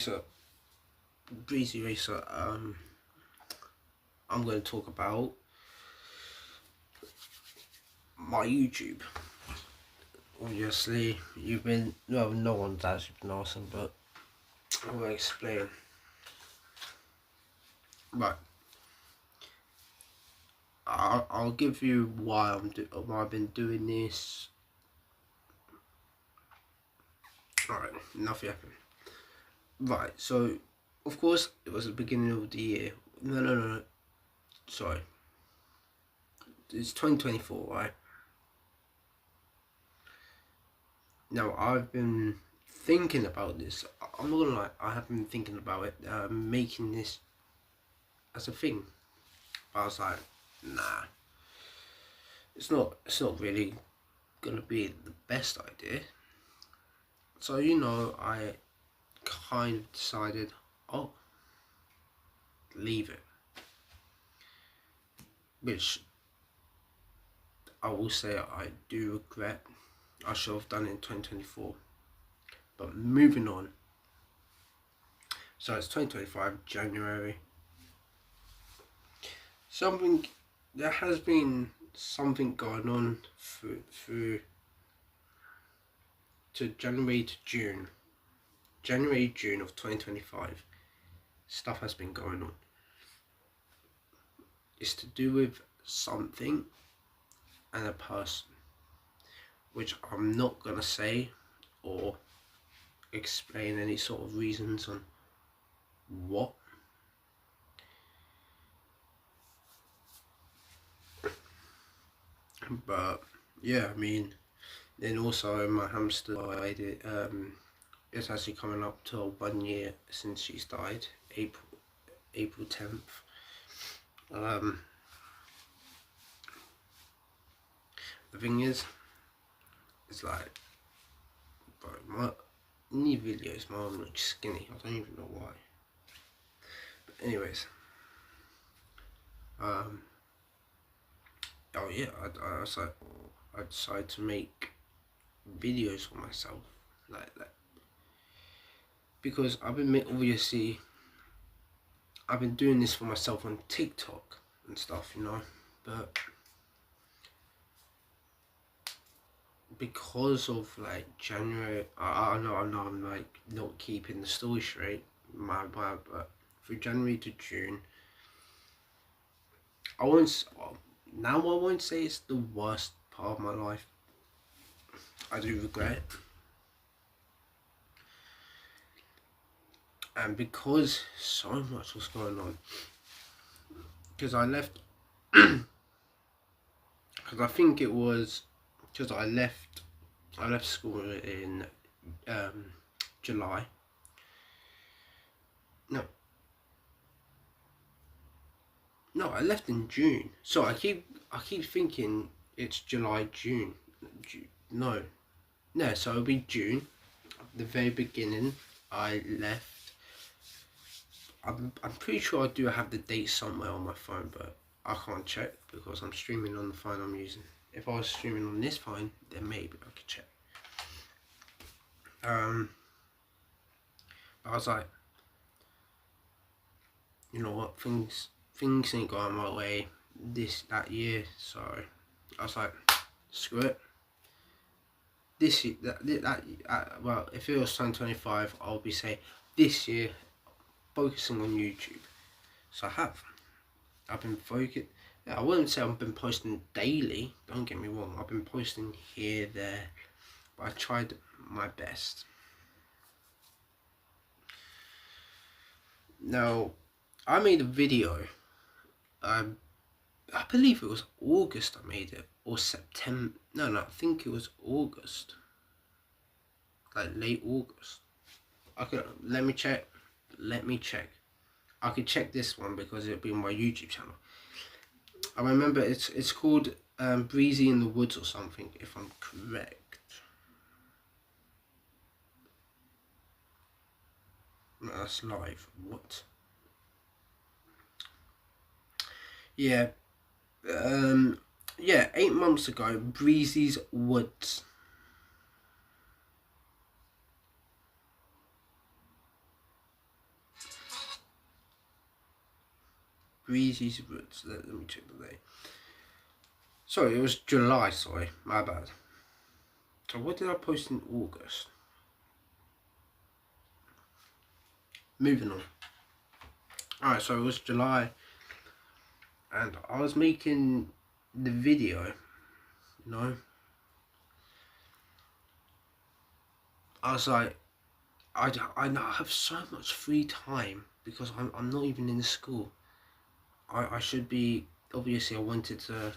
So, Breezy Racer, I'm going to talk about my YouTube. Obviously, no one's actually been asking, but I'm going to explain. Right, I'll give you why why I've been doing this. Alright, enough yapping. Right, so, of course, it was the beginning of the year. No, sorry. It's 2024, right? Now, I've been thinking about this. I'm not gonna lie, I have been thinking about it, making this as a thing. But I was like, nah, it's not really gonna be the best idea. So I kind of decided, oh, leave it. Which I will say I do regret. I should have done it in 2024. But moving on. So it's 2025, January. There has been something going on through to January to June. June of 2025. Stuff has been going on. It's to do with something and a person, which I'm not gonna say or explain any sort of reasons on what. But yeah, I mean, then also my hamster died. It's actually coming up to 1 year since she's died, April 10th. The thing is, it's like, bro, in the videos, my arm looks skinny. I don't even know why. But anyways, oh yeah, I was like, I decided to make videos for myself, like that, because I've been doing this for myself on TikTok and stuff, but because of like January, I know I'm like not keeping the story straight, but through January to June, I won't say it's the worst part of my life. I do regret it. And because so much was going on, because I left, because I think it was, because I left school in July. No, I left in June. So I keep thinking it's July, June. No, so it'll be June. The very beginning, I left. I'm pretty sure I do have the date somewhere on my phone, but I can't check because I'm streaming on the phone I'm using. If I was streaming on this phone, then maybe I could check. I was like, you know what, things ain't going my way that year, so I was like, screw it. This year, well, if it was 2025, I'll be saying this year, focusing on YouTube. So I've been focused. I wouldn't say I've been posting daily, don't get me wrong, I've been posting here, there, but I tried my best. Now, I made a video, I believe it was August I made it, or September, no, I think it was August, like late August. Let me check, I could check this one because it'll be on my YouTube channel. I remember it's called Breezy in the Woods or something, if I'm correct. No, that's live. What? Yeah. Yeah, 8 months ago, Breezy's Woods. Breezy's Woods. Let me check the day. Sorry, it was July. Sorry, my bad. So what did I post in August? Moving on. Alright, so it was July, and I was making the video, you know. I was like, I have so much free time because I'm not even in school. I should be, obviously I wanted to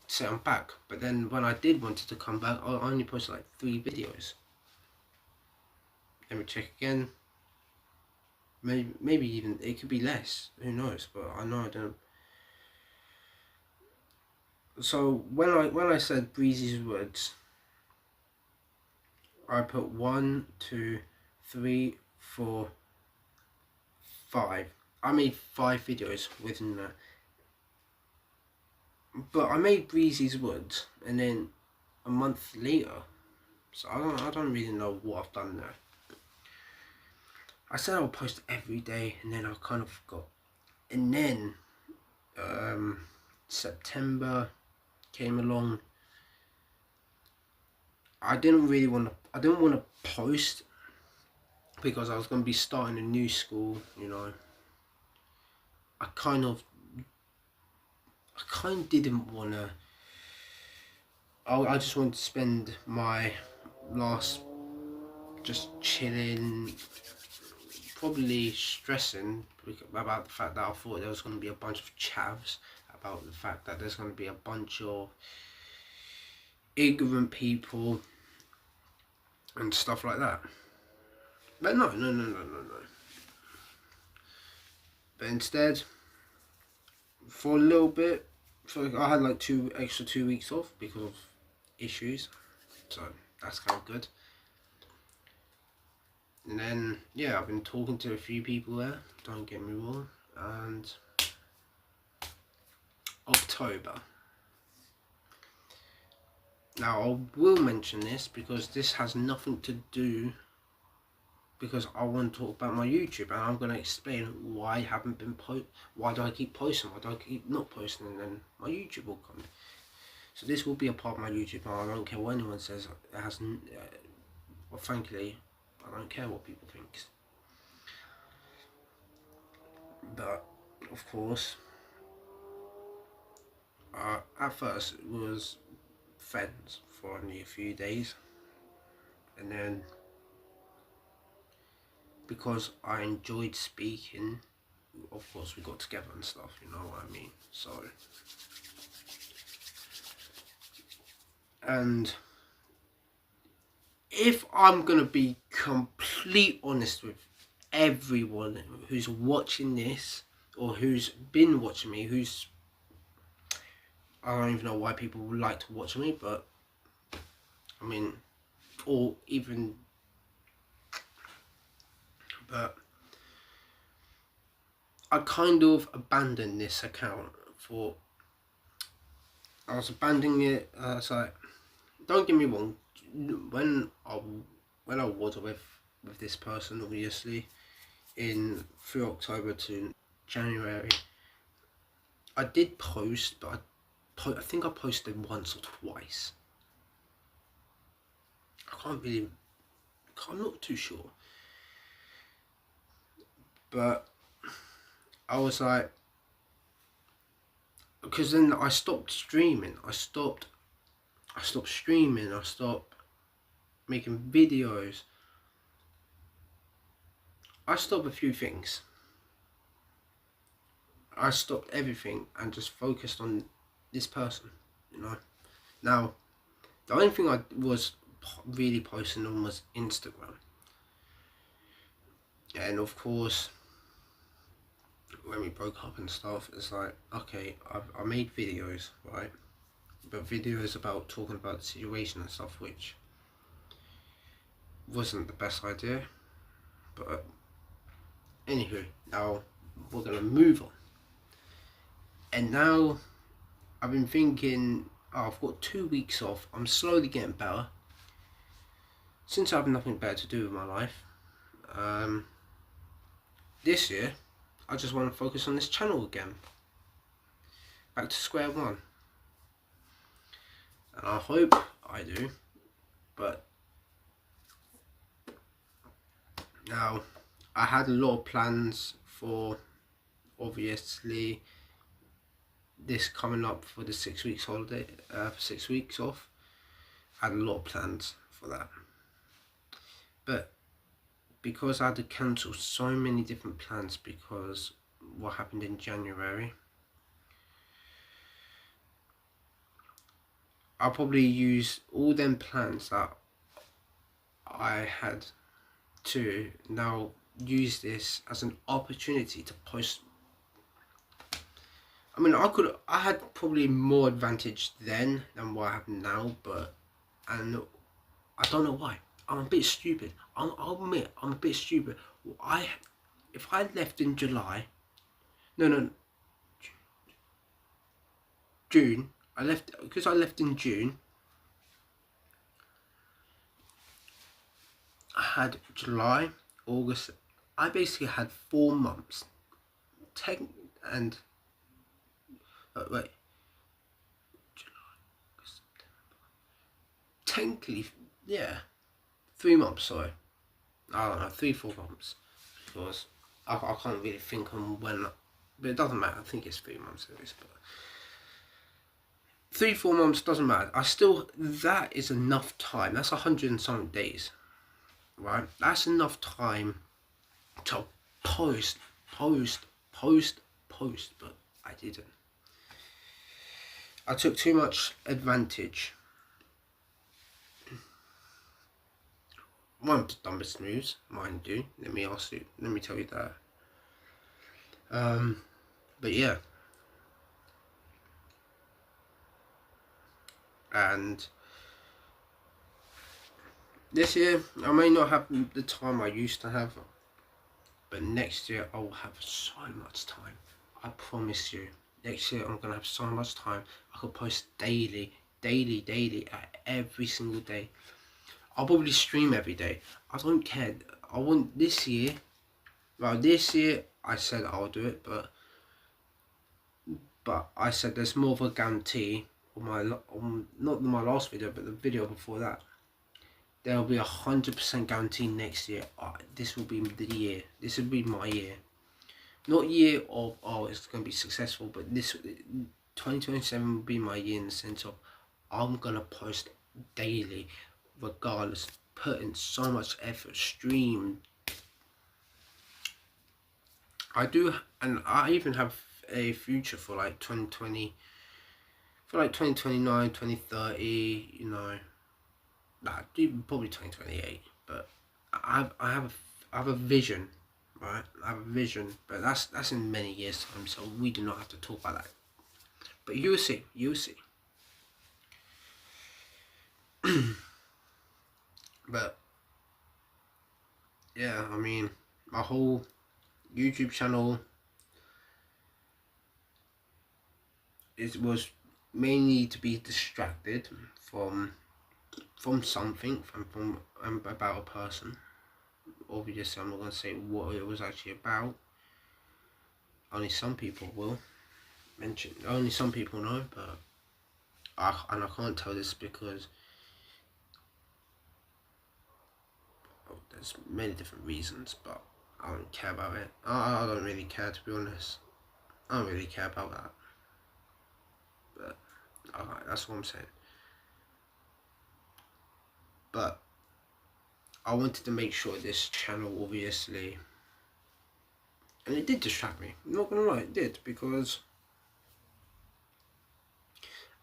say I'm back, but then when I did wanted to come back, I only posted like 3 videos. Let me check again. Maybe even, it could be less, who knows, but I know I don't. So when I said Breezy's Woods, I put 1, 2, 3, 4, 5. I made 5 videos within that. But I made Breezy's Woods, and then a month later, so I don't really know what I've done there. I said I'll post every day, and then I kind of forgot. And then September came along. I didn't want to post because I was going to be starting a new school, you know. I kind of didn't want to. I just wanted to spend my last just chilling, probably stressing about the fact that I thought there was going to be a bunch of chavs, about the fact that there's going to be a bunch of ignorant people and stuff like that. But no. But instead, for a little bit, I had like 2 weeks off because of issues, so that's kind of good. And then yeah, I've been talking to a few people there, don't get me wrong. And October. Now I will mention this because this has nothing to do, because I want to talk about my YouTube, and I'm going to explain why I haven't been why do I keep posting, why do I keep not posting, and then my YouTube will come. So this will be a part of my YouTube, and I don't care what anyone says. It hasn't. Well, frankly, I don't care what people think. But of course, at first it was friends for only a few days, and then because I enjoyed speaking, of course we got together and stuff, you know what I mean. So, and if I'm gonna be complete honest with everyone who's watching this, or who's been watching me, I don't even know why people would like to watch me, but I mean, or even, but I kind of abandoned this account for. I was abandoning it. It's like, don't get me wrong. When I was with this person, obviously, through October to January, I did post, but I think I posted once or twice. I'm not too sure. But I was like, because then I stopped streaming. I stopped streaming. I stopped making videos. I stopped a few things. I stopped everything and just focused on this person, you know. Now, the only thing I was really posting on was Instagram. And of course, when we broke up and stuff, it's like, okay, I made videos, right? But videos about talking about the situation and stuff, which wasn't the best idea. But anywho, now we're gonna move on. And now I've been thinking, I've got 2 weeks off. I'm slowly getting better. Since I have nothing better to do with my life, this year I just want to focus on this channel again. Back to square one. And I hope I do. But now, I had a lot of plans for, obviously, this coming up for the 6 weeks holiday, 6 weeks off. I had a lot of plans for that. But because I had to cancel so many different plans because what happened in January, I'll probably use all them plans that I had to now use this as an opportunity to post. I mean, I had probably more advantage then than what I have now, and I don't know why. I'm a bit stupid. I'll admit, I'm a bit stupid. If I left in July, no, June. I left in June. I had July, August. I basically had 4 months. Wait. July, August, September. Technically, yeah, 3 months. Sorry, I don't know, 3-4 months, because I can't really think on when. But it doesn't matter. I think it's 3 months at least. But 3-4 months doesn't matter. That is enough time. That's 100 and something days, right? That's enough time to post, but I didn't. I took too much advantage. One of the dumbest moves, mind you. Let me tell you that. But yeah. And this year, I may not have the time I used to have, but next year I will have so much time. I promise you. Next year I'm going to have so much time. I could post daily, every single day. I'll probably stream every day. I don't care. I want this year. Well, this year I said I'll do it, but I said there's more of a guarantee on not my last video, but the video before that. There will be 100% guarantee next year. This will be the year. This will be my year. Not year of it's going to be successful, but this 2027 will be my year in the sense of I'm gonna post daily, regardless. Put in so much effort, stream. I do, and I even have a future for like 2020, for like 2029, 2030. You know, probably 2028. But I have a vision, right? I have a vision, but that's in many years' time, so we do not have to talk about that. But you'll see. But yeah, I mean, my whole YouTube channel was mainly to be distracted from something, from about a person. Obviously, I'm not going to say what it was actually about. Only some people will mention. Only some people know, but I can't tell this because there's many different reasons, but I don't care about it. I don't really care, to be honest. I don't really care about that. But that's what I'm saying. But I wanted to make sure this channel, obviously, and it did distract me. I'm not gonna lie, it did, because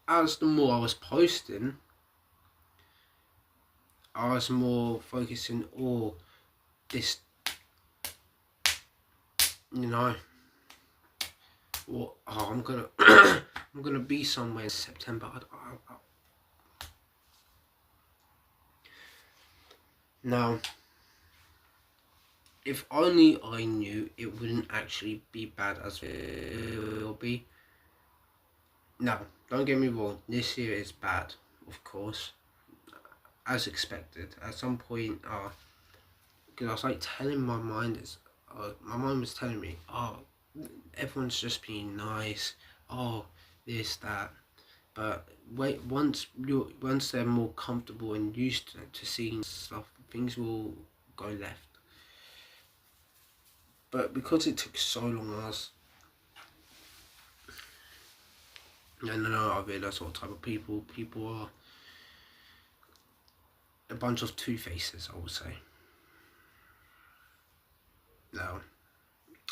as the more I was posting, I was more focusing on this, you know, I'm gonna I'm gonna be somewhere in September. Now, if only I knew it wouldn't actually be bad as it will be. Now, don't get me wrong, this year is bad, of course, as expected. At some point, because I was like telling my mind, my mind was telling me, everyone's just being nice. Oh, this, that. But wait, once they're more comfortable and used to seeing stuff, things will go left. But because it took so long, I know I realised what type of people are. A bunch of two-faces, I would say. Now,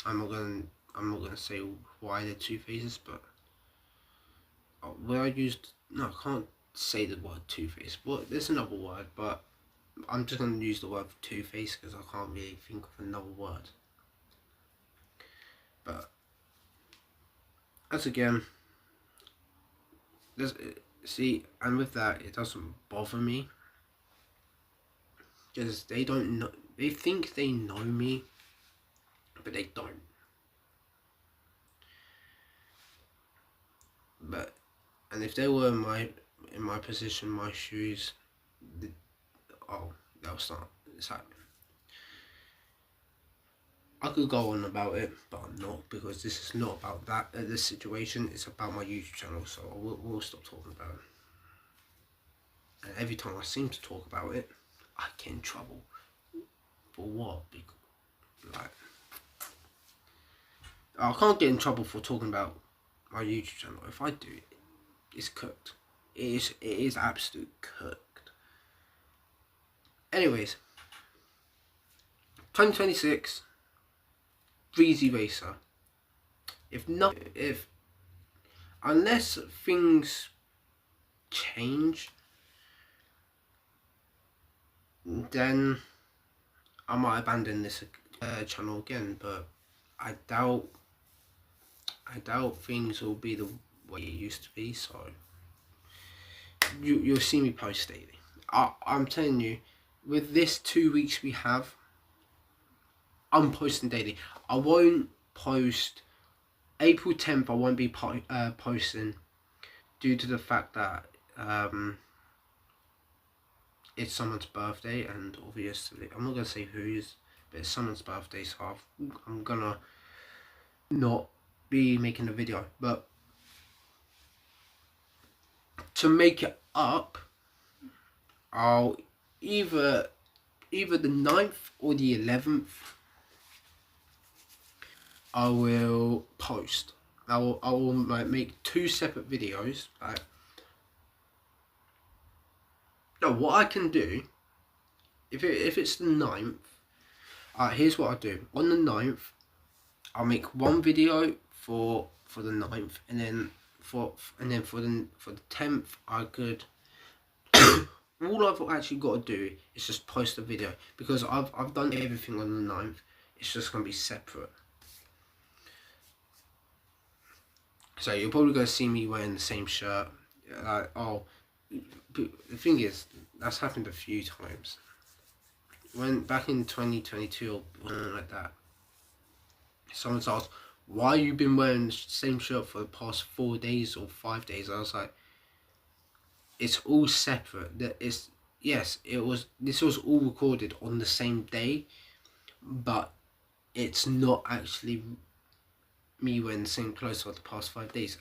I'm not gonna say why they're two-faces, but I can't say the word two-face. Well, there's another word, but I'm just gonna use the word two-face because I can't really think of another word. But as again, and with that, it doesn't bother me because they don't know. They think they know me, but they don't. And if they were in my position, my shoes, they'll start. It's like, I could go on about it, but I'm not, because this is not about that. This situation, it's about my YouTube channel, so we'll stop talking about it. And every time I seem to talk about it, I get in trouble. For what? Because, I can't get in trouble for talking about my YouTube channel. If I do, it's cooked. It is absolute cooked. Anyways, 2026, Breezy Racer. Unless things change, then I might abandon this channel again. But I doubt things will be the way it used to be. So you'll see me post daily. I'm telling you, with this 2 weeks we have, I'm posting daily. I won't post April 10th. I won't be posting due to the fact that it's someone's birthday, and obviously I'm not gonna say whose, but it's someone's birthday, so I'm gonna not be making a video. But to make it up, I'll either the 9th or the 11th I will post. I will make 2 separate videos. Now what I can do, if it's the 9th, here's what I do. On the 9th, I'll make one video for the 9th, and then for the 10th, I could. All I've actually got to do is just post a video, because I've done everything on the 9th. It's just gonna be separate. So you're probably gonna see me wearing the same shirt. The thing is, that's happened a few times. When back in 2022 or something like that, someone's asked, why you been wearing the same shirt for the past 4 days or 5 days? I was like, it's all separate. This was all recorded on the same day, but it's not actually me wearing the same clothes for the past 5 days.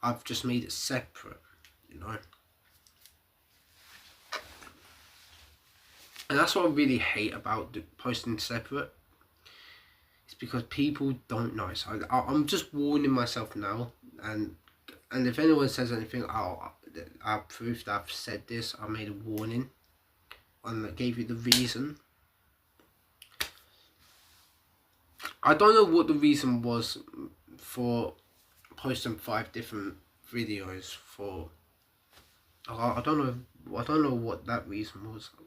I've just made it separate, you know. And that's what I really hate about posting separate. It's because people don't know. So I'm just warning myself now. And if anyone says anything, I'll prove that I've said this. I made a warning, and I gave you the reason. I don't know what the reason was for posting 5 different videos for. I don't know what that reason was. I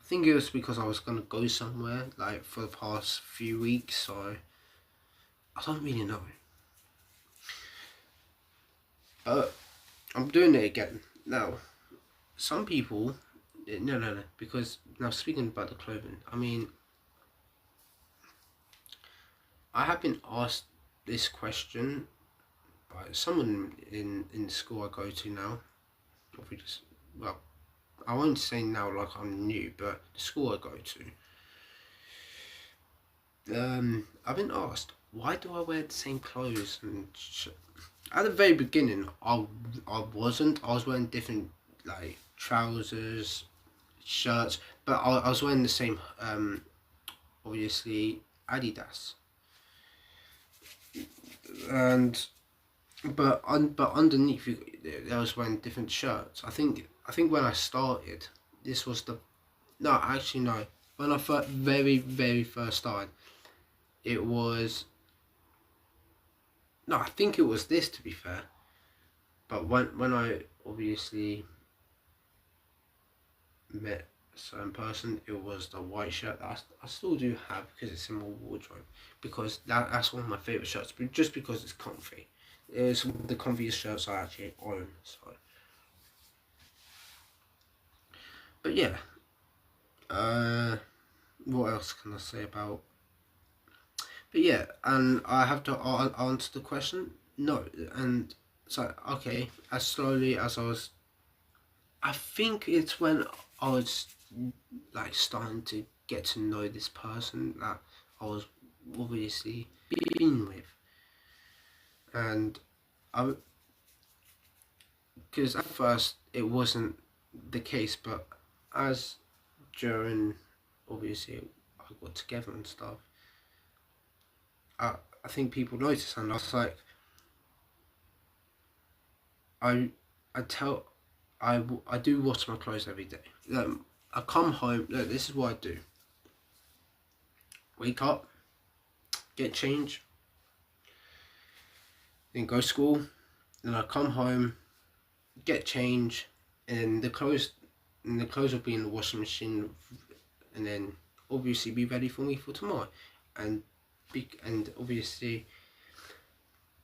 think it was because I was gonna go somewhere like for the past few weeks, so I don't really know. I'm doing it again now. Some people, no, because now speaking about the clothing, I mean, I have been asked this question by someone in the school I go to now. I won't say now like I'm new, but the school I go to, I've been asked, why do I wear the same clothes? And at the very beginning, I wasn't. I was wearing different like trousers, shirts, but I was wearing the same. Obviously Adidas, and but underneath I was wearing different shirts. I think when I started, this was the no actually no when I very first started, it was no I think it was this, to be fair. But when I obviously met a certain person, it was the white shirt that I still do have because it's in my wardrobe, because that's one of my favourite shirts, but just because it's comfy. It's one of the comfiest shirts I actually own. So, but yeah, what else can I say about? But yeah, and I have to answer the question. No, and so okay, as slowly as I think it's when I was like starting to get to know this person that I was obviously being with, and I because at first it wasn't the case, but as during obviously I got together and stuff, I I think people noticed, and I was like I I tell I do wash my clothes every day. I come home. Look, this is what I do. Wake up, get changed, then go to school. Then I come home, get changed, and the clothes will be in the washing machine, and then obviously be ready for me for tomorrow, and and obviously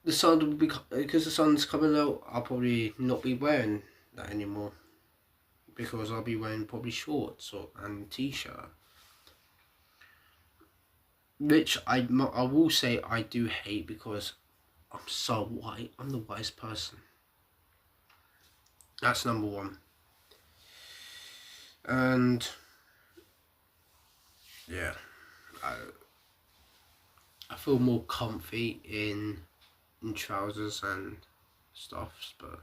the sun will be, because the sun's coming out. I'll probably not be wearing that anymore, because I'll be wearing probably shorts and t-shirt, which I will say I do hate, because I'm so white. I'm the whitest person. That's number one. And yeah, I feel more comfy in trousers and stuff, but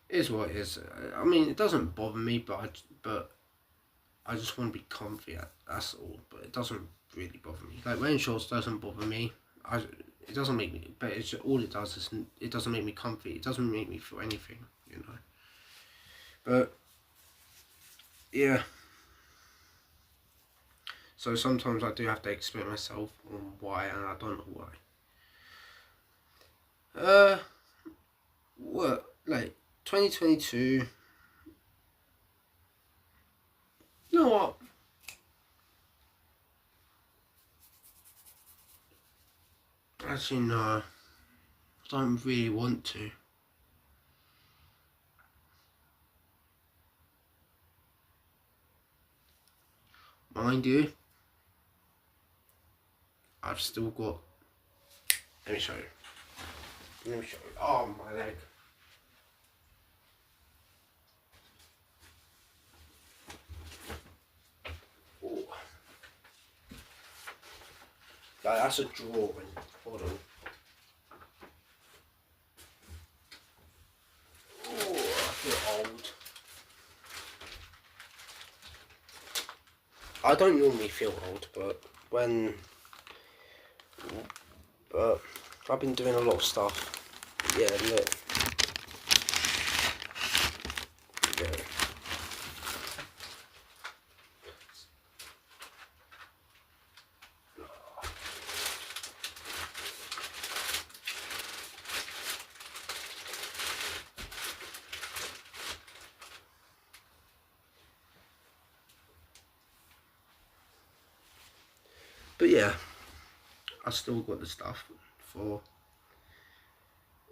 it is what it is. I mean, it doesn't bother me, but I just want to be comfy. That's all. But it doesn't really bother me. Like wearing shorts doesn't bother me. It doesn't make me. But it's just, all it does is it doesn't make me comfy. It doesn't make me feel anything, you know. But yeah. So sometimes I do have to explain myself on why, and I don't know why. What, like 2022? You know what? Actually, no. I don't really want to. Mind you, I've still got. Let me show you. Let me show you. Oh, my leg. Oh. That's a drawing. Hold on. Oh, I feel old. I don't normally feel old, but when. But I've been doing a lot of stuff. Yeah, look. Yeah. But yeah, I still got the stuff for.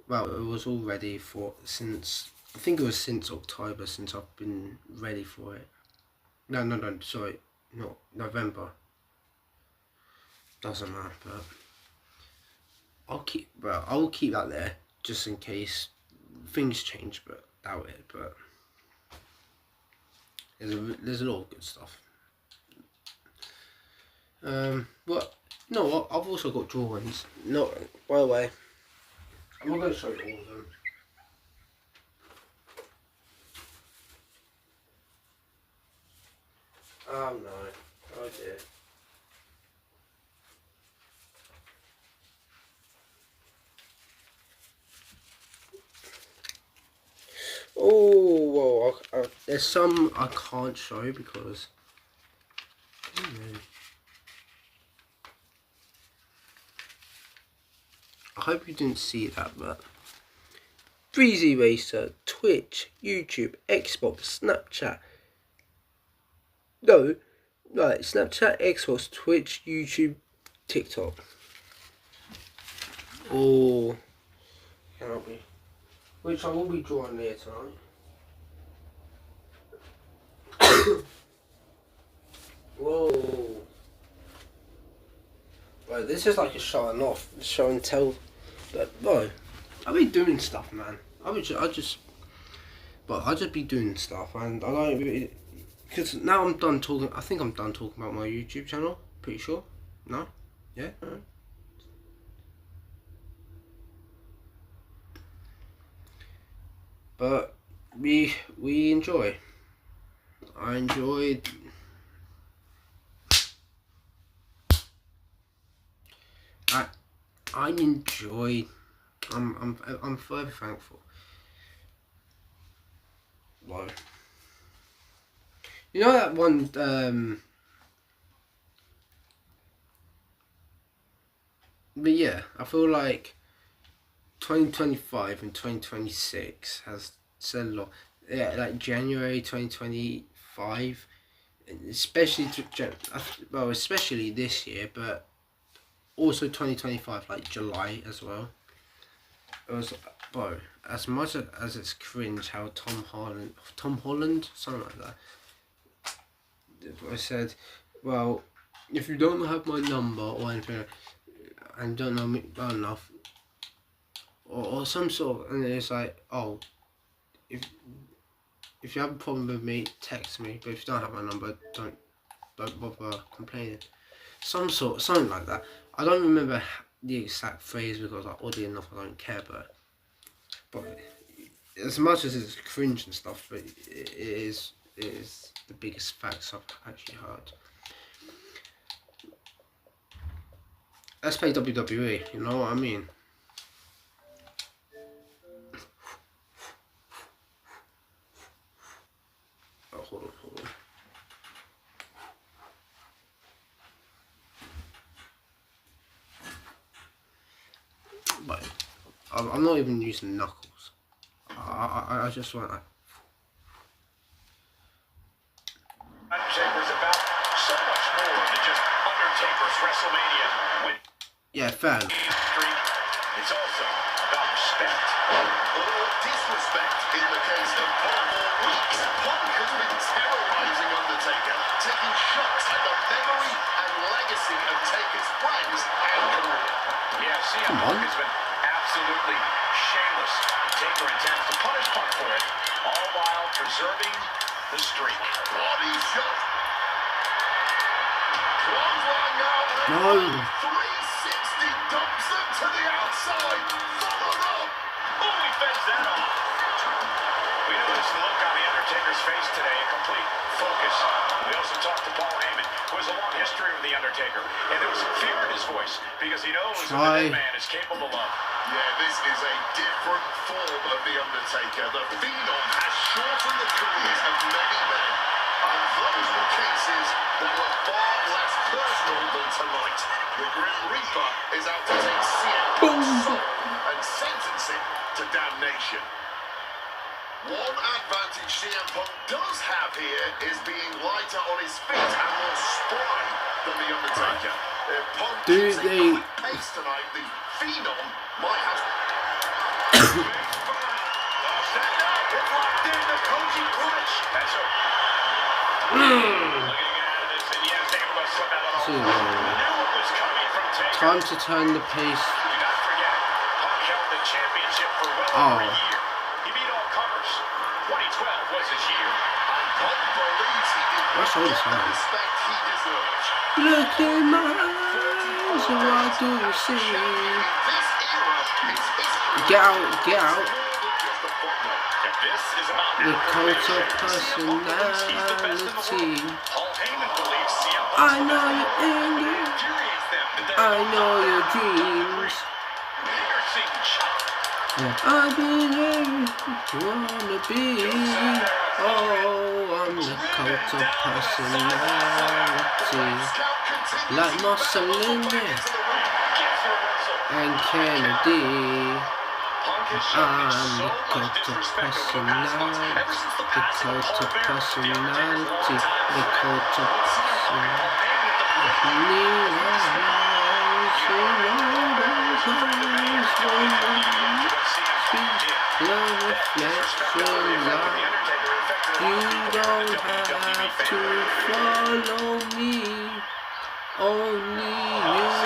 Well, it was all ready for since. I think it was since October since I've been ready for it. No, sorry, not November. Doesn't matter, but I'll keep that there just in case things change, but doubt it. But there's a lot of good stuff. Well, you know what? I've also got drawings. No, by the way, I'm not going to show you all of them. Oh no. Oh dear. Oh, well, there's some I can't show because... I hope you didn't see that, but... Breezy Racer, Twitch, YouTube, Xbox, Snapchat. No, right, Snapchat, Xbox, Twitch, YouTube, TikTok. Oh, cannot be. Which I will be drawing later tonight. Whoa. Right, this is like a show and tell. But, bro, I be doing stuff, man. I just be doing stuff, and I don't really, because now I'm done talking. I think I'm done talking about my YouTube channel. Pretty sure. No. Yeah. No. But we enjoy. I enjoyed. I enjoy. I'm forever thankful. Whoa. You know that one, but yeah, I feel like 2025 and 2026 has said a lot. Yeah, like January 2025, especially especially this year, but also 2025, like July as well. It was, bro, as much as it's cringe how Tom Holland, something like that. I said, well, if you don't have my number or anything, and don't know me well enough, or some sort of, and it's like, oh, if you have a problem with me, text me, but if you don't have my number, don't bother complaining. Something like that. I don't remember the exact phrase because, like, oddly enough, I don't care, but as much as it's cringe and stuff, but it is the biggest facts I've actually heard. Let's play WWE, you know what I mean? Oh, hold on. But I'm not even using knuckles. I just want that. Undertaker's about so much more than just Undertaker's WrestleMania win. Yeah, fair enough. It's also about respect. Or disrespect in the case of Paul. Weeks, Punk has been terrorizing Undertaker, taking shots at the memory and legacy of Taker's friends and career. Yeah, CM Punk has been absolutely shameless. Taker intends to punish Punk for it, all while preserving the streak. Body shot. Clothesline now. No. 360 dumps them to the outside. Followed up. Oh, he fends that off. We noticed the look on the Undertaker's face today, a complete focus. We also talked to Paul Heyman, who has a long history with the Undertaker, and there was some fear in his voice because he knows what the dead man is capable of. Yeah, this is a different form of the Undertaker. The Phenom has shortened the careers of many men, and those were cases that were far less personal than tonight. The Grim Reaper is out to take CM Punk's soul and sentence him to damnation. One advantage CM Punk does have here is being lighter on his feet and more spry than the Undertaker. If Punk keeps a quick pace tonight, the Phenom might have... Time to turn the pace. Oh. I saw this man. Look in my eyes, and what do you see? Get out, get out. The cult of personality. I know your anger. I know your dreams. I believe you wanna be. Oh, I'm the cult of personality. Like Mussolini and Kennedy. I'm the cult of personality. The cult of personality. The cult of personality. The reflection light. You don't have to follow me. Only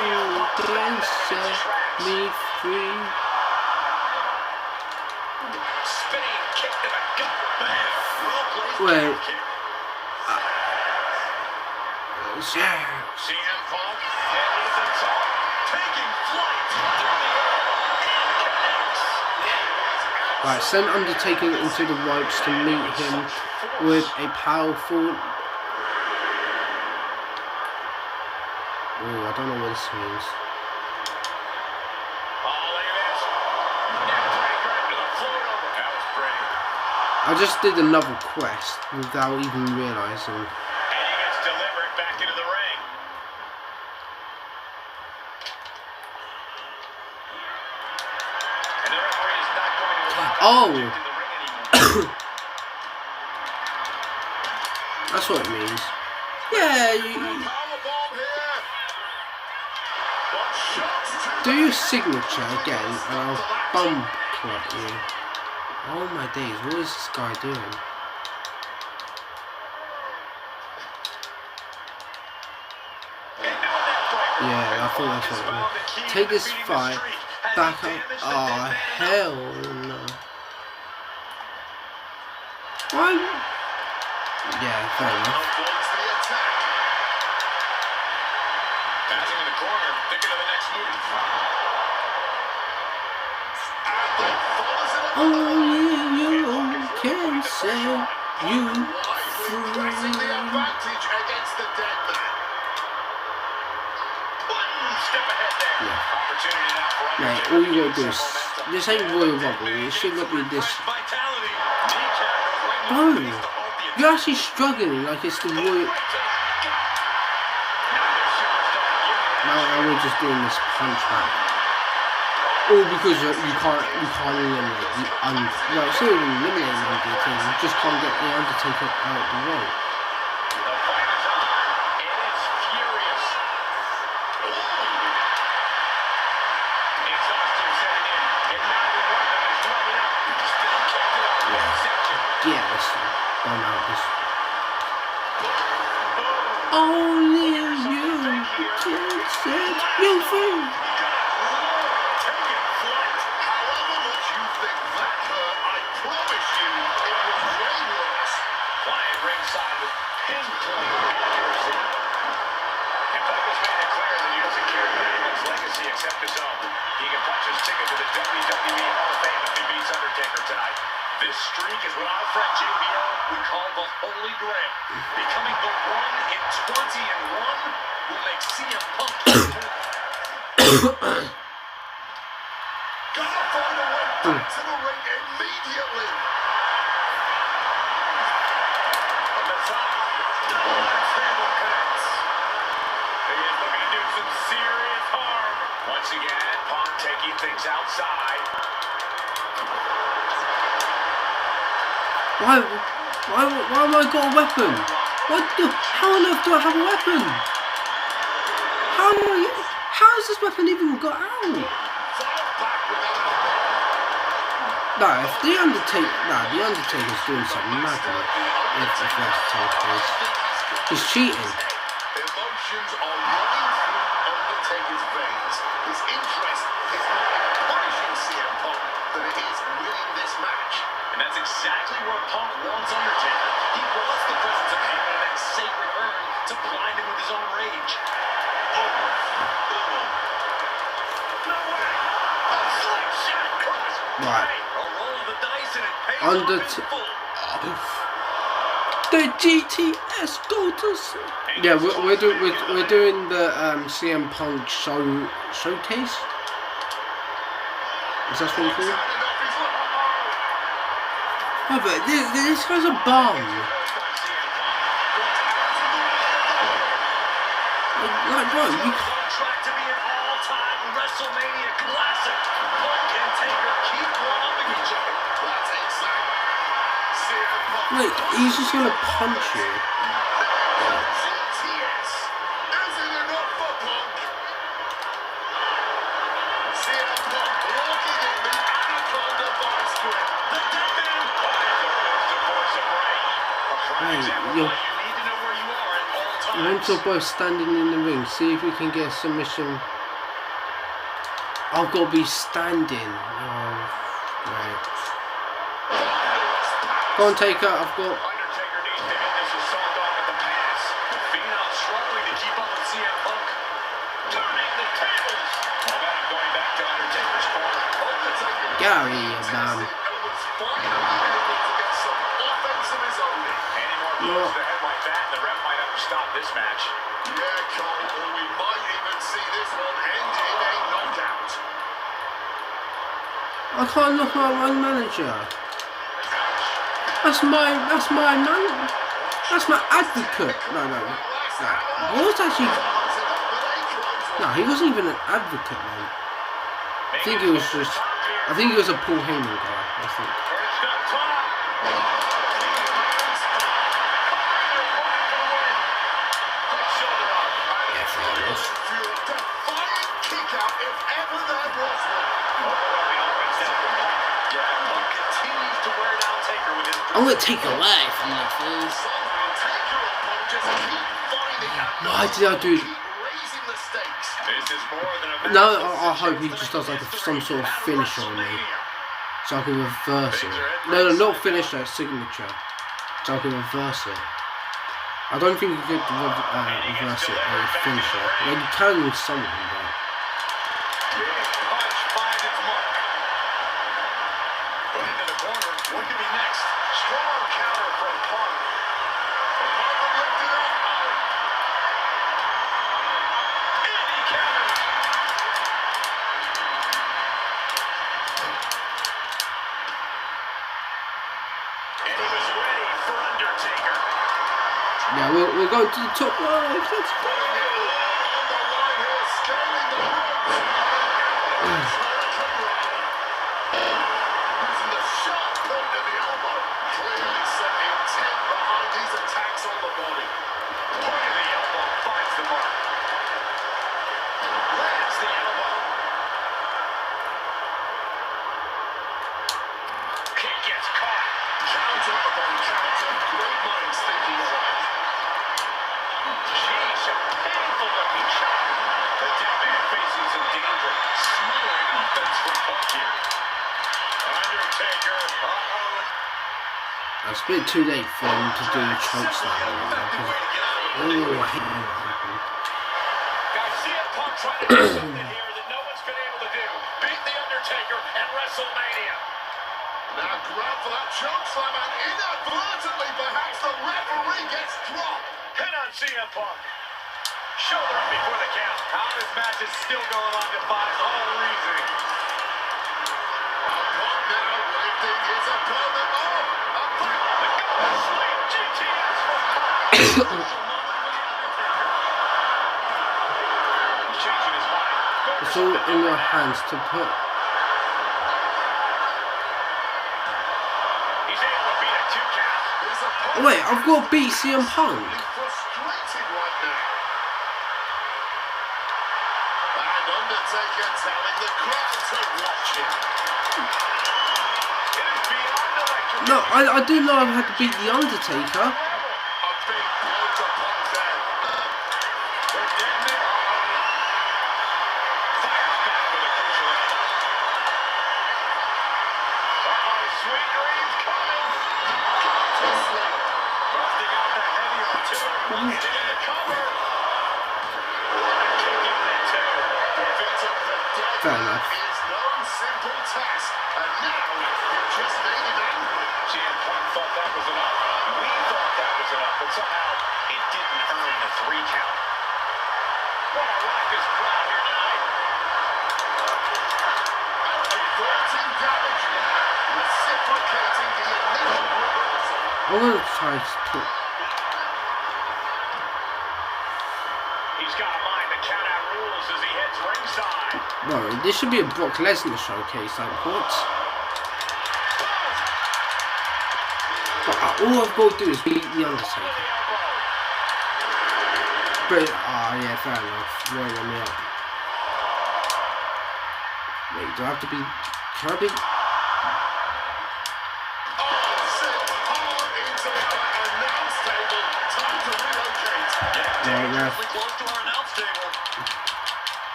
you can set me free. Wait. CM Punk heading to the top, taking flight through the air. Right, send Undertaker into the ropes to meet him with a powerful... Oh, I don't know what this means. I just did another quest without even realising. And he gets delivered back into the ring. And the referee is not going to allow him to get in the ring anymore. That's what it means. Yeah, do your signature again and I'll bump clot you. Oh my days, what is this guy doing? Yeah, I think that's what it means. Take this fight back up. Oh, hell no. Why? Yeah, fair enough. Passing in the corner, thinking of the next move. Only you can set you Pressing the free. advantage against the dead man. One step ahead there. Yeah. Opportunity now for Mate, all you gotta do is... This ain't Royal Rumble, it should not be this... Vitality. Kneecap goes right in the Bro, face to hold the you're actually struggling like it's the Royal... Now we're just doing this punch back. All because you can't eliminate the Undertaker. No, it's not even eliminating the Undertaker, you just can't get the Undertaker out the way. The fight is on, and it's furious. Exhaustion setting in, and neither one of them is letting up. Still kicked to the midsection. Yeah, let's bomb out this. Only you can set you free. Taking flight. However much you think that hurt, I promise you it was way worse. Flying ringside with pinpoint accuracy. And Punk has made it clear that he doesn't care about anyone's legacy except his own. He can punch his ticket to the WWE Hall of Fame if he beats Undertaker tonight. This streak is what our friend JBL would call the Holy Grail. Becoming the 1 in 20 and 1 will make CM Punk gotta find a way back to the ring immediately. From the top, Sandal connects. He is looking to do some serious harm. Once again, Punk taking things outside. Why have I got a weapon? How on earth do I have a weapon? How has this weapon even got out? Nah, if the Undertaker's doing something mad, if that's the case. He's cheating. Emotions are running through Undertaker's veins. His interest is more in punishing CM Punk than it is winning this match. And that's exactly where Punk wants Undertaker. He wants the presence of Heyman and that sacred Right. A roll of the dice and it pays Under off in full. the GTS go to. Yeah, we're doing the CM Punk showcase. Is that what you call it? Oh, but this guy's a bum. Like, bro, you. On track to be an all-time WrestleMania classic. Punk and Taker keep one-upping each other. That's exactly. CM Punk. Wait, he's just gonna punch you. GTS. Is it enough for Punk? CM Punk walking in the Anaconda vice grip. The dead man. To force a break. A prime Hey, example of you're- why you need to know where you are at all times. You want to both standing in the ring. See if we can get a submission. I've got to be standing. Oh, right. Go on, Taker. I've got. Undertaker needs to end this assault off at the pass. The Phenom struggling to keep up with CM Punk. Turning the tables. Momentum going back to Undertaker's corner. Undertaker Gary, was man. tested and was finally able to get some offense of his own. Any more blows to the head like that, the ref might have to stop this match. Yeah, Cole, or we might even see this one end in a knockout. I can't look at my manager. That's my man. That's my advocate. No. What actually? No, he wasn't even an advocate, man. I think he was just. I think he was a Paul Heyman guy. I think. I'm gonna take a life from that face. Why did I do? Now I hope he just does like some sort of finisher on me, so I can reverse it. No, not finisher, signature, so I can reverse it. I don't think you could reverse it or finisher. Like you can with someone, but. Into the corner. What could be next? Strong counter from Punk. Punk lifted up. And he countered. And he was ready for Undertaker. Yeah, we'll go to the top rope. Let's go. On the line here, scaling the ropes. Using the sharp point of the elbow. Clearly some intent behind these attacks on the body. Point of the elbow finds the mark. Lands the elbow. Kick gets caught. Counter upon counter. Great minds thinking alike. Sheesh, a painful looking shot. The dead man facing some danger. Smothering offense from Punk here. Undertaker. It's a bit too late for him to do a choke slam. Oh, I hate when that happened. Guys, CM Punk trying to do something here that no one's been able to do. Beat The Undertaker at WrestleMania. Now grab for that choke slam and inadvertently perhaps the referee gets dropped. Hit on CM Punk. Shoulder up before the count. How this match is still going on defies all reasoning. Punk now lifting his opponent up. The golden sleep GTS from Punk. Changing his mind. It's all in your hands to put. He's able to beat a 2 count. His opponent Wait, I've got to beat CM Punk. frustrated right now. And Undertaker telling the crowd to watch him. It is beyond electric. No, I do know I've had to beat The Undertaker. A big blow to Punk's head. The dead man fires back with a crucial elbow. Sweet dreams coming. To sleep. Busting out the heavy artillery. And into the cover. What a kick out at 2. Defeating the dead Fair enough. is no simple task. And now you've just made him angry. CM Punk thought that was enough. We thought that was enough, but somehow it didn't earn the 3 count. What a raucous crowd here tonight. Averting damage there, reciprocating the initial reversal. I'm gonna try to. He's got a mind to count out rules as he heads ringside. Bro, this should be a Brock Lesnar showcase, like what? But all I've got to do is beat the Undertaker. But, yeah, fair enough. Rolling me up. Wait, do I have to be... Can I be... Yeah, close to our announce table.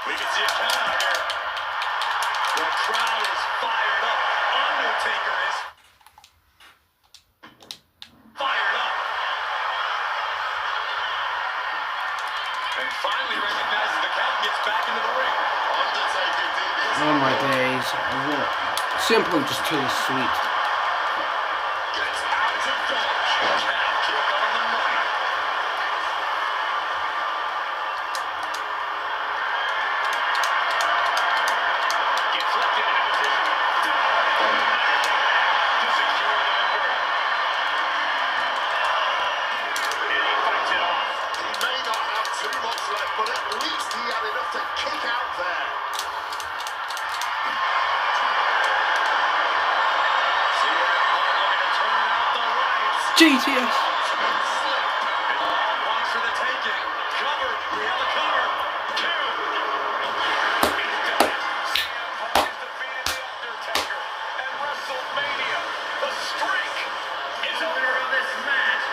We can see a count out here. The crowd is fired up. Undertaker is fired up. And finally recognizes the count, gets back into the ring. Undertaker did this. Oh my days. What? Simple just too sweet. Gets out of dodge. Calf kick on the money. Gets left into position. To secure the number. And he fights it off. He may not have too much left, but at least he had enough to kick out there. GTS! One for the taking. Cover. We have a cover. 2. He's done it. CM Punk has defeated The Undertaker at WrestleMania. The streak is the winner of this match.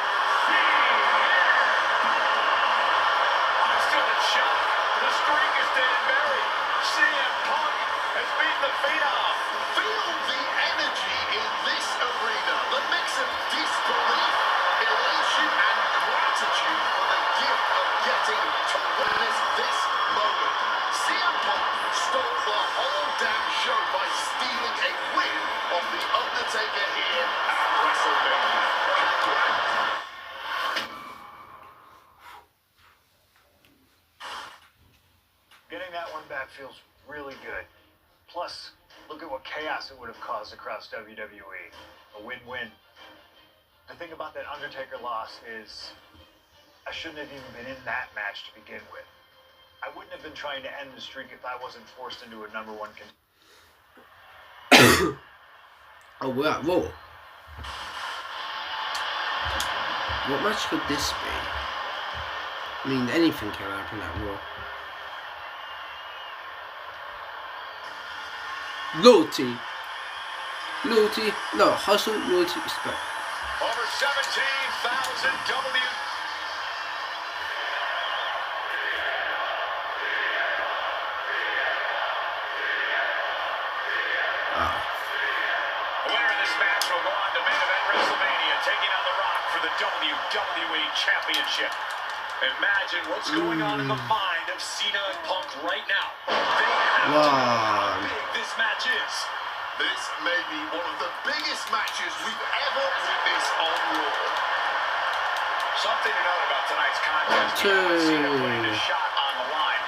I'm still in shock. The streak is dead and buried. CM Punk has beaten the Phenom. Feel the energy in this arena. The mix of disbelief, elation, and gratitude for the gift of getting to witness this moment. CM Punk stole the whole damn show by stealing a win off The Undertaker here at WrestleMania. Congrats. Getting that one back feels really good. Plus, look at what chaos it would have caused across WWE. A win-win. The thing about that Undertaker loss is I shouldn't have even been in that match to begin with. I wouldn't have been trying to end the streak if I wasn't forced into a number 1 contender. Oh, we're at Raw. What match could this be? I mean, anything can happen at Raw. Loyalty. Loyalty. No, hustle, loyalty, respect. Over 17,000 W. The winner of this match will go on to main event WrestleMania, taking on The Rock for the WWE Championship. Imagine what's going on in the mind of Cena and Punk right now. They have to know how big this match is. This may be one of the biggest matches we've ever witnessed on Raw. Something to note about tonight's contest. Cena putting a shot on the line.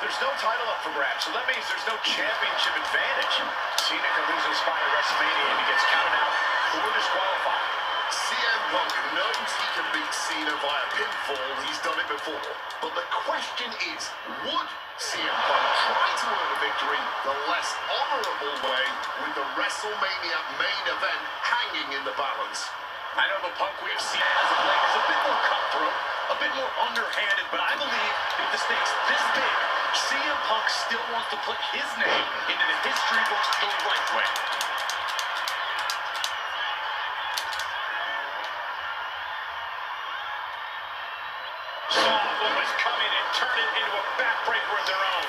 There's no title up for grabs, so that means there's no championship advantage. Cena can lose his spot at WrestleMania and he gets counted out or disqualified. CM Punk knows he can beat Cena via pinfall. He's done it before. But the question is, would CM Punk try to earn a victory the less honorable way with the WrestleMania main event hanging in the balance? I know the Punk we've seen as of late is a bit more cutthroat, a bit more underhanded, but I believe if the stakes this big, CM Punk still wants to put his name into the history books the right way. Saw what was coming and turned it into a backbreaker of their own.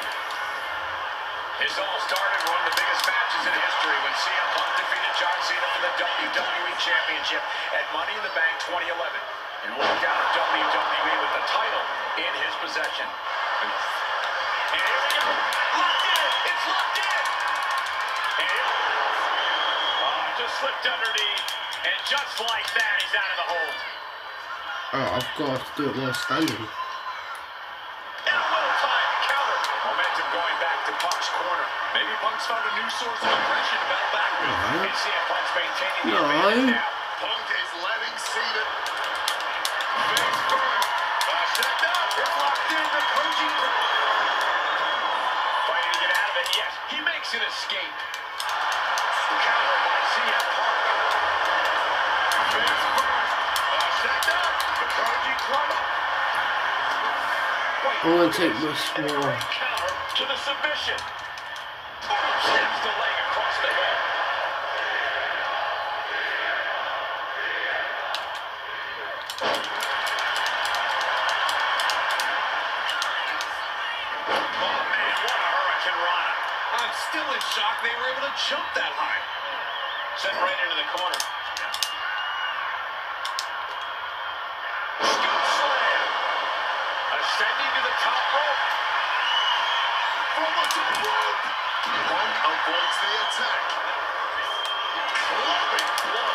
This all started one of the biggest matches in history when CM Punk defeated John Cena for the WWE Championship at Money in the Bank 2011 and walked out of WWE with the title in his possession. And here we go. Locked in! It's locked in! And slipped underneath, and just like that, he's out of the hold. Oh, I've got to do it while standing. And a well-timed counter. Momentum going back to Punk's corner. Maybe Punk's found a new source of aggression to battle back with. No. And CM Punk's maintaining the No. advantage now. Punk is letting Cena face first. Stepped up. It's locked in. The coaching. Fighting to get out of it. Yes, he makes an escape. Counter by CM Punk. Face first. Stepped up. The Koji Club. I want to take this more. Counter to the submission. Snaps the leg across the head. Oh man, what a Hurricane Rana. I'm still in shock they were able to jump that high. Sent right into the corner. Scoop slam. Ascending to the top rope. From the top rope. Punk avoids the attack. Clubbing blow.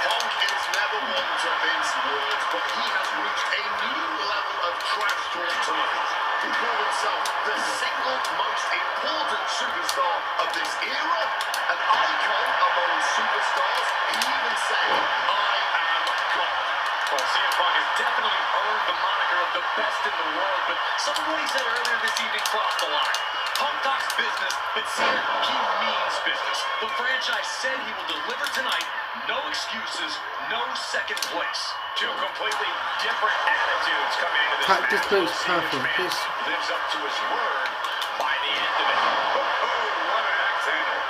Punk is never one to mince words, but he has reached a new level of trash talk tonight. He called himself the single most important superstar of this era, an icon among superstars. He even said, I am God. Well, CM Punk has definitely earned the moniker of the best in the world, but some of what he said earlier this evening crossed the line. Punk talks business, but Cena, he means business. The franchise said he will deliver tonight. No excuses, no second place. Two completely different attitudes coming into this Practice match. makes We'll see perfect. which man This lives up to his word by the end of it. Oh, what an axe handle.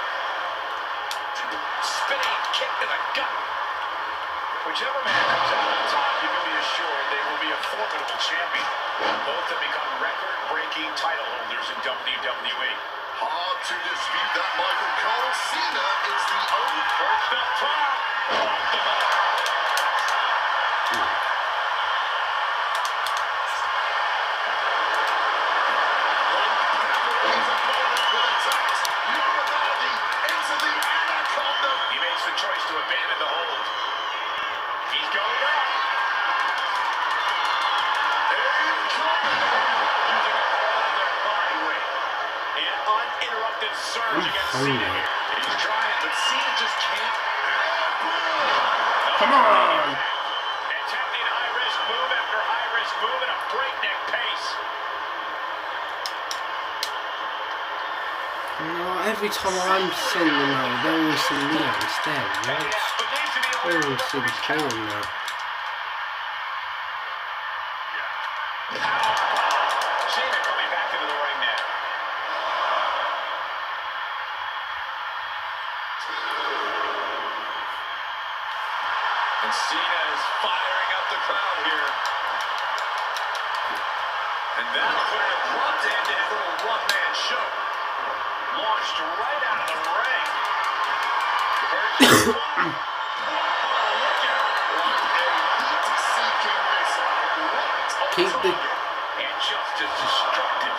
Spinning kick to the gut. Whichever man comes out on top, you can be assured they will be a formidable champion. Both have become record-breaking title holders in WWE. Hard to dispute that, Michael Cole. Cena is the only First up top, off the mark. his opponent with attacks. Uribardi into the Anaconda. He makes the choice to abandon the hold. He's going up. Incoming. Using all their body weight. An uninterrupted surge against Cena here. He's trying, but Cena just can't. come on. Attempting high-risk move after high-risk move at a breakneck pace. Every time I'm sending them out, they always send me out instead. Yeah, Right? but needs to be They aware of always the see the referee's killing count. now. Cena coming back into the ring now. And Cena is firing up the crowd here. And that'll put an abrupt end to his little one-man show. Launched right out of the ring. Whoa, look out. Heat-seeking missile right on Keep the target. And just as destructive.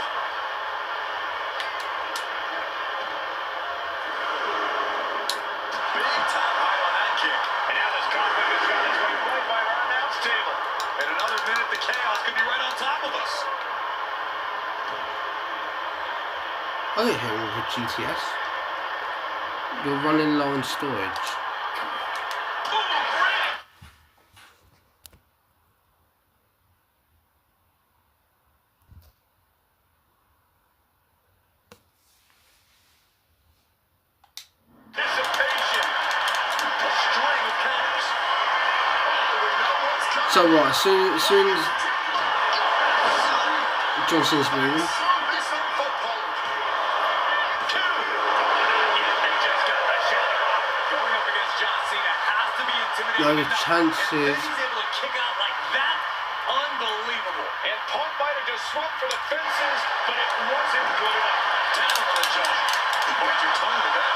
Big top height on that kick. And now this conflict has found its way right by our announce table. In another minute, the chaos could be right on top of us. I get hit with a GTS. You're running low on storage. Dissipation. A string of counters. So what? As soon as Johnson's moving, no chances. He's able to kick out like that. Unbelievable. And Punk might have just swung for the fences, but it wasn't good enough. Down on the jaw. Bite your tongue to that.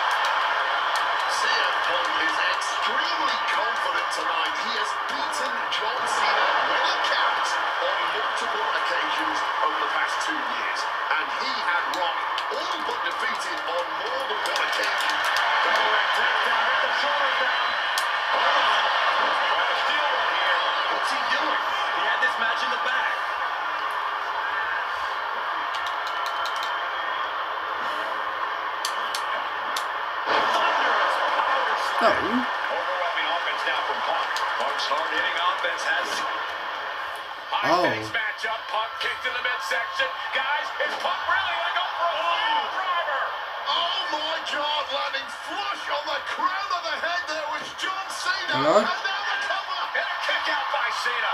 CM Punk is extremely confident tonight. He has beaten John Cena when it counts on multiple occasions over the past 2 years. And he had Rock all but defeated on more than one occasion. Double rectangle Overwhelming offense now from Punk. Punk's hard-hitting offense has high-stakes matchup. Punk kicked to the midsection. Guys, is Punk really going to go for a final driver? Oh my God, landing flush on the crown of the head there was John Cena. Hello? And now the cover. And a kick out by Cena.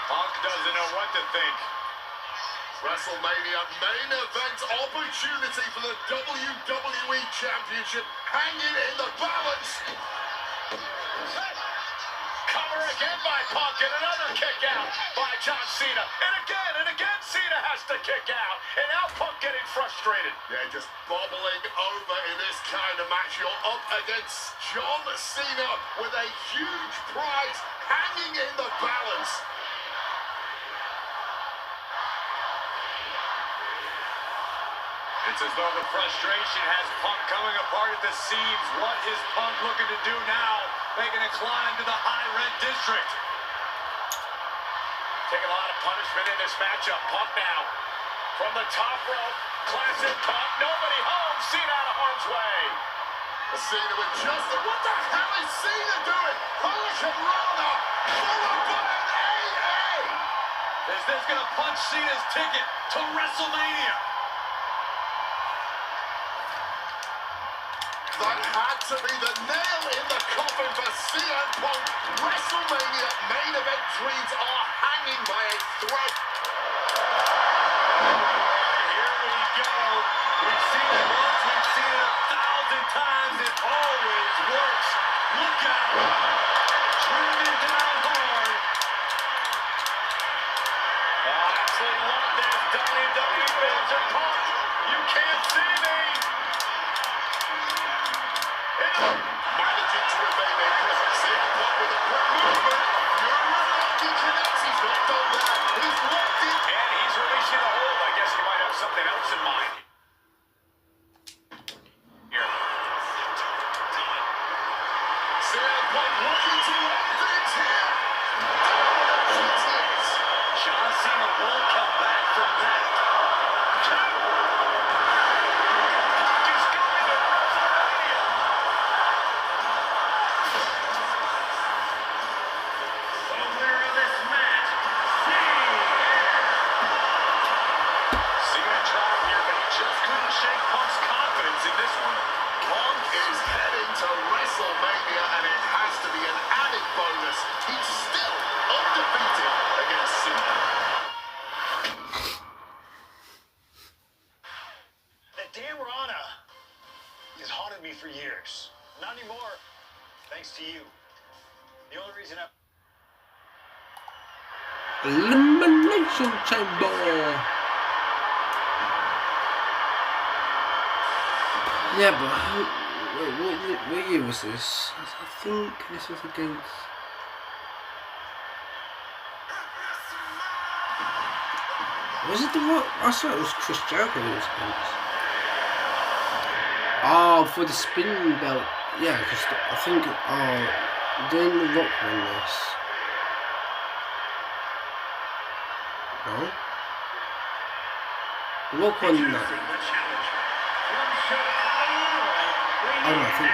Punk doesn't know what to think. WrestleMania main event opportunity for the WWE Championship hanging in the balance. Cover again by Punk and another kick out by John Cena. And again Cena has to kick out. And now Punk getting frustrated. Yeah, just bobbling over in this kind of match. You're up against John Cena with a huge prize hanging in the balance. It's as though the frustration has Punk coming apart at the seams. What is Punk looking to do now? Making a climb to the high-rent district. Taking a lot of punishment in this matchup. Punk now from the top rope. Classic Punk. Nobody home. Cena out of harm's way. Cena with Justin. What the hell is Cena doing? Hurricane Rana followed by an AA. Is this going to punch Cena's ticket to WrestleMania? That had to be the nail in the coffin for CM Punk. WrestleMania main event dreams are hanging by a thread. Here we go. We've seen it once, we've seen it 1,000 times. It always works. Look out. Driven down hard. I absolutely love this. WWE fans are pumped. You can't see me. Managing to evade a present CM Punk with a quick movement. He connects. He's not done there. He's locked in. And he's releasing the hold. I guess he might have something else in mind. Here. CM Punk looking to end things here. John Cena won't come back from that. Punk is going to WrestleMania. The winner of this match, Cena tried here, but he just couldn't shake Punk's confidence in this one. Punk is heading to WrestleMania, and it has to be an added bonus. He's still undefeated against Cena. That damn Rana has haunted me for years. Not anymore, thanks to you. The only reason I... Elimination Chamber. Yeah, but what year was this? I think this was against. Was it the Rock? I thought it was Chris Jericho who was against. Oh, for the spin belt. Yeah, because I think. Oh, didn't the Rock win this? No? The Rock won that. Oh no, I think.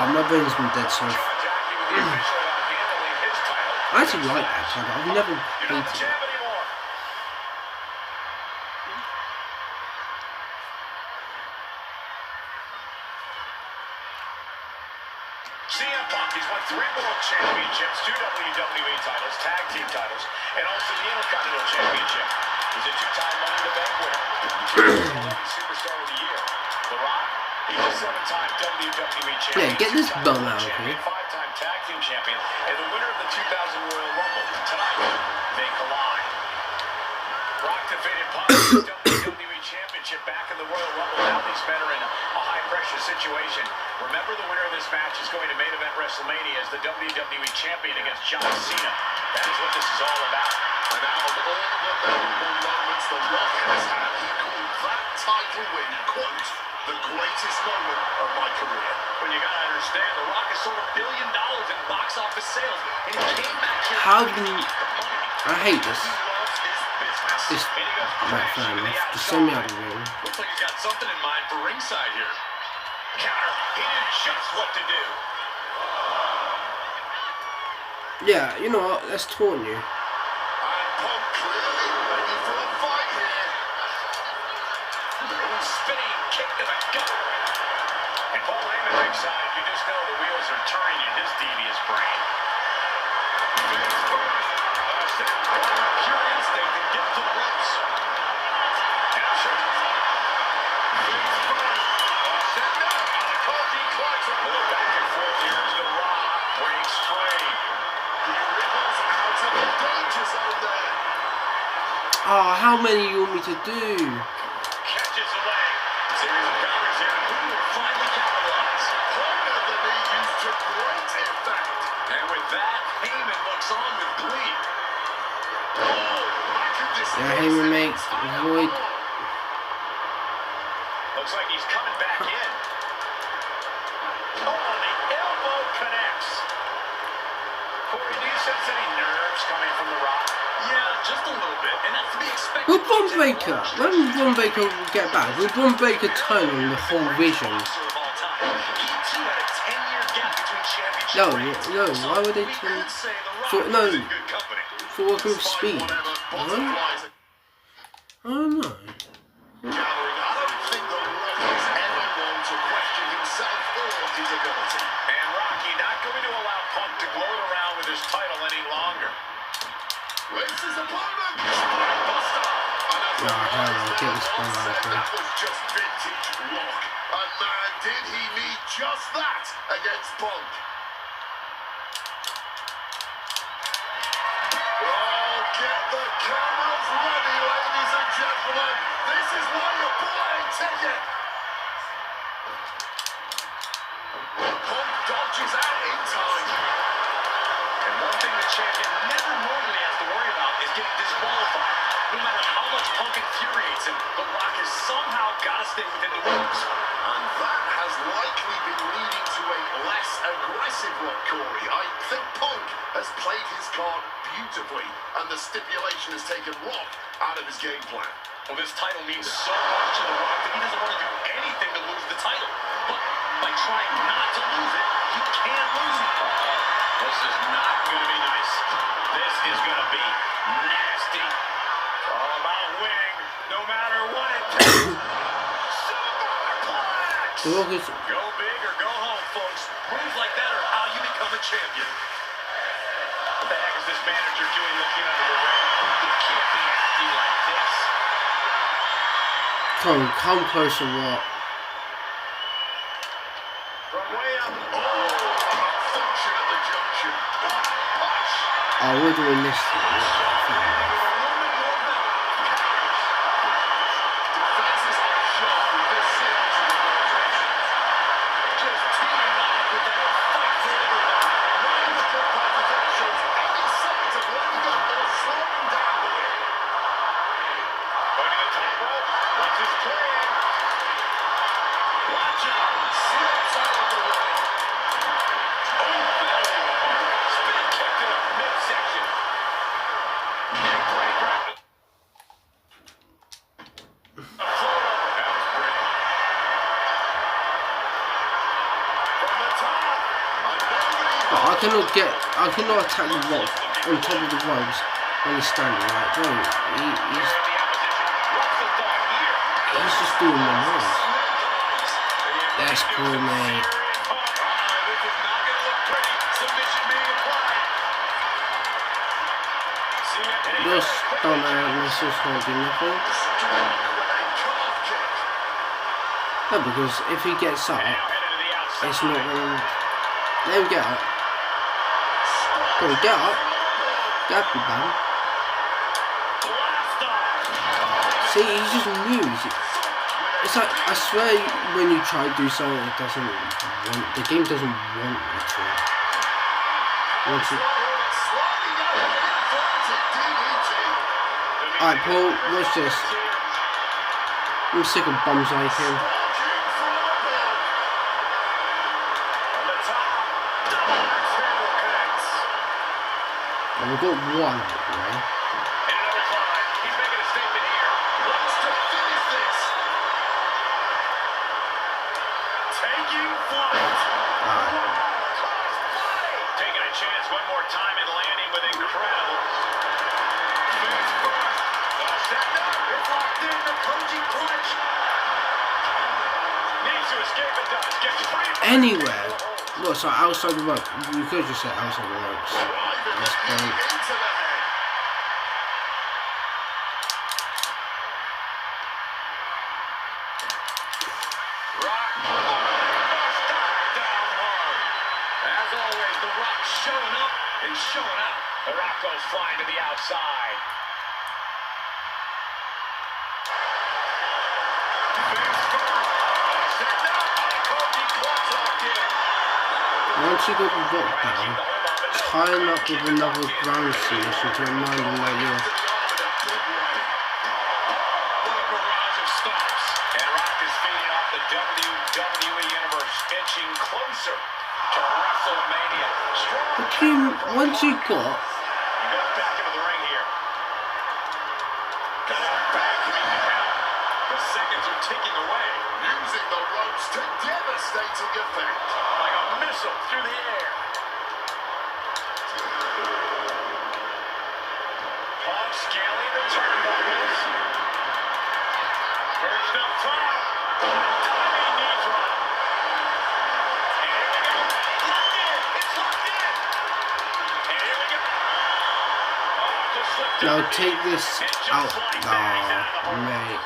My brain's been dead so. I actually like that channel. I've never hated it. CM Punk, he's won 3 World Championships, 2 WWE titles, Tag Team titles, and also the Intercontinental Championship. He's a 2-time Money in the Bank winner. 2-time Superstar of the Year. The Rock, he's a 7-time WWE champion. Yeah, get this bum out of here. 5-time Tag Team champion, and the winner of the 2000 Royal Rumble. Tonight, they collide. Rock defeated Punk in the WWE Championship back in the Royal Rumble. Now these men are in a high-pressure situation. Remember, the winner of this match is going to main event WrestleMania as the WWE Champion against John Cena. That is what this is all about. And out of all the memorable moments the Rock has had, he called that title win, quote, the greatest moment of my career. When you gotta understand, The Rock has sold $1 billion in box office sales, and he came back here. How do you... I hate this. He loves his business. Just, And he goes right, fair crashing to the enough. Just send me out outside. the ring. Looks like he's got something in mind for ringside here. Counter. He knew just what to do. Yeah, you know what? Let's taunt you. And Punk clearly ready for a fight here. Ooh, spinning kick to the gut. And Paul Heyman ringside, you just know the wheels are turning in his devious brain. Face first. Pure instinct and get to the ropes. Capture. Face first. Send up. Koji clutch. A little back and forth here as The Rock breaks free. He ripples out of the danger zone there. Oh, how many you want me to do? Catches away. Series of counters here. Who will finally capitalize? Holding the knee used to great effect. And with that, Heyman looks on with glee. Oh, back in this Yeah, Heyman makes Void. Looks like he's coming back in. Oh, the elbow connects. Corey, do you sense any nerves coming from The Rock? Yeah, just a little bit, and that's to be expected. Will Bron Breakker, when will Bron Breakker get back? Will Bron Breakker turn on the whole vision? No, why would they turn? For working with speed. No? I don't know. I don't think The Rock is ever one to question himself or his ability. And Rocky not going to allow Punk to gloat around with his title any longer. Waits his opponent. Spinebuster. And as No, hell no, get the spine out of that was just vintage Rock. And man, did he need just that against Punk. Oh, get the cameras ready, ladies and gentlemen. This is why you buy a ticket. Punk dodges out in time. And one thing the champion never normally has to worry about is getting disqualified. No matter how much Punk infuriates him, The Rock has somehow got to stay within the ropes. And that has likely been leading to a less aggressive Rock, Corey. I think Punk has played his card beautifully, and the stipulation has taken Rock out of his game plan. Well, this title means so much to The Rock that he doesn't want to do anything to lose the title. But by trying not to lose it, he can't lose it. This is not going to be nice. This is going to be nasty. It's all about winning, no matter what it takes. Superplex! The Rock is. Go big or go home, folks. Moves like that are how you become a champion. What the heck is this manager doing looking under the ring? He can't be acting like this. Come closer, Rock. From way up. Oh, malfunction at the junction. Punch. Oh, we're doing this. Defense is on shot with this series of advantages. Just teaming up with that fight for everybody. Reigns' competitor shows any signs of letting up or slowing down here. Going to the top rope. What's his plan? Watch out. Slips out of the way. Oh, belly on. Spin kick to the midsection. Neck breaker. A float over. That was pretty. From the top. I cannot attack the Rock on top of the ropes when he's standing. Like, bro, he's just doing the most. That's cool, mate. Just don't know, this is going to do nothing. No, because if he gets up, it's not going to... There we go. Go, get up. That'd be bad. See, he just moves. It's like, I swear, when you try to do something, it doesn't want... The game doesn't want you to. Once you... Alright, Paul, watch this. I'm sick of bums like him. And we've got one, right? And another climb. He's making a statement. Diaz one more time and landing with incredible. Face first. Set up. It's locked in. The Koji clutch. Needs to escape and does. Gets free. Anywhere. Look, so outside the rope. You could just say outside the ropes. That's great. Into the head. Rock. Must dive down hard. As always, The Rock showing up and showing out. The Rock goes flying to the outside. Face first. Set up. Koji clutch locked in. Once you got the rock down, tie him up with another ground solution to remind him that you're... What a barrage of stops. And Rock is feeding off the WWE Universe, inching closer to WrestleMania. Strong. Once you got... He goes back into the ring here. Got it back to the count. The seconds are ticking away. Using the ropes to devastating effect. Like a missile through the air. Punk scaling the turnbuckles. Perched up top. Diving knee drop. And here we go. Locked in. It's locked in. And here we go. Oh, just slipped Now out. take this And just out. like that, he's out of the hole. Mate.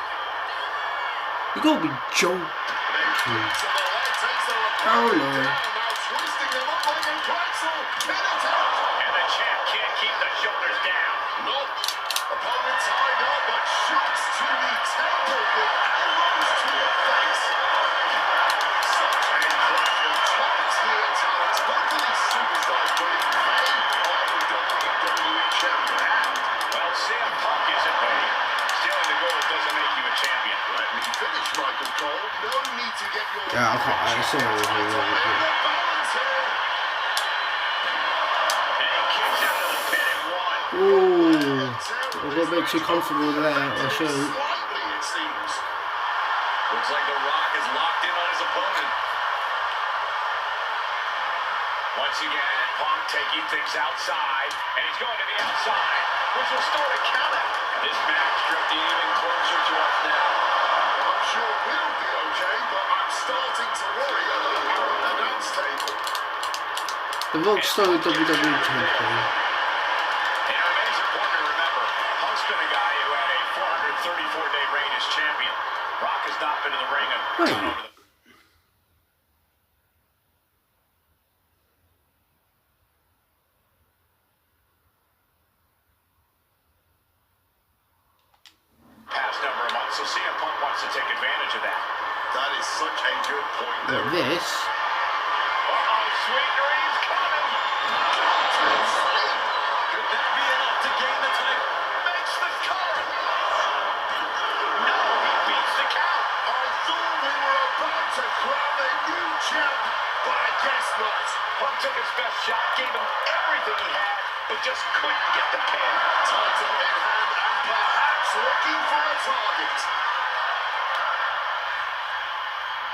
You gotta be joking. To the leg, takes the Oh opponent no. down, now twisting them up like a pretzel. Pin attempt. And the champ can't keep the shoulders down. Nope. Opponent tied up, but shots to the temple with elbows to the face. Such incredible top tier talent. Both of these superstars believe they are the WWE champion. Well, CM Punk isn't waiting. Stealing the gold doesn't make you a champion. Let me finish, Michael Cole. No need to get your... Yeah, okay, I see what you're And doing. the balance here. And he kicks out of the pin at one. Ooh. I got a bit too comfortable there, I should. Slightly, it seems. Looks like The Rock is locked in on his opponent. Once again, Punk taking things outside, and he's going to the outside, which will start a count out. This match drifting even closer to us now. I'm sure we'll be okay, but I'm starting to worry about our announce table. The Rock's still a WWE champion. And it remains important to remember, Punk's been a guy who had a 434-day reign as champion. Rock has not been in the ring a ton Wait. over the... past number of months, so CM Punk wants to take advantage of that. That is such a good point But there. this... Uh-oh, sweet dreams coming! Could that be enough to gain the title? Makes the cover! No, he beats the count! I thought we were about to crown a new champ, but I guess not. Punk took his best shot, gave him everything he had, but just couldn't get the pin. Title in hand and perhaps looking for a target.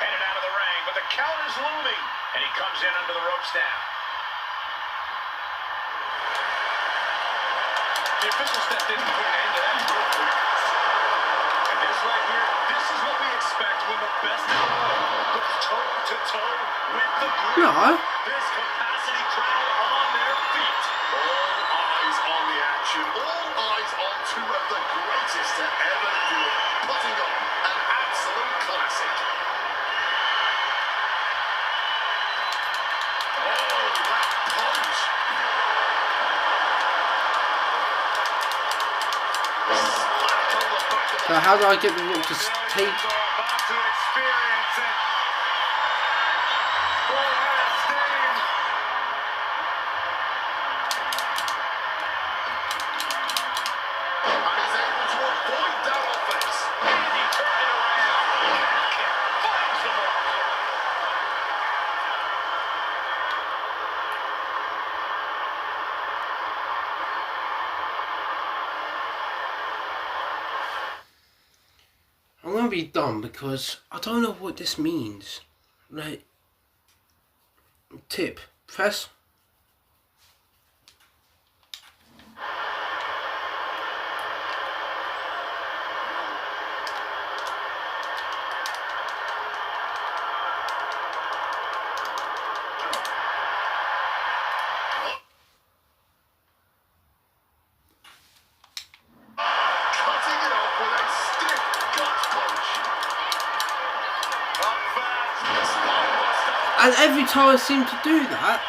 Headed out of the ring, but the count is looming, and he comes in under the ropes now. The official stepped in and put an end to that real quick. And this right here, this is what we expect when the best of the world goes toe-to-toe with the group. No. This capacity crowd on their feet. All eyes on the action. All eyes on two of the greatest to ever do it. Putting on an absolute classic. Oh, that punch. Smack on the back of So the how do I get the Rock to take... Millions are about to experience it. Full head of steam. and he's able to avoid that offense. And he turned it around. Kick finds the mark. I'm gonna be dumb because I don't know what this means. Like... Tip. Press... And every time I seem to do that,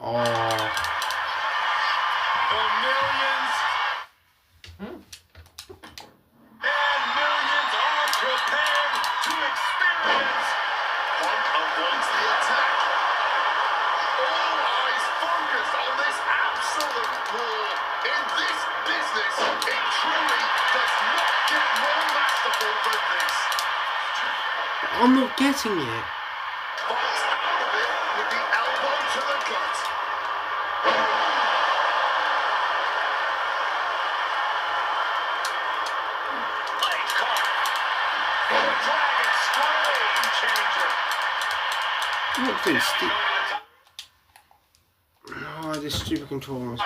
oh, The millions and millions are prepared to experience. Punk avoids the attack. All eyes focused on this absolute war. In this business, it truly does not get more masterful than this. I'm not getting it. Fights out of it with the elbow to the gut. Legs caught. The Dragon Scream Changer. What this? Going to the top. Oh, this stupid controller. Here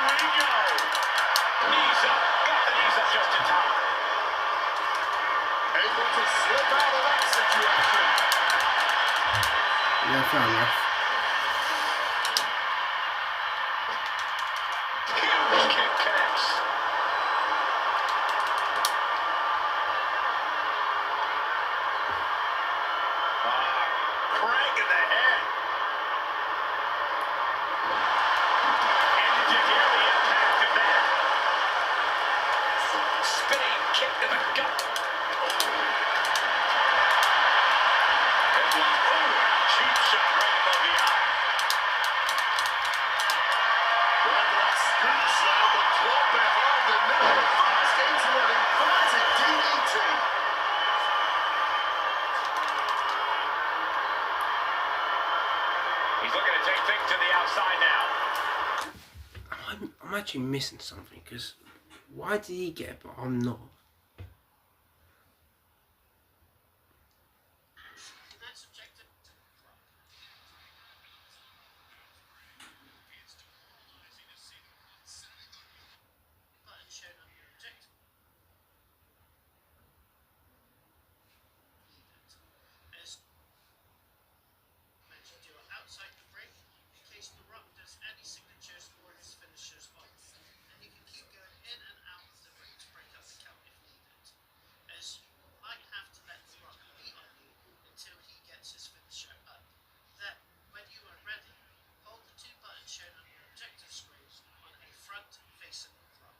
we go. Knees up. Got the knees up just in time. Able to slip out of that situation. Yeah, fair enough. Huge kick connects. Crank in the head. And did you hear the impact of that? Spinning kick to the gut. Cheap shot right above the eye. Whether that scoop slam, the drop behind, and now reversed into an inverted DDT. He's looking to take things to the outside now. I'm actually missing something, because why did he get it but I'm not? Outside the ring, in case The Rock does any signatures or his finishers on. And you can keep going in and out of the ring to break up the count if needed. As you might have to let The Rock beat on you until he gets his finisher up. Then, when you are ready, hold the two buttons shown on your objective screen on a front facing The Rock.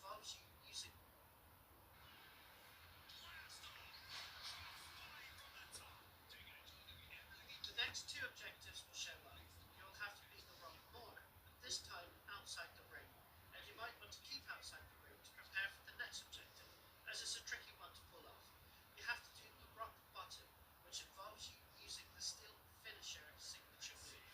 Involves you using the next two objectives will show up. You'll have to beat The Rock more, but this time outside the ring. And you might want to keep outside the ring to prepare for the next objective, as it's a tricky one to pull off. You have to do the Rock Bottom, which involves you using the steel finisher signature move.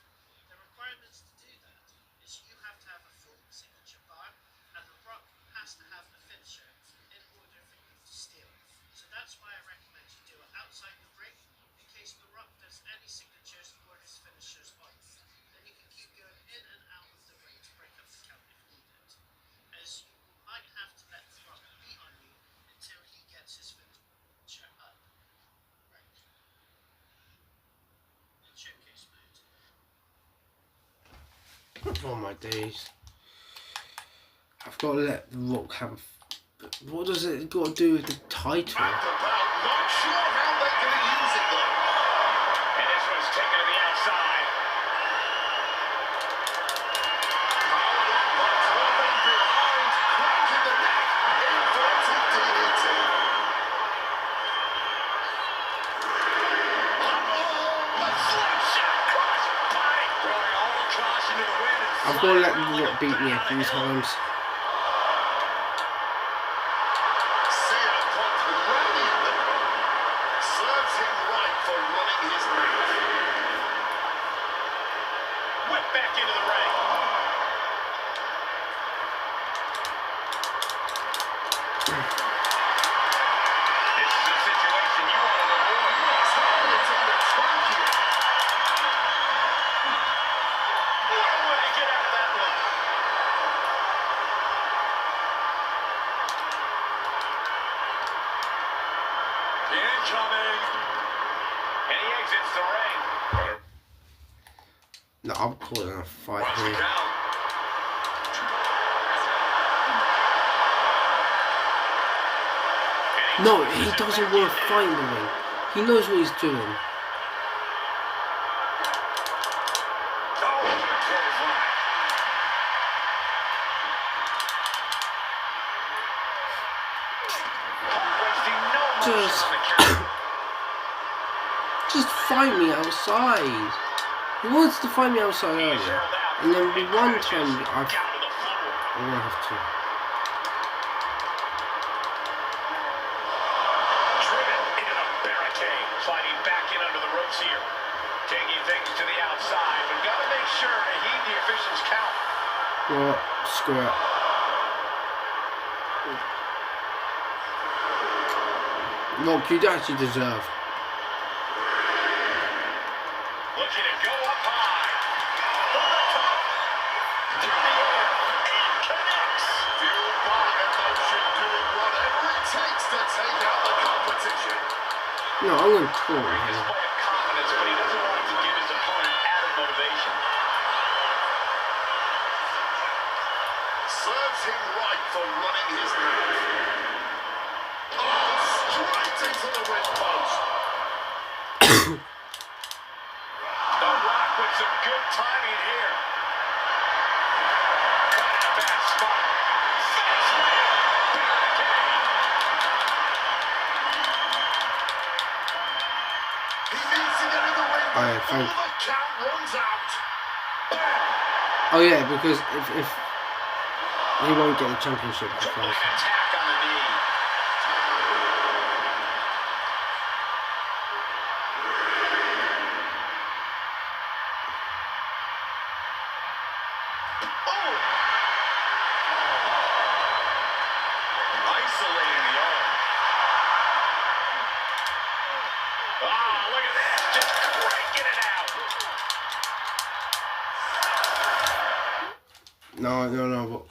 The requirements to do that is you have to have a full signature bar, and The Rock has to have a finisher in order for you to steal. So that's why I recommend you do it outside the ring, in case The Rock does any signatures or his finishers on you. Then you can keep going in and out of the ring to break up the count if needed. As you might have to let The Rock beat on you until he gets his finisher up. Right. In showcase mode. Oh my days. I've got to let The Rock have... But what does it got to do with the title? Roundabout, not sure how they're going to use it though. And this one's taken to the outside. Power I've got to let them not beat me a few times. CM Punk brilliantly serves him right for running his mouth. Whip back into the ring. This is a situation you want to avoid. Targeting the trachea. What a way to get out of that one. Incoming. And he exits the ring. No, I'm calling a fight Watch the here. count. No, he doesn't want to fight in the ring. He knows what he's doing. Oh, clothesline. Wasting no motion Just- on the count. Just fight me outside. He wants to fight me outside earlier. And then the one time Down to the floor. I won't have to. Driven into the barricade. Sliding back in under the ropes here. Taking things to the outside, but gotta make sure to heed the official's count. What? Screw it. Look, you actually deserve. Looking to go up high. From the top. To the air. And connects. Fueled by emotion, doing whatever it takes to take out the competition. No, I'm going to call Great him. display of confidence, but he doesn't want to give his opponent added motivation. Serves him right for running his mouth. Oh, straight into the ring post. The Rock with some good timing here. Caught in a bad spot. Face slam. Barricade. He needs to get in the ring Oh, yeah, before thank- the count runs out. Oh yeah, because if he won't get the championship Triple because attack on the knee. Oh! Isolating the arm. Ah, look at this. Just cranking it out. no, but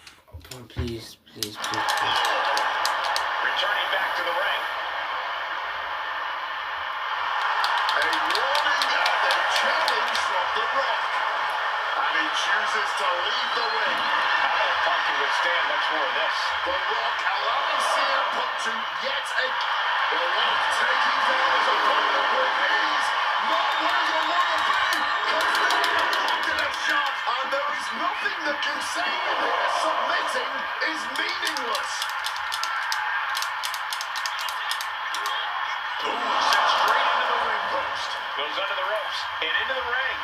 please. Returning back to the ring. A warning and a challenge from The Rock. And he chooses to leave the ring. I don't know if Punk can withstand much more of this. The Rock allowing CM Punk to yet again. The Rock taking down his opponent with ease. Not where you want to be. Because now the Rock in a shot. And there is nothing that can save him here. Submitting is meaningless. Ooh, sent straight into the ring post. Goes under the ropes and into the ring.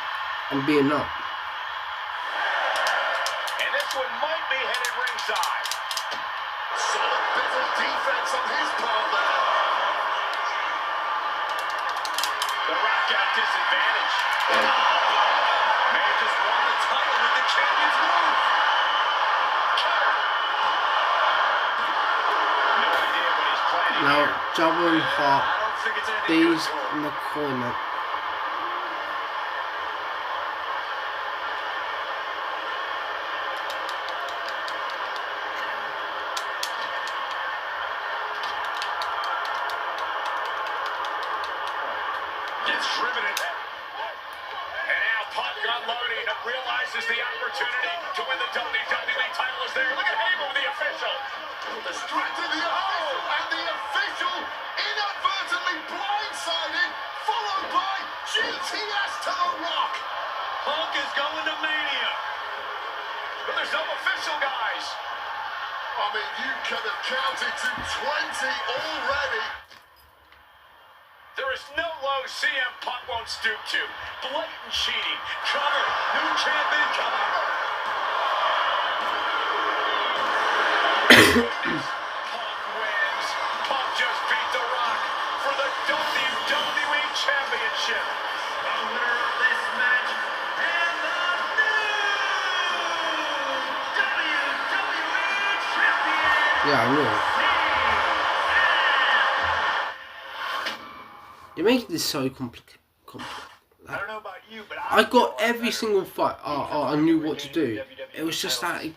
I'm being up. And this one might be headed ringside. Solid bit of defense on his part there. The Rock got disadvantage. May have just won the title with the champion's move. Cover. No idea what he's planning Now, here. Jabba and Hart, I don't think it's anything these good for him. in the corner. Gets driven in. And now Punk unloading. Realizes the opportunity to win the WWE title is there. Look at Heyman with the official. Distracted the official, and the official inadvertently blindsided, followed by GTS to The Rock. Punk is going to Mania. But there's no official, guys. I mean, you could have counted to 20 already. There is no low CM Punk won't stoop to. Blatant cheating. Cover. New champion coming. Yeah, I know. You're making this so complicated. I don't know about you, but I got every single fight. I knew what to do. It was just that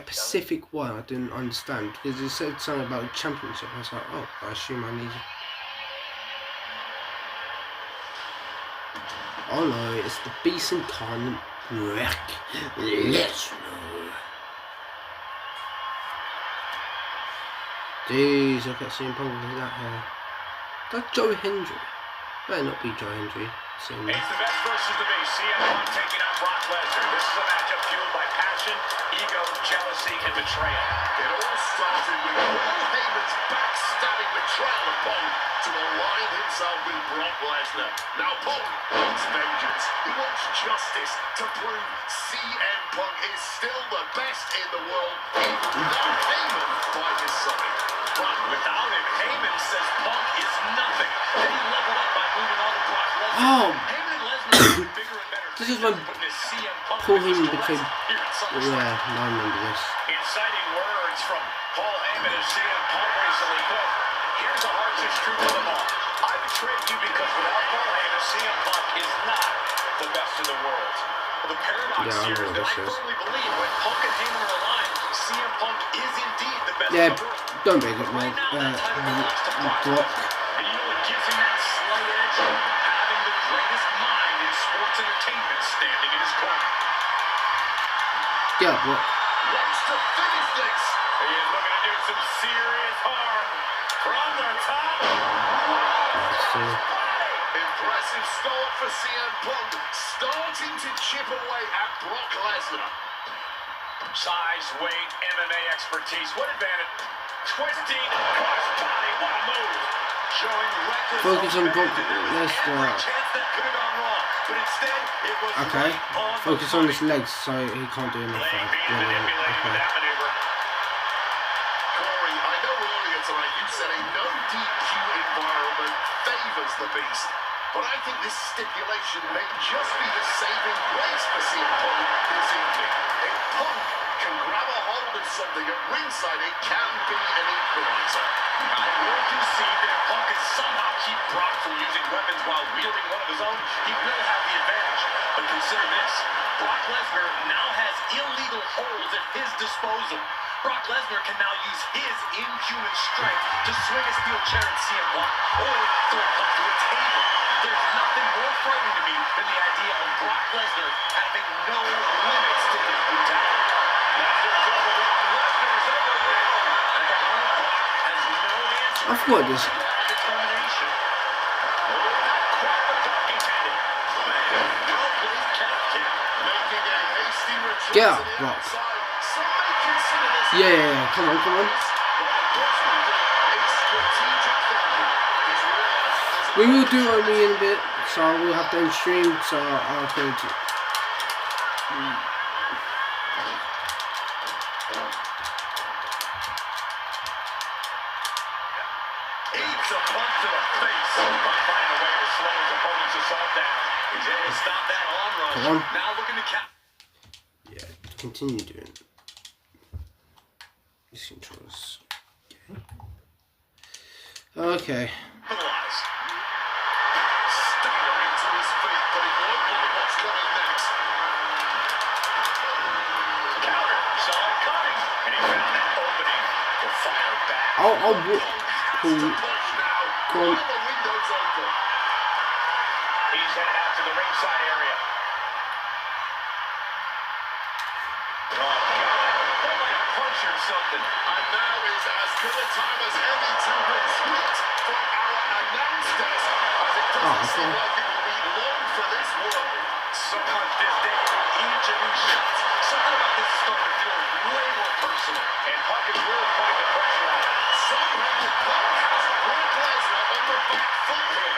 Pacific one I didn't understand because it said something about the championship. I was like, oh, I assume I need. Oh no, it's the Beast Incarnate Brock Lesnar. Jeez, look at CM Punk with that hair. That's Joe Hendry. Better not be Joe Hendry. It's the best versus the base. CM Punk taking on Brock Lesnar. This is a matchup fueled by passion, ego, jealousy, and betrayal. It all started with Paul Heyman's backstabbing betrayal of Punk to align himself with Brock Lesnar. Now Punk wants vengeance. He wants justice to prove CM Punk is still the best in the world, even without Heyman by his side. But Without him, Heyman says Punk is nothing. Then he leveled up by moving on to Brock Lesnar. Oh! Heyman and Lesnar are bigger and better. This is when Putting his CM Punk Paul business Heyman to became. rest here at SummerSlam. Yeah, I remember this. Inciting words from Paul Heyman and CM Punk recently. Quote, here's the harshest truth of them all. I betrayed you because without Paul Heyman, CM Punk is not the best in the world. The paradox Yeah, I here know is what that I this is. firmly believe when Punk and Heyman are aligned, CM Punk is indeed the best Yeah, in the world. don't make it But wrong. right now, that title belongs to Brock Brock. Lesnar. And you know what gives him that slight edge? Having the greatest mind in sports entertainment standing in his corner. Yeah, Brock. wants to finish this. He is looking to do some serious harm from the top. So, Impressive start for CM Punk, starting to chip away at Brock Lesnar. Size, weight, MMA expertise. What advantage? Twisting crossbody. What a move. Showing reckless Focus on Brock abandon. There was Lesnar. every chance that could have gone wrong. But instead, it was okay. right on Focus the on money. his legs so he can't do enough. Leg being Brilliant. manipulated with Okay. that maneuver. Corey, I know earlier tonight you said a no DQ environment favors the Beast, but I think this stipulation may just be the saving grace for CM Punk this evening. If Punk can grab a hold of something at ringside, it can be an equalizer. I will concede that if Punk can somehow keep Brock from using weapons while wielding one of his own, he will have the advantage. But consider this. Brock Lesnar now has illegal holds at his disposal. Brock Lesnar can now use his inhuman strength to swing a steel chair at CM Punk or throw Punk to a table. There's nothing more frightening to me than the idea of Brock Lesnar having no limits to his brutality. Lesnar's overwhelmed. Lesnar is overwhelmed. At the moment, Brock has no answer. I forgot this. Determination. Oh, not quite what Brock intended. Man, no place captain. Making a hasty retreat Get to up, the Brock. outside. Some may consider this Yeah, come on, come on. but I personally think it's strategic thinking. He's realizing there's a We will do only in a bit, so I will have them streamed, so I'll go to. Eats a punch to the face. By finding a way to slow his opponent's assault down. He's able to stop that on rush. Come on. Now looking to cap. Yeah, continue doing these controls. Okay. Capitalize. staggering to his feet, but he won't like what's coming next. Counter. Saw it coming. And he found that opening to fire back. I'll Has to cool. push now. Go on. While the window's open. He's headed out to the ringside area. Oh, God. That might have punctured something. And now is as good a time as any to retreat from our announce desk, as it doesn't seem okay. like it will be long for this world. So much disdain in each of these shots. Something about this is starting to feel way more personal. And Punk is really putting the pressure on. Somehow, Punk has Brock Lesnar on the back foot here.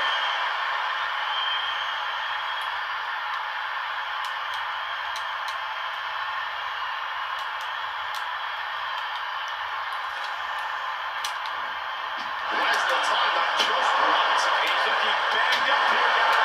Lesnar timed that just right. He's looking banged up here, guys.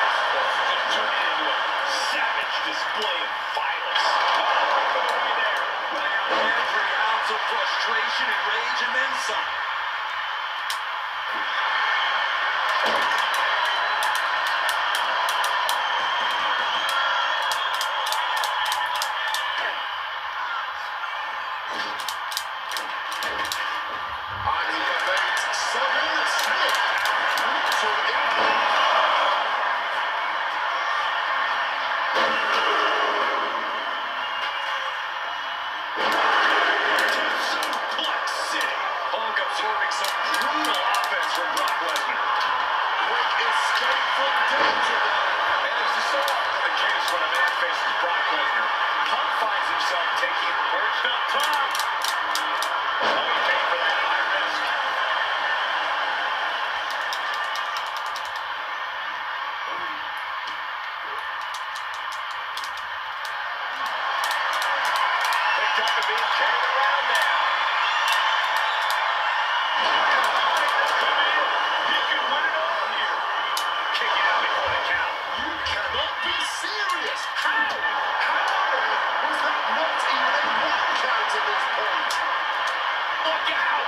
And he evades Seville Smith. Brutal impact. Suplex City. Hulk absorbing some brutal offense from Brock Lesnar. Quick escape from danger there. And this is so often the case when a man faces Brock Lesnar. Punk finds himself taking perched up top. Oh, he paid for that high risk. Picked up and being carried around now. Come in. He can win it all here. Kick out before the count. You cannot be serious. How? How on earth was that not even a 1 count at this point? Look out!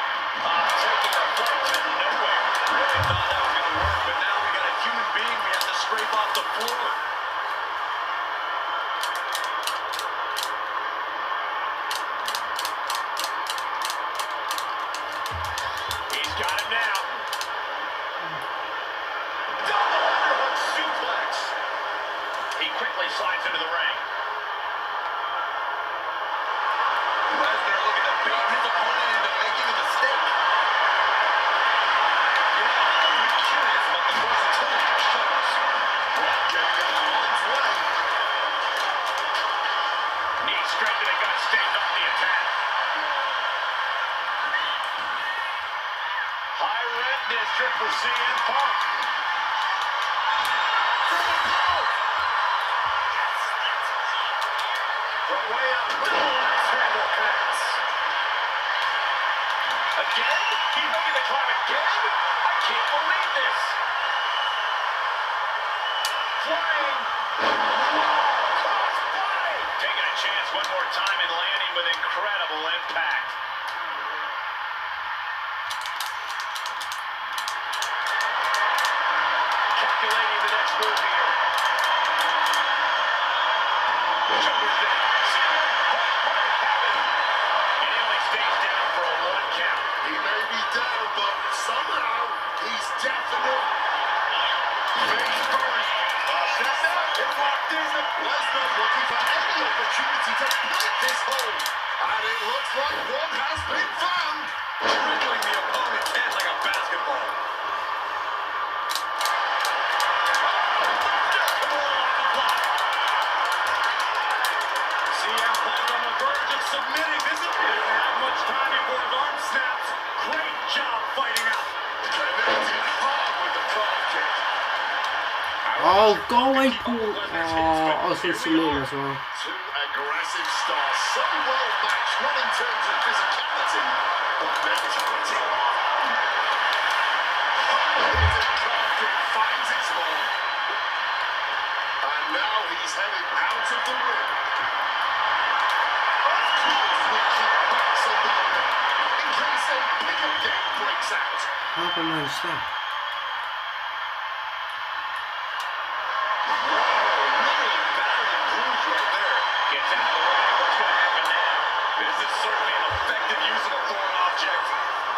Taking our fight to nowhere. Really thought that was going to work, but now we got a human being we have to scrape off the floor. He's got him now. Double underhook suplex. He quickly slides into the ring. Lesnar looking to bait his opponent into making a mistake. You know, I'm really curious about the versatility of shows. Brock getting out of harm's way. Knee straight to the gut, stays off the attack. High rent district for CM Punk. From way up, double axe handle pass. Again? He's making the climb again? I can't believe this. Flying. Crossbody. Taking a chance one more time and landing with incredible impact. Calculating the next move here. Shoulders in. What happened? And he only stays down for a 1 count. He may be down, but somehow he's definite. Face first. Step out. It's locked in. Lesnar looking for any opportunity to break this hold. And it looks like one has been found. Dribbling the opponent's head like a basketball. CM Punk on the verge of submitting. This is didn't have much time before his arm snaps. Great job fighting out. Connected hard with the drop kick. Oh, go away, Paul. Oh, I was going to submit as well. Two aggressive stars, so well matched, not in terms of physicality, but mentality. Hard-hitting drop kick finds its mark. And now he's heading out of the ring. Of course we keep backs on the ring, in case a bigger game breaks out. How have I managed that? Literally battling Cruz right there. Gets out of the way. What's going to happen now? This is certainly an effective use of a foreign object.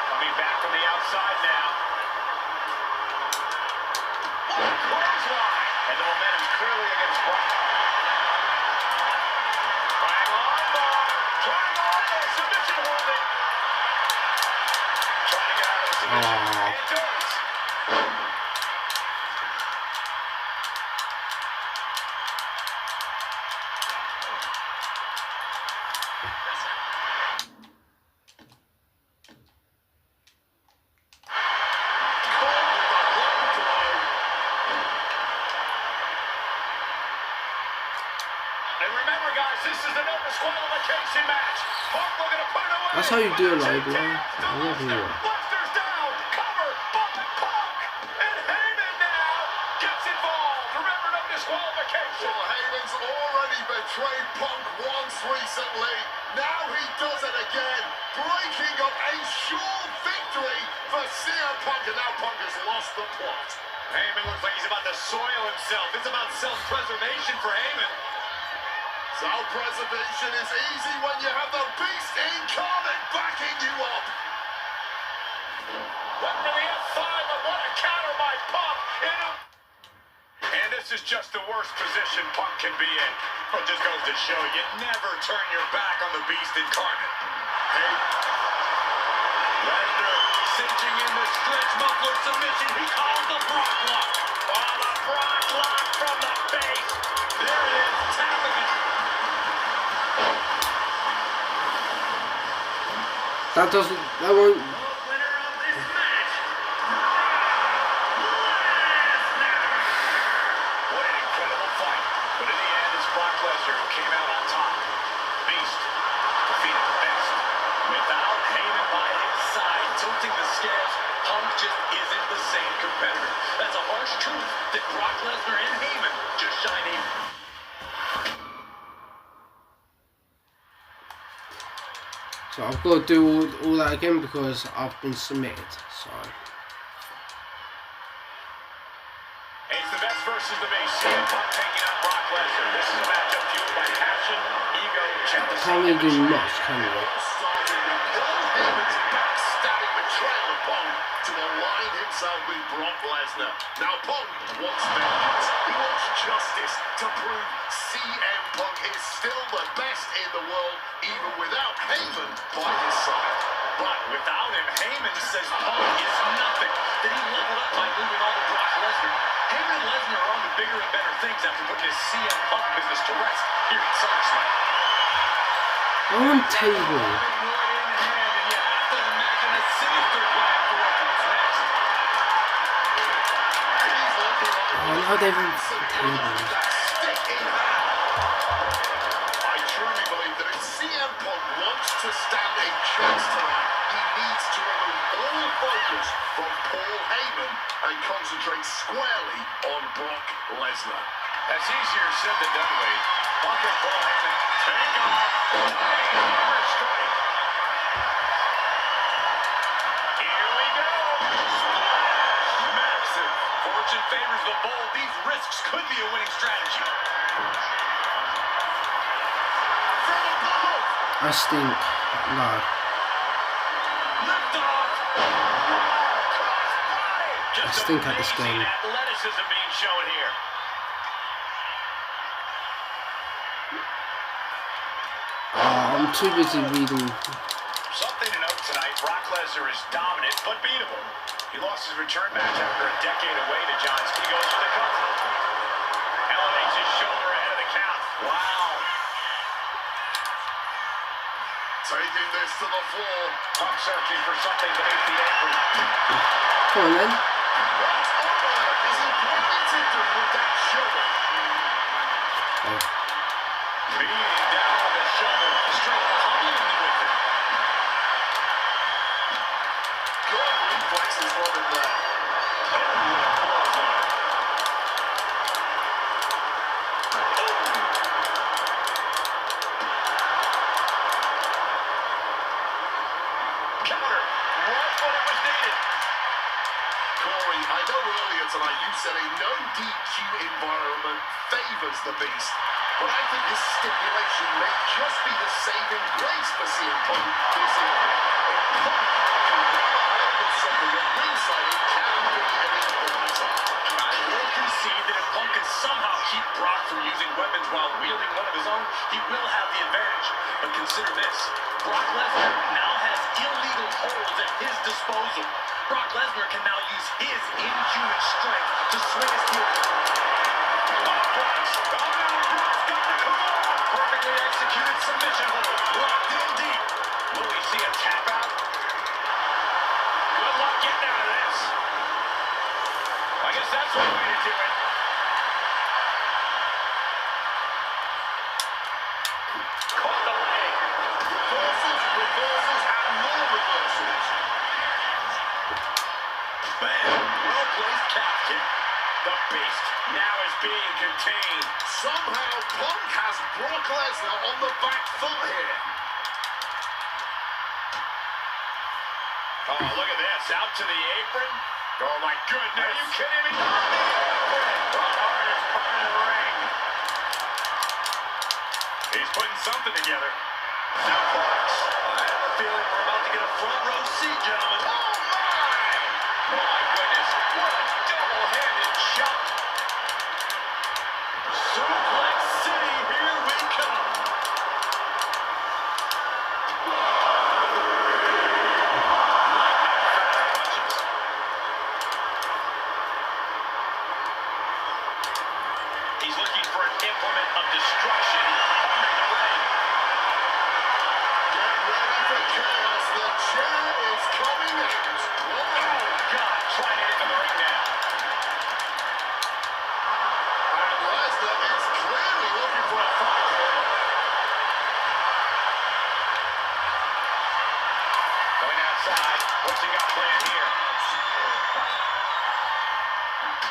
Coming back from the outside now. What a clothesline! And the momentum clearly against Brock. Trying on bar. Trying on a submission holding. Trying to get out of the submission. Oh. And does. And remember, guys, this is the no disqualification match. Punk looking to put it away. That's how you do it, like, Down man. to I love Lesnar. it. Lesnar's down. Cover by Punk. And Heyman now gets involved. Remember, no disqualification. Well, Heyman's already betrayed Punk once recently. Now he does it again, breaking up a sure victory for CM Punk, and now Punk has lost the plot. Heyman looks like he's about to soil himself. It's about self-preservation for Heyman. Self-preservation is easy when you have the Beast incarnate backing you up. What do we have? But what a counter by Punk. And this is just the worst position Punk can be in. Well, it just goes to show you never turn your back on the Beast incarnate. Hey, Lesnar cinching in the stretch muffler submission. He calls the Brock lock. Oh, the Brock lock from the face. There it is, tapping it. That doesn't, that won't. Winner of this match, Brock Lesnar. What an incredible fight. But in the end, it's Brock Lesnar who came out on top. Beast defeated the best. Without Heyman by his side, tilting the scales, Punk just isn't the same competitor. That's a harsh truth that Brock Lesnar and Heyman just shine a... So I've got to do all that again because I've been submitted. So It's the best versus the base. CM Punk taking out Brock Lesnar. This is a matchup fueled by passion, ego, jealousy. can't really do much, can you? Starting with Paul Heyman's backstabbing betrayal of Punk to align himself with Brock Lesnar. Now Punk wants vengeance. He wants justice to prove CM Punk is still the best in the world, even without Heyman by his side. But without him, Heyman says Punk is nothing. Then he leveled up by moving on to Brock Lesnar. Heyman and Lesnar are on to bigger and better things after putting his CM Punk business to rest here at SummerSlam. On table. Big Lloyd in hand, and you have to imagine a sinister plan for what comes next. He's looking like Oh, now they've on table. that stick in hand. I truly believe that if CM Punk wants to stand a chance tonight, he needs to remove all focus from Paul Heyman and concentrate squarely on Brock Lesnar. That's easier said than done, Wade. Punk and Paul Heyman take off. Hammer strike. Here we go. Splash. Massive. Fortune favors the bold. These risks could be a winning strategy. From above. I stink. No. Lift off. Crossbody. Just stink at this amazing game. athleticism being shown here. I'm too busy reading. Something to note tonight, Brock Lesnar is dominant but beatable. He lost his return match after a decade away to John Cena. He goes for the cover. Elevates his shoulder ahead of the count. Wow. Taking this to the floor. Punk searching for something beneath the apron. Come on then. What on earth is he planning to do with that shoulder? Oh. Beating down with the shoulder. Straight pummeling him with it. Good reflexes from him there. Counter. Right when it was needed. Corey, I know earlier tonight you said a no DQ environment favors the Beast, but I think this stipulation may just be the saving grace for CM Punk this evening. If Punk can grab a hold of something at ringside, it can be an equalizer. I will concede that if Punk can somehow keep Brock from using weapons while wielding one of his own, he will have the advantage. But consider this. Brock Lesnar now has illegal holds at his disposal. Brock Lesnar can now use his inhuman strength to swing his heel. Brock's got the cover. Perfectly executed submission hold. Locked in deep. Will we see a tap out? Good luck getting out of this. I guess that's one way to do it. Caught the leg. Reversals, and more reversals. Bam. Well-placed calf kick. The Beast now is being contained. Somehow, Punk has Brock Lesnar on the back foot here. Oh, look at this. Out to the apron. Oh, my goodness. Are you kidding me? On the apron. The hardest part of the ring. He's putting something together. Suplex. I have a feeling we're about to get a front row seat, gentlemen. Oh, my! Oh, my goodness. What a double-handed shot. Suplex City, here we come. He's looking for an implement of destruction under the ring. Get ready for chaos. The chair is coming out. Oh, God, trying to get into the ring now. And Lesnar is clearly looking for a fight here. Going outside. What's he got planned here?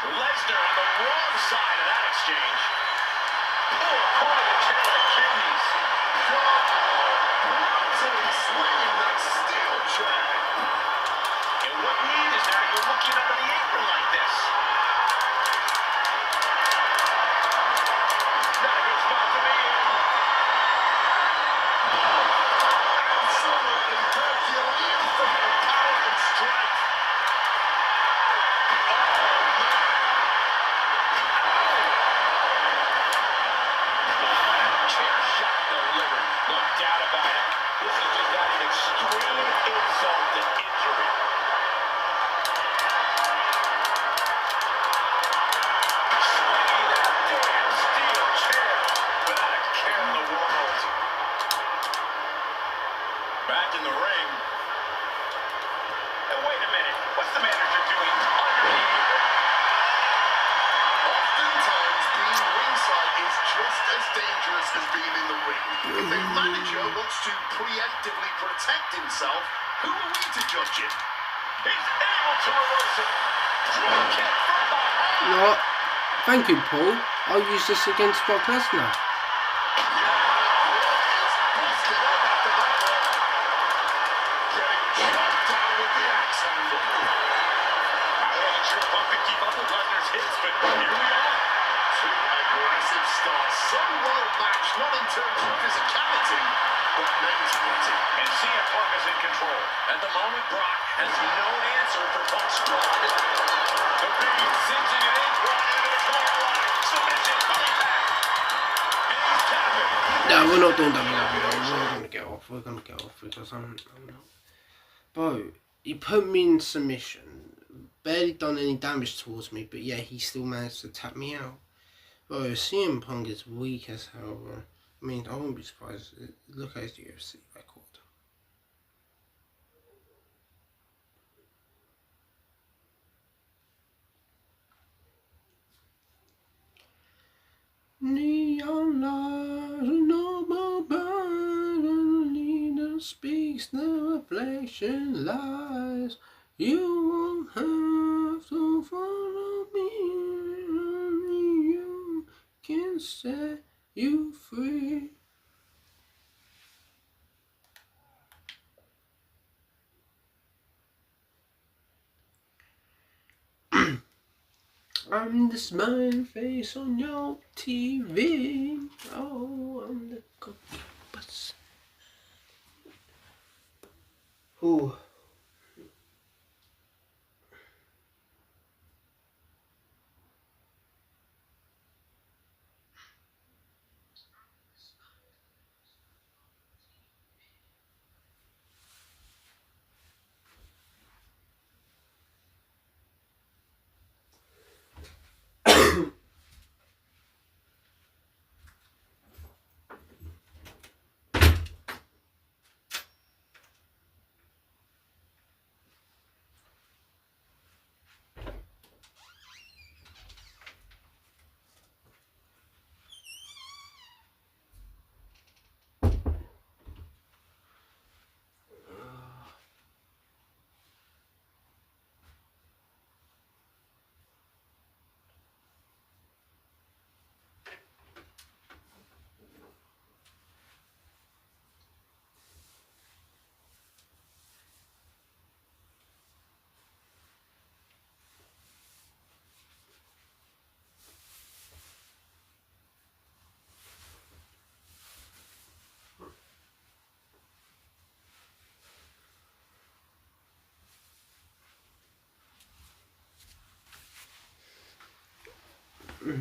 Lesnar on the wrong side of that exchange. Oh, corner the chair to the kidneys. Brutally swinging that steel chair. And what need is there to go looking under the apron like this? Not a good spot to be in. Absolutely Herculean from the power and strength. Chair shot delivered. No doubt about it. This is just adding extreme insult to injury. Swinging that damn steel chair without a care in the world. Back in the ring. And wait a minute. What's the manager doing under the apron? Oftentimes, being ringside is just as dangerous as being in the ring. If a manager wants to preemptively protect himself, who are we to judge him? He's able to reverse it. Drop kick from behind. You know what? Thank you, Paul. I'll use this against Brock Lesnar. Busted up after that one. Getting chopped down with the axe handle. I wasn't sure Punk could keep up with Lesnar's hits, but here we are. Two aggressive stars. Some well matched, not in terms of physicality, but mentality. And CM Punk is in control. At the moment, Brock has no answer for Punk's squad. The Beast cinching it in, brought into the corner line. Submission coming back. And he's tapping. No, we're not doing WWE. We're gonna get off. We're gonna get off because I'm not. Bro, he put me in submission. Barely done any damage towards me, but yeah, he still managed to tap me out. Bro, CM Punk is weak as hell, bro. I mean, I wouldn't be surprised. Look at his UFC record. Neon lights, no more burn, and the leader speaks, the reflection lies. You won't have to follow me, only you can set you free. I'm the smiling face on your TV. Oh, I'm the compass. Ooh. Yeah,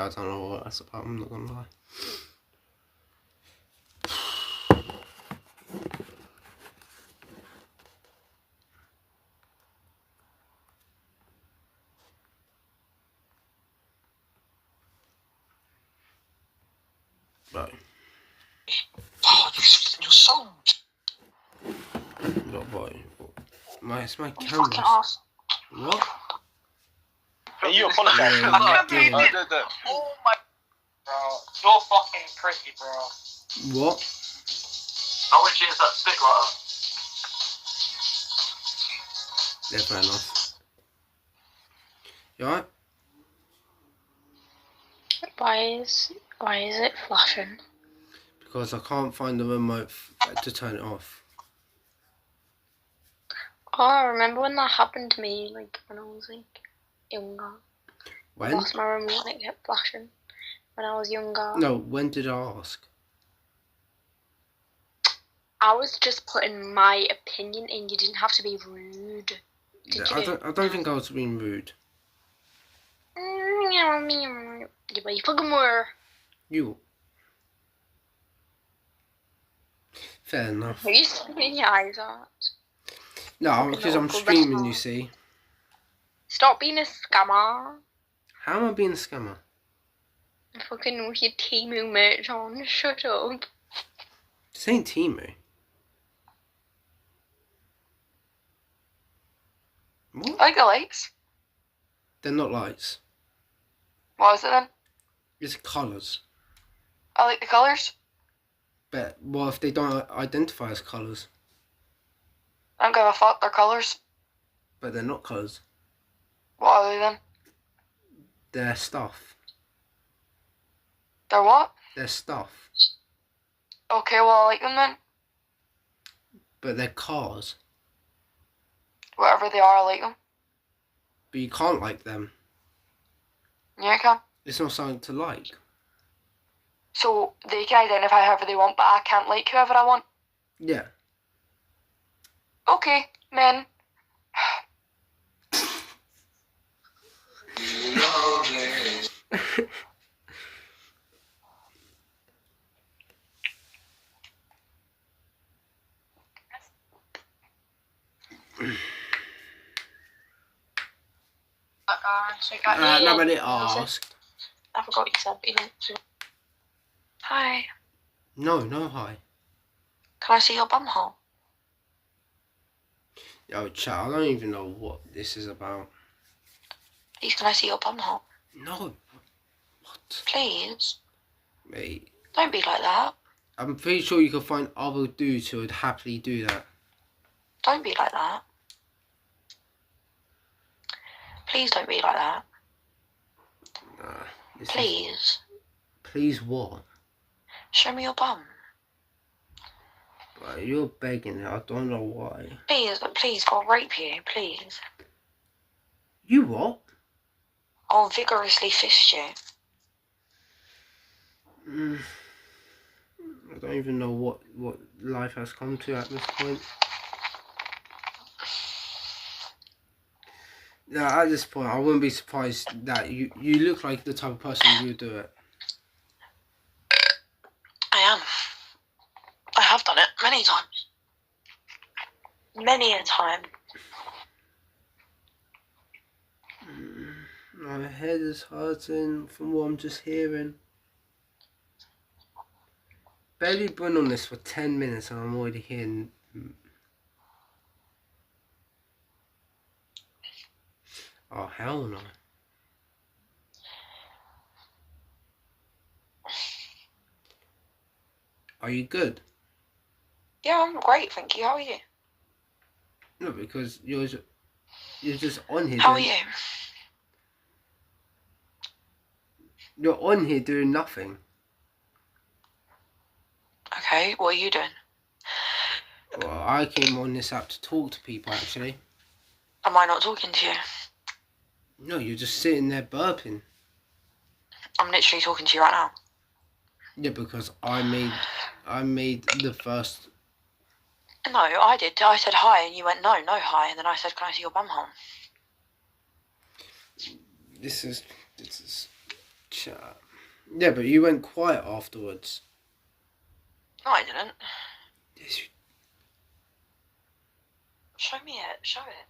I don't know what that's about, I'm not gonna lie. Right. Oh, you're so Not boy. It's my you camera. fucking ass. What? Hey, you apologize. Yeah, I can't yeah. believe it. The, Oh my. Bro, you're fucking pretty, bro. What? I wish you had that stick like that. Yeah, fair enough. You alright? Why is it flashing? Because I can't find the remote to turn it off. Oh, I remember when that happened to me, like when I was like younger. I When? lost my remote and it kept flashing when I was younger. No, when did I ask? I was just putting my opinion in. You didn't have to be rude. Did you? I don't think I was being rude. Yeah, but you fucking were. You. Fair enough. Who are you spinning your eyes at? No, Fucking because I'm awful, streaming, that's you all. see. Stop being a scammer. How am I being a scammer? Fucking with your Temu merch on. Shut up. This ain't Timu. What? I like the lights. They're not lights. What is it then? It's colours. I like the colours. But what if they don't identify as colours? I don't give a fuck. They're colours. But they're not colours. What are they then? They're stuff. They're what? They're stuff. Okay, well I like them then. But they're cars. Whatever they are, I like them. But you can't like them. Yeah, I can. It's not something to like. So they can identify however they want, but I can't like whoever I want. Yeah. Okay, men. Nobody asked. I forgot you said, but you didn't. Hi. No, hi. Can I see your bum hole? Yo, chat, I don't even know what this is about. Please, can I see your bum hole? No. What? Please. Mate. Don't be like that. I'm pretty sure you could find other dudes who would happily do that. Don't be like that. Please don't be like that. Nah. Please. Please what? Show me your bum. Bro, you're begging it. I don't know why. Please, I'll rape you. Please. You what? I'll vigorously fist you. I don't even know what life has come to at this point. Yeah, at this point, I wouldn't be surprised that you look like the type of person who would do it. I am. I have done it many times. Many a time. My head is hurting from what I'm just hearing. Barely been on this for 10 minutes and I'm already hearing. Oh, hell no. Are you good? Yeah, I'm great, thank you. How are you? No, because you're just on here. How are you? You're on here doing nothing. Okay, what are you doing? Well, I came on this app to talk to people, actually. Am I not talking to you? No, you're just sitting there burping. I'm literally talking to you right now. Yeah, because I made the first. No, I did. I said hi, and you went no hi, and then I said, "Can I see your bum hole?" This is. Yeah, but you went quiet afterwards. No, I didn't. Yes, you... Show me it. Show it.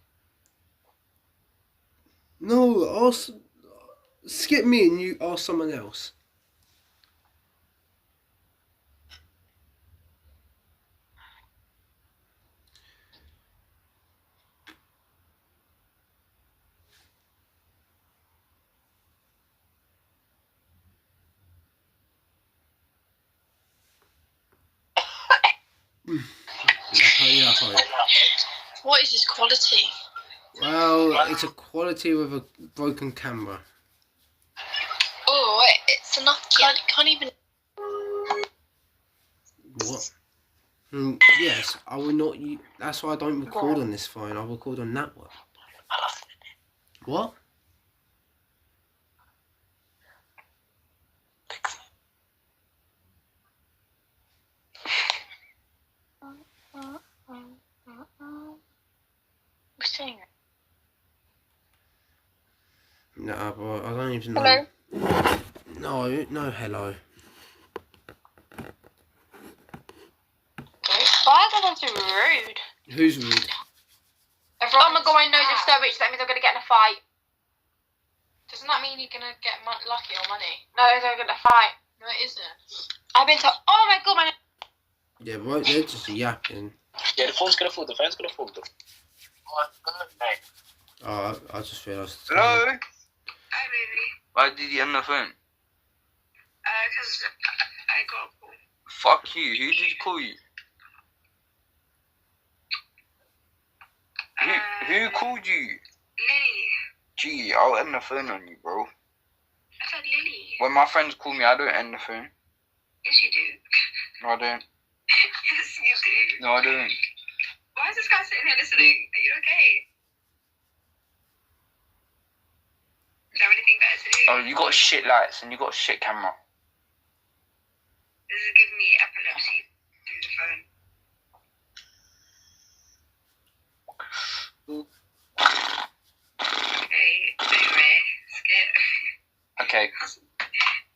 No, ask. Skip me and you ask someone else. Yeah, What is this quality? well, it's a quality with a broken camera. Oh, it's a Nokia. Can't even. What? Yes, I will not. That's why I don't record on this phone. I record on that one. What? We're seeing it. Nah, bro, I don't even know. Hello. No, hello. Why are they so rude? Who's rude? Oh my god, I know they're so rich, that means I'm gonna get in a fight. Doesn't that mean you're gonna get lucky or money? No, they're gonna fight. No, it isn't. I've been told. Oh my god, my. Yeah, bro, they're just yapping. Yeah, the phone's gonna fall. The phone's gonna fall. Oh, I just realised. Hello? Hi, baby. Why did you end the phone? Because I got a call. Fuck you. Who did call you? Who called you? Lily. Gee, I'll end the phone on you, bro. I said Lily. When my friends call me, I don't end the phone. Yes, you do. No, I don't. Yes, you do. No, I don't. Why is this guy sitting here listening? Are you okay? Do you have anything better to do? Oh, you got shit lights and you got shit camera. This is giving me epilepsy through the phone. Okay, anyway, skip. Okay. That's a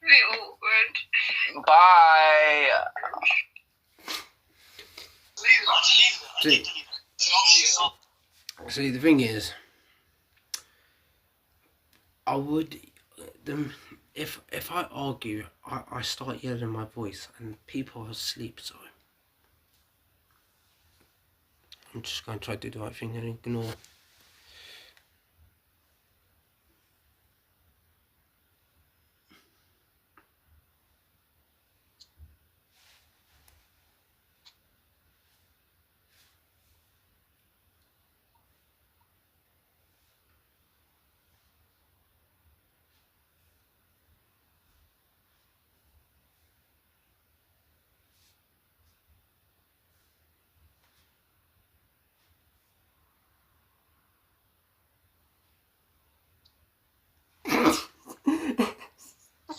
bit awkward. Bye. See, the thing is, I would, if I argue, I start yelling my voice and people are asleep, so I'm just going to try to do the right thing and ignore.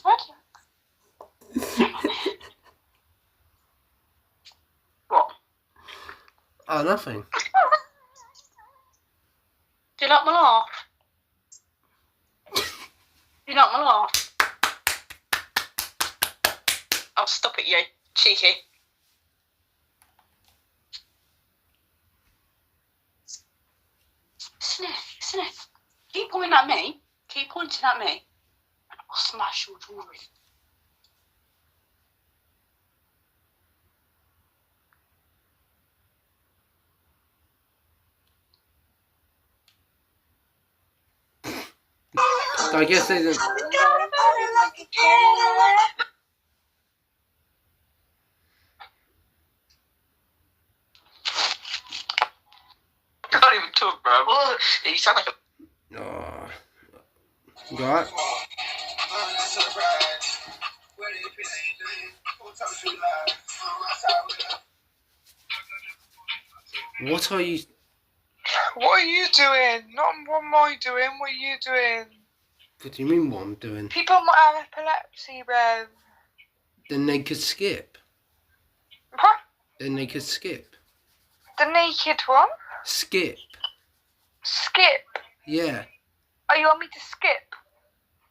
What? Oh, nothing. Do you like my laugh? Do you like my laugh? I'll stop it, you cheeky. Sniff. Keep pointing at me. Keep pointing at me. I'll smash your jewellery. So I guess there's a... I can't even talk, bro. You sound like a... Oh. You alright? What are you? What are you doing? Not what am I doing? What are you doing? What do you mean? What I'm doing? People might have epilepsy, Rev. Then they could skip. What? Then they could skip. The naked one? Skip. Skip. Yeah. Oh, you want me to skip?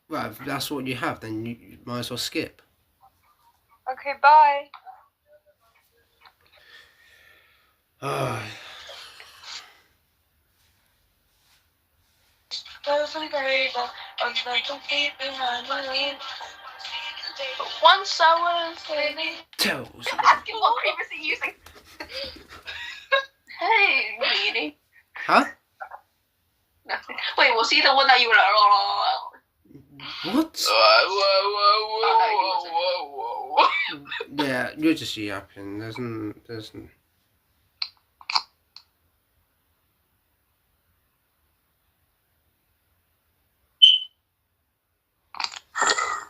Well, if that's what you have, then you might as well skip. Okay, bye. Once I was living. Tells. Asking what cream is he using? Hey, lady. Huh? Nothing. Wait, was he the one that you were like, oh? What? Whoa. Yeah, you're just yapping. There's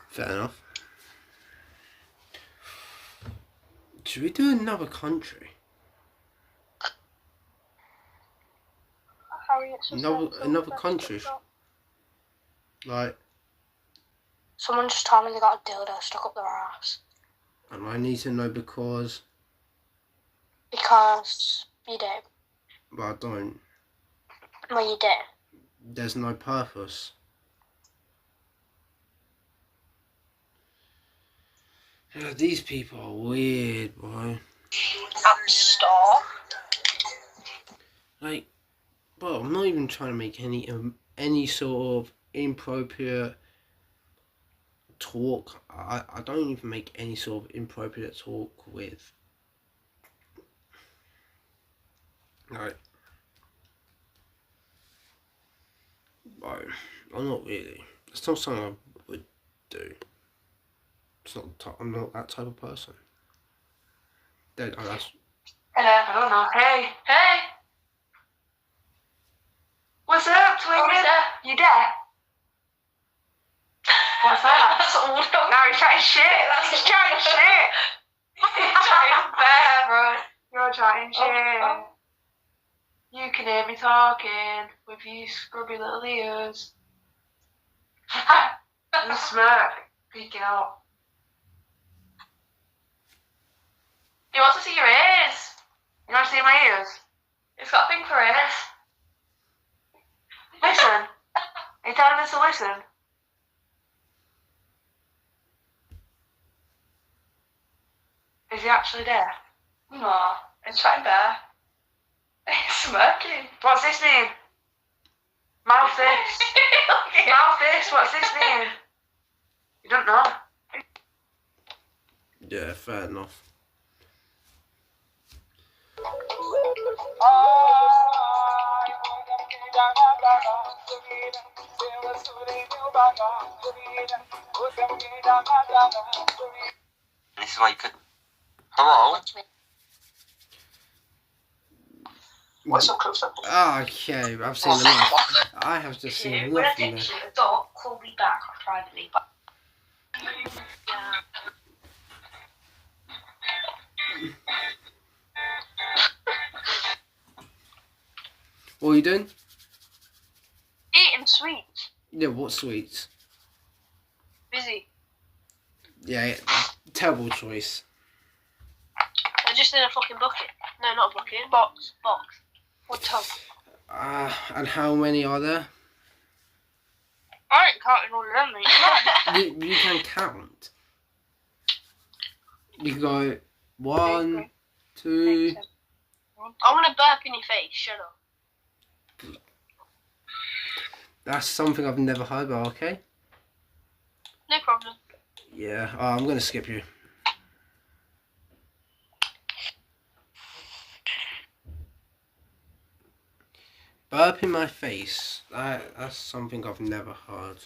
Fair enough. Should we do another country? Another country. Like, Someone just told me they got a dildo stuck up their ass. and I need to know because You did. well, I don't. Well, you did. There's no purpose. Yeah, these people are weird, boy. Stop. Like, well, I'm not even trying to make any sort of inappropriate talk. I don't even make any sort of inappropriate talk with. Like, no, I'm not really. It's not something I would do. It's not. I'm not that type of person. That's Hello, I don't know. Hey. What's up, Twinkie? You there? What's that? That's all. No, he's chatting shit. He's chatting shit. He's chatting fair, bro. You're chatting shit. You can hear me talking with you scrubby little ears. And the smirk peeking out. He wants to see your ears. You want to see my ears? He's got a thing for ears. Listen. Are you telling us to listen? Is he actually there? No, he's trying there. He's smirking. What's this mean? Mouth this. Mouth this. What's this mean? You don't know. yeah, fair enough. This is why you could. Hello? What's up, close up? Okay, I've seen enough. I have just seen enough When I from there. text you a dot, call me back privately. But What are you doing? Eating sweets. Yeah, what sweets? Busy. Yeah, terrible choice. They're just in a fucking bucket. No, not a bucket. Box. Or tub. And how many are there? I ain't counting all of them, mate. You can count. You can go 1, 2. I want to burp in your face. Shut up. That's something I've never heard about, okay? No problem. Yeah, I'm going to skip you. Burp in my face. That's something I've never heard.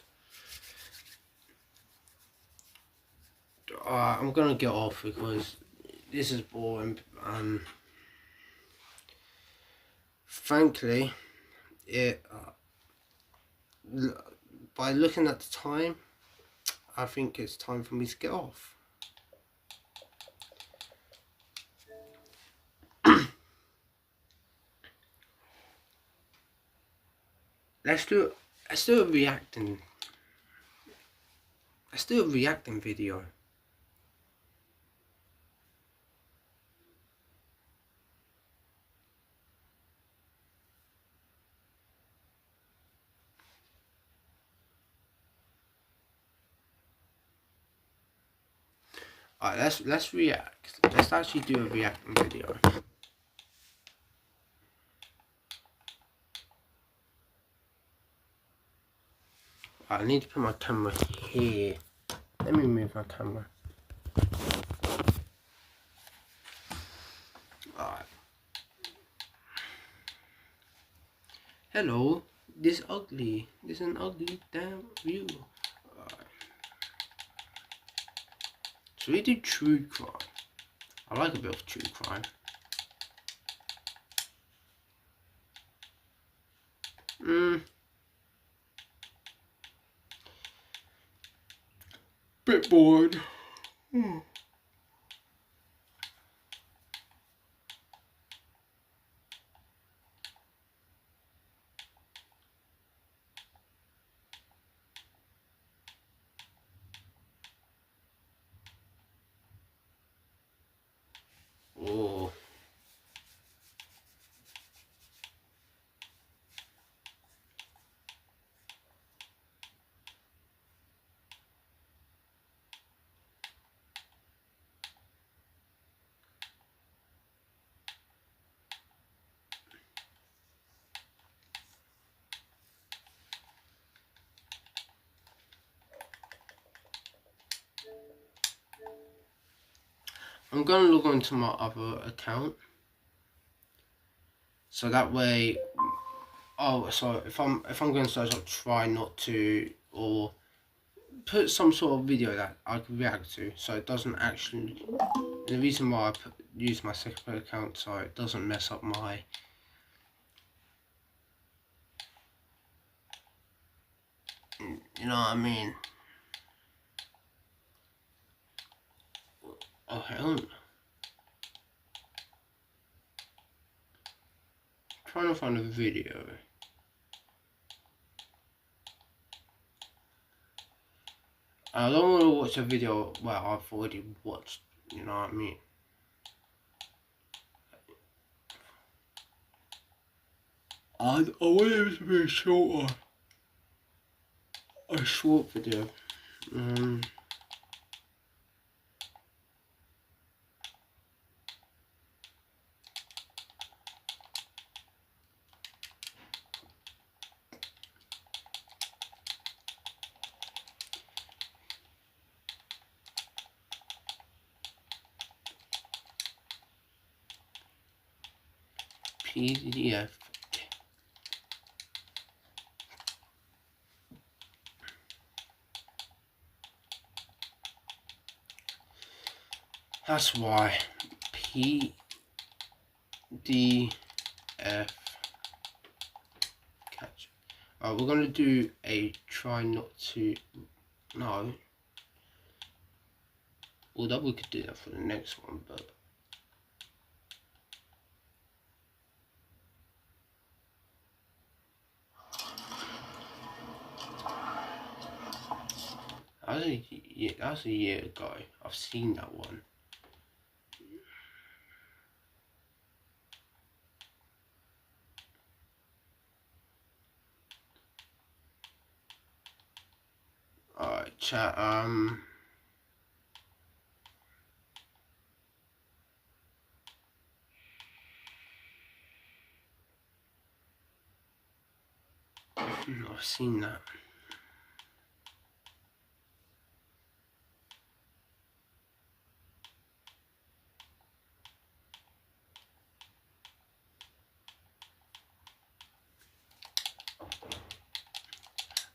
I'm going to get off because this is boring. Frankly, by looking at the time, I think it's time for me to get off. let's do a reacting. Let's do a reacting video. Alright, let's react. Let's actually do a reacting video. I need to put my camera here. Let me move my camera. Alright. Hello. This ugly. This is an ugly damn view. Alright. So we do true crime. I like a bit of true crime. Bit bored. Oh. I'm gonna log on to my other account, so that way. Oh, so if I'm going to search up try not to, or put some sort of video that I can react to, so it doesn't actually. The reason why I use my second account so it doesn't mess up my. You know what I mean? Oh hell no. Trying to find a video. I don't want to watch a video where I've already watched, you know what I mean? I want it to be a short video. PDF. That's why PDF. Catch. Alright, we're gonna do a try not to. No. Although we could do that for the next one, but. That was a year ago. I've seen that one. Alright, chat, I've seen that.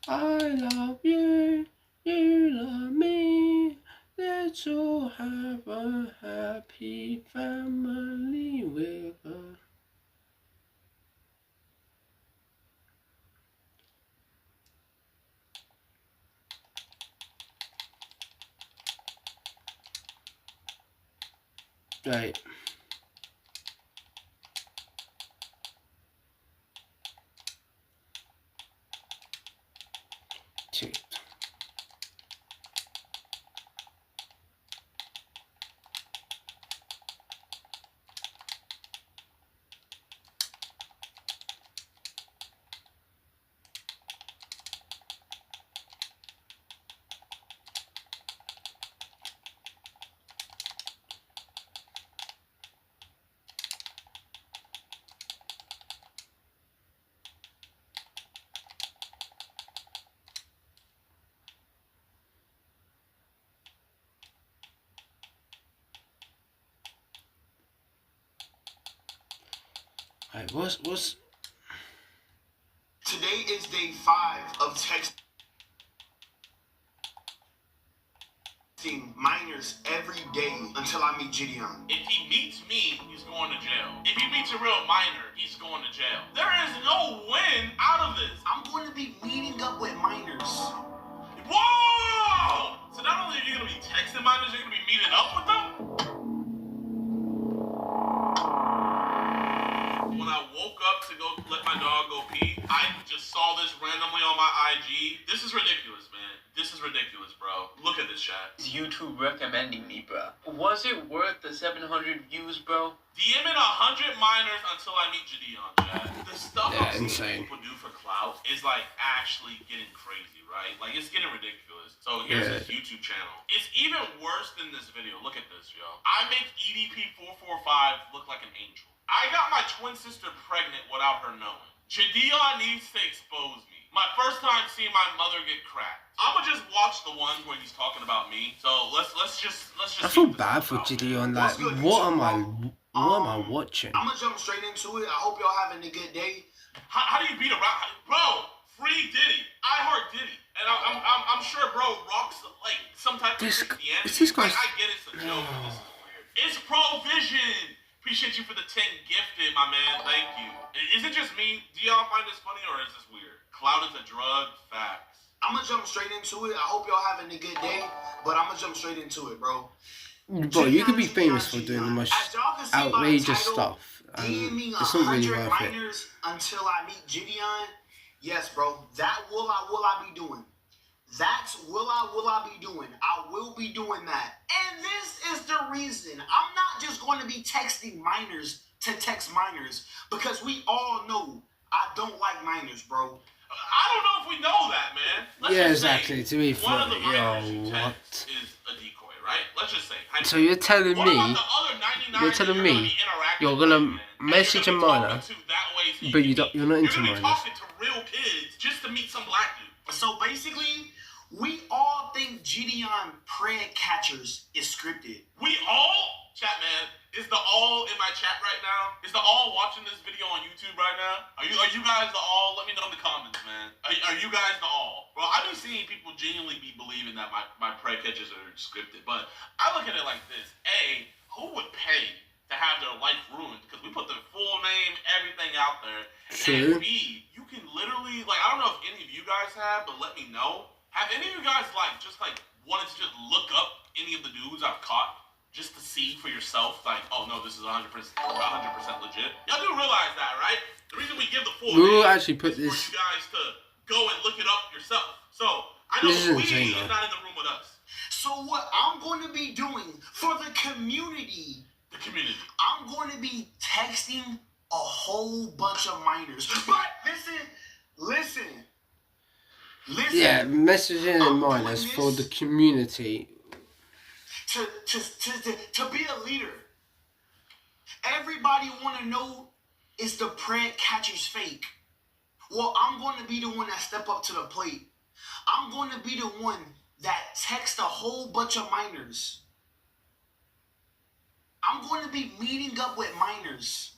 I love you, you love me, let's all have a happy family with us. Right. Alright, what's... Today is day 5 of texting minors every day until I meet Gideon. If he meets me, he's going to jail. If he meets a real minor, he's going to jail. There is no win out of this. I'm going to be meeting up with minors. Whoa! So not only are you going to be texting minors, you're going to be meeting up with them? When I woke up to go let my dog go pee, I just saw this randomly on my IG. This is ridiculous, man. This is ridiculous, bro. Look at this chat. Is YouTube recommending me, bro? Was it worth the 700 views, bro? DMing 100 minors until I meet Gideon, chat. The stuff I'm seeing people do for clout is like actually getting crazy, right? Like it's getting ridiculous. So here's his YouTube channel. It's even worse than this video. Look at this, yo. I make EDP445 look like an angel. I got my twin sister pregnant without her knowing. Gideon needs to expose me. My first time seeing my mother get cracked. I'ma just watch the ones where he's talking about me. So let's just. I feel bad for Gideon. Like, what am I watching? I'm gonna jump straight into it. I hope y'all having a good day. How do you beat around, bro? Free Diddy. I heart Diddy, and I'm sure, bro, rocks like some type of Christianity. Is this guy? I get it's a joke, but this is weird. It's Provision. Appreciate you for the 10 gifted, my man. Thank you. Is it just me? Do y'all find this funny or is this weird? Clout is a drug. Facts. I'm gonna jump straight into it. I hope y'all having a good day, but I'm gonna jump straight into it, bro. Bro, you could be famous for doing the most outrageous stuff. It's not really worth it. Until I meet Gideon. Yes, bro. That will I be doing. That's will I be doing. I will be doing that. And this is the reason. I'm not just going to be texting minors to text minors because we all know I don't like minors, bro. I don't know if we know that, man. Let's just exactly. To be fair, one of the minors you text is a decoy, right? Let's just say. So you're telling me, you're gonna message a minor, but you're not into minors. You're talking to real kids just to meet some black dude. So basically, we all think Gideon Prayer Catchers is scripted. We all, chat man, is the all in my chat right now? Is the all watching this video on YouTube right now? Are you guys the all? Let me know in the comments, man. Are you guys the all? Bro, I've been seeing people genuinely be believing that my prayer catchers are scripted, but I look at it like this. A, who would pay to have their life ruined? Because we put their full name, everything out there. True. And B, you can literally, like, I don't know if any of you guys have, but let me know. Have any of you guys, wanted to just look up any of the dudes I've caught just to see for yourself, like, oh, no, this is 100% legit? Y'all do realize that, right? The reason we give the full We'll name actually put is this... for you guys to go and look it up yourself. So, I know Sweetie is not in the room with us. So what I'm going to be doing for the community... I'm going to be texting a whole bunch of minors. But listen. Yeah, messaging minors for the community. To be a leader. Everybody want to know, is the prayer catchers fake? Well, I'm going to be the one that step up to the plate. I'm going to be the one that text a whole bunch of minors. I'm going to be meeting up with minors.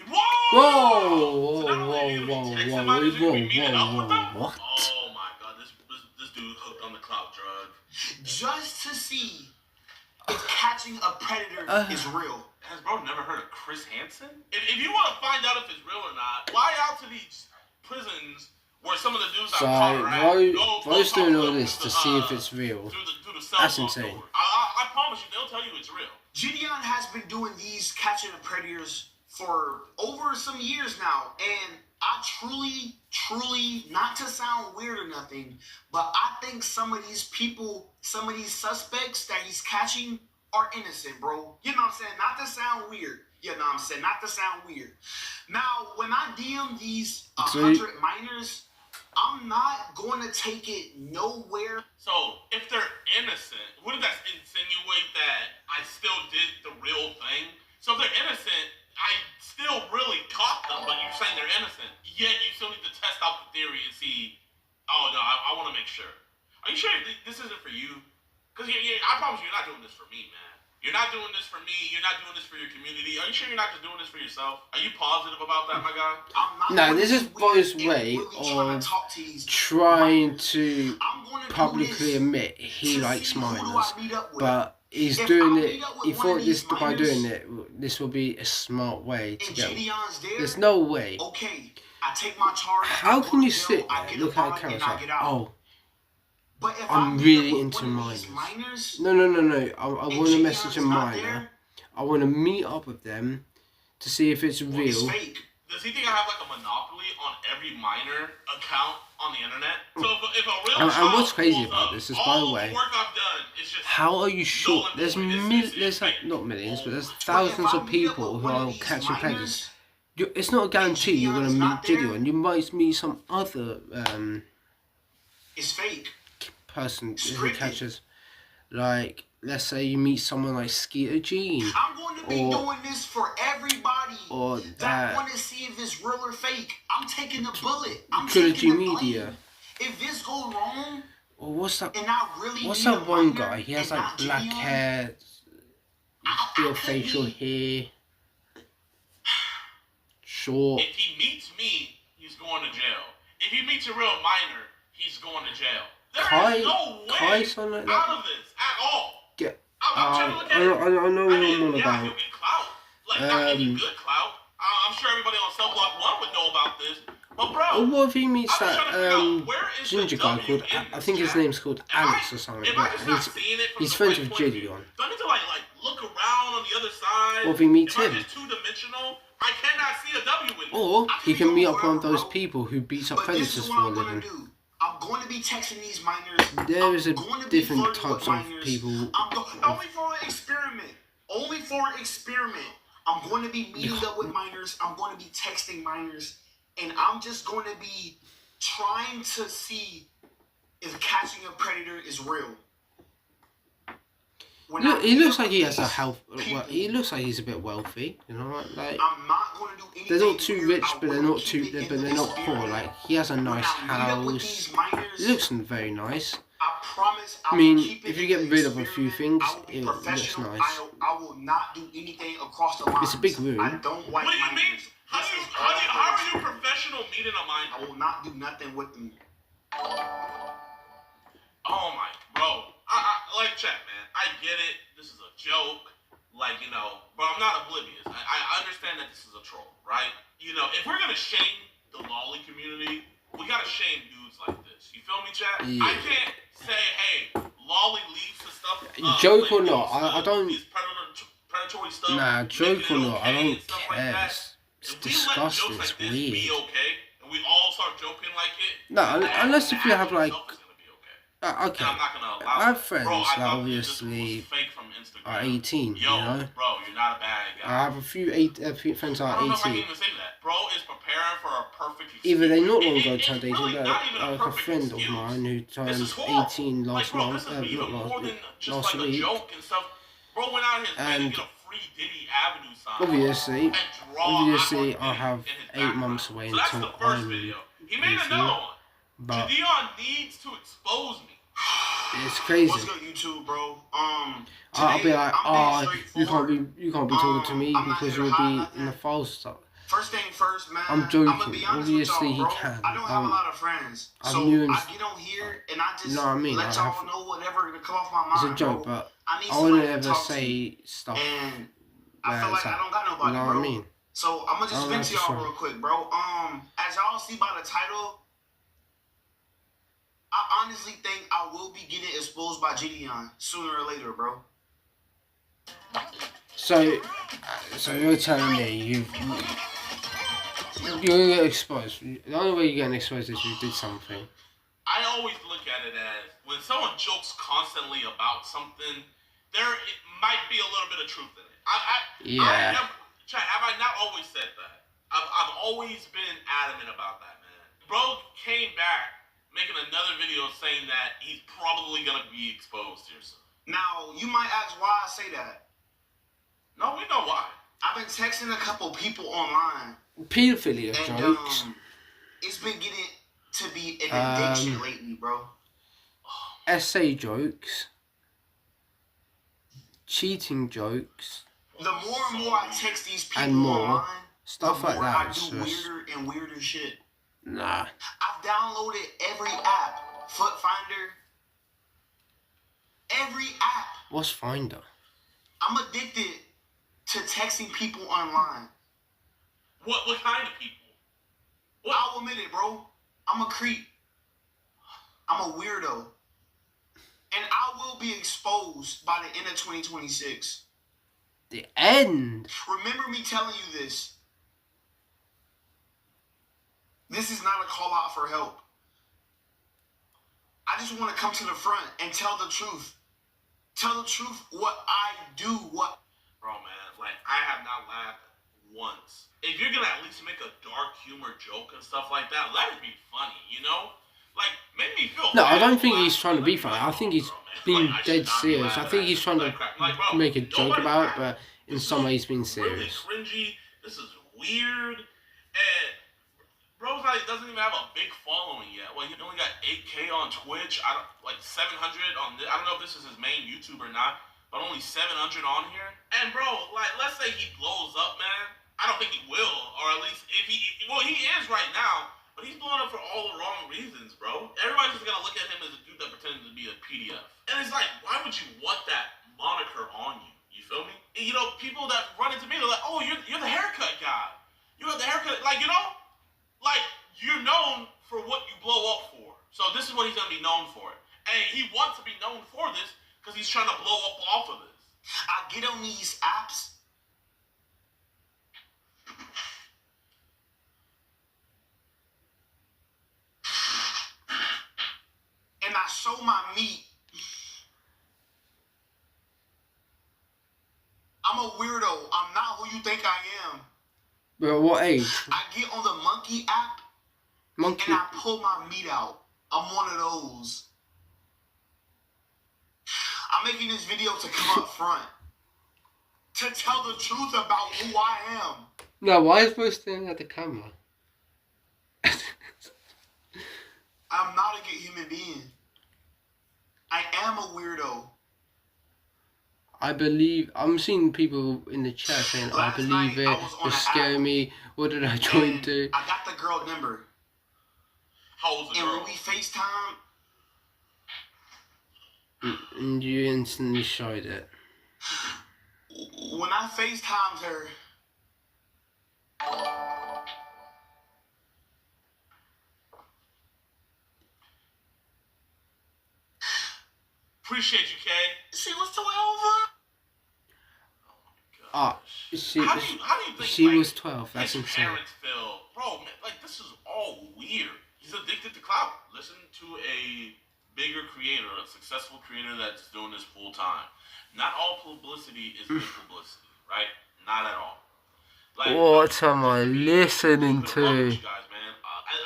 Whoa! What? Oh my god, this dude hooked on the clout drug. Just to see if catching a predator is real. Has bro never heard of Chris Hansen? If you want to find out if it's real or not, fly out to these prisons where some of the dudes So, Bro's doing all this to see if it's real. That's insane. I promise you, they'll tell you it's real. Gideon has been doing these catching of predators for over some years now, and I truly, not to sound weird or nothing, but I think some of these people, some of these suspects that he's catching are innocent, bro. You know what I'm saying? Not to sound weird. You know what I'm saying? Not to sound weird. Now, when I DM these 100 minors, I'm not going to take it nowhere. So, if they're innocent, wouldn't that insinuate that I still did the real thing? So, if they're innocent, I still really caught them, but you're saying they're innocent. Yet, you still need to test out the theory and see, oh, no, I want to make sure. Are you sure this isn't for you? Because I promise you, you're not doing this for me, man. You're not doing this for me. You're not doing this for your community. Are you sure you're not just doing this for yourself? Are you positive about that, my guy? No, this is Bo's way of trying to publicly admit he likes minors, but he's doing it. He thought this by doing it, this will be a smart way to get. There's no way. Okay, I take my charge. How can you sit there, look at the camera, like, oh, I'm really into minors. No. I want to message a minor. I want to meet up with them to see if it's real. Does he think I have like a monopoly on every minor account on the internet? So if a real and what's crazy about this is, by the way, work I've done is just how are you sure? There's like not millions, but there's thousands of people who are catching predators. It's not a guarantee you're going to meet Gideon. You might meet some other it's fake. person who catches, like, let's say you meet someone like Skeeter Gene, I'm going to be doing this for everybody or that want to see if it's real or fake. I'm taking the bullet. I'm Trilogy taking the Media. blame. If this go wrong, or what's that? And I really what's need that a one minor guy? He has and like not black Gideon, hair, bit of facial hair, short. If he meets me, he's going to jail. If he meets a real minor, he's going to jail. There is no way something like out that. of this at all. I know what I'm on about. He'll get clout. Like, not any good clout. I'm sure everybody on Cell Block 1 would know about this. But, bro, what if he meets that where is ginger guy called, I think his name's called Alex or something, but he's friends with Gideon. Do I need to, like look around on the other side? What if he meets Am him? I just two-dimensional? I cannot see a W in this. Or he can meet up one of those people who beats up but this predators is for what a I'm going living. to do. I'm going to be texting these minors. There is a I'm going to be different flirting types with of minors. people. Only for an experiment. Only for an experiment. I'm going to be meeting up with minors. I'm going to be texting minors. And I'm just going to be trying to see if catching a predator is real. Look, he looks like he has a health. Well, he looks like he's a bit wealthy. You know, like I'm not going to do anything. they're not too weird. rich, I but they're will not keep too. it But in they're the not poor. experiment. Like he has a When nice I meet up with house. these minors, It looks very nice. I promise I I mean, will keep it if you in get the rid of a few experiment. things, I will be it looks professional. nice. I will not do anything across the lines. It's a big room. I don't like What do you minors. mean? How are you professional meeting a minor? I will not do nothing with them. Oh my, bro. I like chat, man. I get it. This is a joke. Like, you know, but I'm not oblivious. I understand that this is a troll, right? You know, if we're gonna shame the lolly community, we gotta shame dudes like this. You feel me, chat? Yeah. I can't say, hey, lolly leaks and stuff. Joke or like not, these, I don't. these predatory stuff. Nah, joke or not, I don't stuff like care. that. It's If we let jokes disgusting. like It's this weird. be okay, and we all start joking like it. No, unless if you have like. Okay, And I'm not gonna allow I have it. friends Bro, I that thought you just obviously was fake from Instagram. are 18. Yo, You know, bro, you're not a bad guy. I have a few friends that I are don't know if I can 18. even say that. Bro is preparing for a perfect excuse. Either they not long ago It's turned 18, really but not even like a perfect friend of excuse. mine who This turned is horrible. 18 last like, bro, month, this is even not more than just last like week. a joke and stuff. Bro went out here And to get a free Diddy Avenue sign. Obviously, and draw I have in his 8 background. months away So that's until the first I'm video. He made 18, another one. but Gideon needs to expose me. it's crazy. What's good, YouTube, bro? I'll be like, I'm being you straightforward. can't be talking to me I'm not because here to you'll hide be nothing. in the files stuff. First thing first, man. I'm I'm joking. gonna be honest Obviously, with y'all, he bro. can. I don't have a lot of friends, I'm so new and- I get on here and I just You know what I mean? let I y'all have- know whatever to come off my It's mind. a joke, bro. but I need I somebody wouldn't to ever talk to. say stuff. And I where feel like it's I at. don't got You nobody, know bro. what I mean? So I'm gonna just I don't vent have to to y'all show. real quick, bro. As y'all see by the title, I honestly think I will be getting exposed by Gideon sooner or later, bro. So you're telling me you're gonna get exposed. The only way you're getting exposed is you did something. I always look at it as when someone jokes constantly about something, it might be a little bit of truth in it. Yeah. Have I not always said that? I've always been adamant about that, man. Bro came back making another video saying that he's probably gonna be exposed here soon. Now you might ask why I say that. No, we know why. I've been texting a couple people online. Pedophilia And jokes. it's been getting to be an addiction lately, bro. Essay jokes. cheating jokes, The more and more I text these people and more online, stuff the like more that. I It's do just weirder and weirder shit. nah. I've downloaded every app, Foot Finder, every app. What's Finder? I'm addicted to texting people online. What kind of people? What? I'll admit it, bro. I'm a creep. I'm a weirdo. And I will be exposed by the end of 2026. The end. Remember me telling you this. This is not a call out for help. I just want to come to the front and tell the truth. Tell the truth what I do, what... Bro, man, like, I have not laughed once. If you're gonna at least make a dark humor joke and stuff like that, let it be funny, you know? Like, make me feel No, bad I don't think for he's trying to be funny. I think he's being dead serious. I think he's trying to make a joke about it, but in some ways being really serious. cringy. This is weird. And bro's like doesn't even have a big following yet. Well, he only got 8K on Twitch. I don't like 700 on. I don't know if this is his main YouTube or not, but only 700 on here. And bro, like, let's say he blows up, man. I don't think he will, or at least if he, well, he is right now. But he's blowing up for all the wrong reasons, bro. Everybody's just gonna look at him as a dude that pretended to be a PDF. And it's like, why would you want that moniker on you? You feel me? And, you know, people that run into me, they're like, oh, you're the haircut guy. You're the haircut, like, you know? Like, you're known for what you blow up for. So this is what he's gonna be known for. And he wants to be known for this because he's trying to blow up off of this. I get on these apps. And I show my meat. I'm a weirdo. I'm not who you think I am. But what age? I get on the Monkey app Monkey. and I pull my meat out. I'm one of those. I'm making this video to come up front. To tell the truth about who I am. No, why is Bro staring at the camera? I'm not a good human being. I am a weirdo. I believe, I'm seeing people in the chat saying, I believe it, it's scaring me, what did I join to? I got the girl number. How old's the And girl? when we FaceTime, And you instantly showed it. when I FaceTimed her, Appreciate you, Kay. she was 12. Ah, she How do you think, she like, was 12, that's his insane. parents feel? Bro, man, like, this is all weird. He's addicted to clout. Listen to a bigger creator, a successful creator that's doing this full time. Not all publicity is good publicity, right? Not at all. Like, What am I listening love to? you guys, man.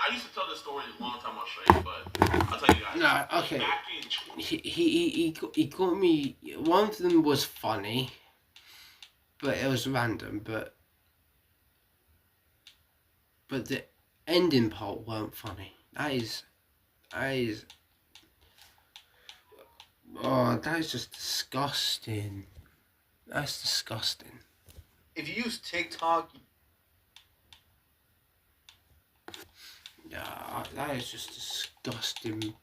I used to tell this story a long time on straight, but I'll tell you guys. No, okay. Back in 20- He got me, one of them was funny, but it was random, but the ending part weren't funny. That is, oh, that is just disgusting. That's disgusting. If you use TikTok, Yeah, that is just disgusting.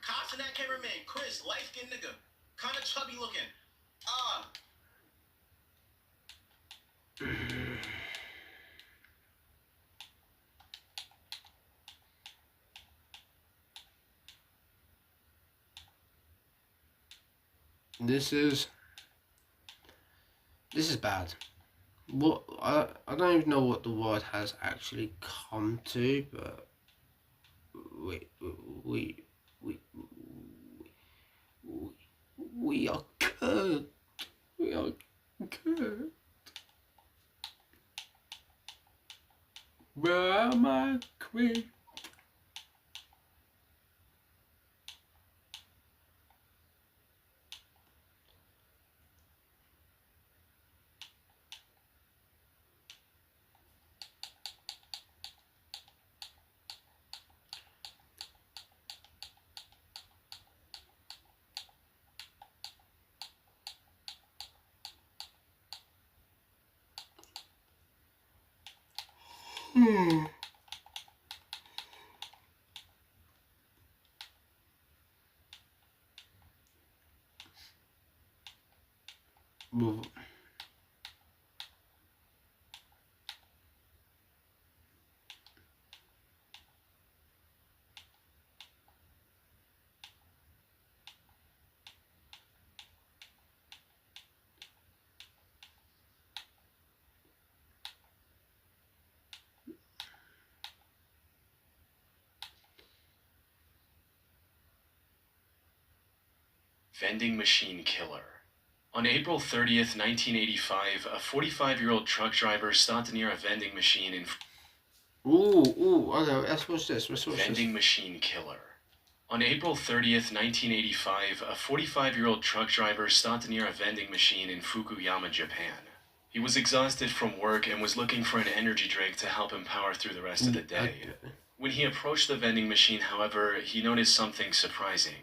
Cops and that cameraman, Chris, light skinned nigga, kind of chubby looking. This is bad. What I don't even know what the world has actually come to, but we are cursed. We are cursed. Where am I, queen? Well, Vending machine killer. On April 30th, 1985, a 45-year-old truck driver stopped near a vending machine in... okay, let's watch this, Vending machine killer. On April 30th, 1985, a 45-year-old truck driver stopped near a vending machine in Fukuyama, Japan. He was exhausted from work and was looking for an energy drink to help him power through the rest of the day. When he approached the vending machine, however, he noticed something surprising.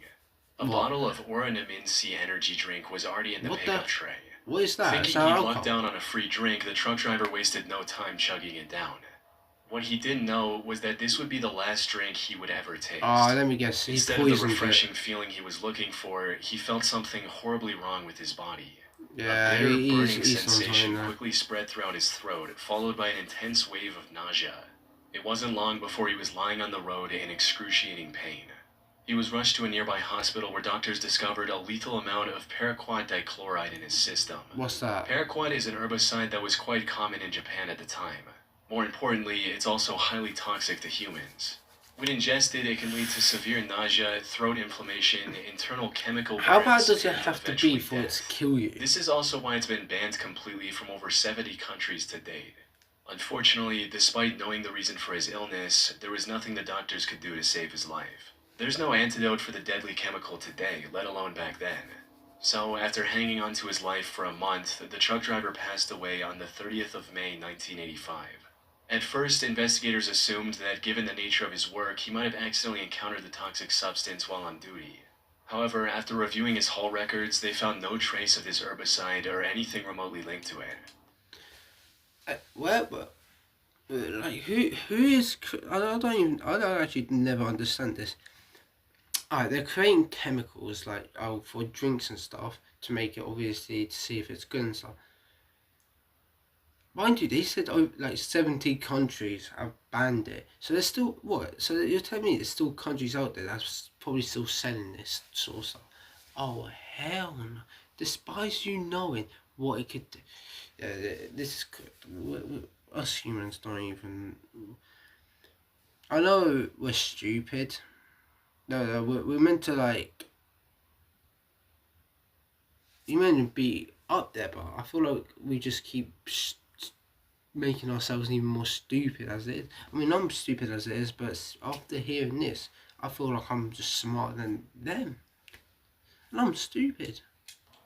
A bottle of Oranaminsi energy drink was already in the pickup tray. What is that? Thinking he'd lucked down on a free drink, the truck driver wasted no time chugging it down. What he didn't know was that this would be the last drink he would ever taste. Let me guess. He Instead of the poisoned refreshing feeling he was looking for, he felt something horribly wrong with his body. Yeah, a bitter burning he's sensation quickly spread throughout his throat, followed by an intense wave of nausea. It wasn't long before he was lying on the road in excruciating pain. He was rushed to a nearby hospital where doctors discovered a lethal amount of paraquat dichloride in his system. What's that? Paraquat is an herbicide that was quite common in Japan at the time. More importantly, it's also highly toxic to humans. When ingested, it can lead to severe nausea, throat inflammation, internal chemical burns, How bad does it and have to eventually be for it to kill you? This is also why it's been banned completely from over 70 countries to date. Unfortunately, despite knowing the reason for his illness, there was nothing the doctors could do to save his life. There's no antidote for the deadly chemical today, let alone back then. So, after hanging on to his life for a month, the truck driver passed away on the 30th of May, 1985. At first, investigators assumed that given the nature of his work, he might have accidentally encountered the toxic substance while on duty. However, after reviewing his haul records, they found no trace of this herbicide or anything remotely linked to it. Like, who is... I don't actually never understand this. Alright, they're creating chemicals, like, for drinks and stuff, to make it, obviously, to see if it's good and stuff. Mind you, they said, like, 70 countries have banned it. So there's still, what? So you're telling me there's still countries out there that's probably still selling this sort of stuff? Oh, hell no. Despite you knowing what it could do. This is... Us humans don't even... I know we're stupid. No, we're meant to, like... You meant to be up there, but I feel like we just keep making ourselves even more stupid as it is. I mean, I'm stupid as it is, but after hearing this, I feel like I'm just smarter than them. And I'm stupid.